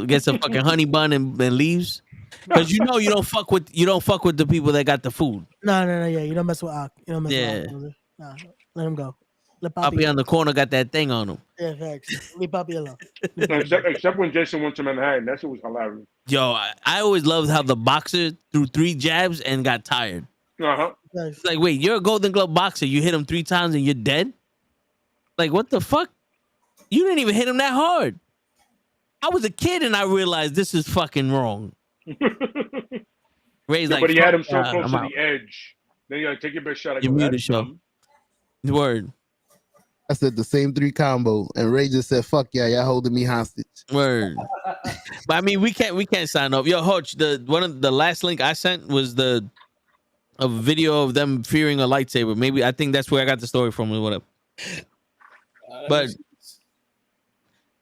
gets a fucking honey bun and leaves. Because you don't fuck with the people that got the food. No, yeah, you don't mess with Ak. You don't mess with Ak. Nah, let him go. Let Papi on the corner got that thing on him. Yeah, facts. Leave Papi alone. Except when Jason went to Manhattan, that shit was hilarious. Yo, I always loved how the boxer threw 3 jabs and got tired. It's like, wait, you're a Golden Glove boxer. You hit him 3 times and you're dead? Like, what the fuck? You didn't even hit him that hard. I was a kid and I realized this is fucking wrong. Ray's like, but he had him so close to the edge. Then you gotta take your best shot. You muted show. Word. I said the same 3 combo, and Ray just said, "Fuck yeah, y'all holding me hostage." Word. But I mean, we can't sign off. Yo, Hoch, one of the last link I sent was a video of them fearing a lightsaber. Maybe I think that's where I got the story from or whatever. But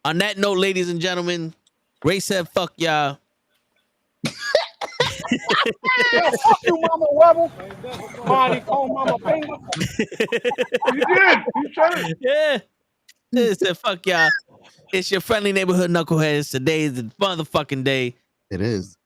on that note, ladies and gentlemen, Ray said, "Fuck y'all." Fuck you, Mama Webble. Marty called Mama Finger. You did. You said it. Yeah. He said, "Fuck y'all." It's your friendly neighborhood knuckleheads. Today is the motherfucking day. It is.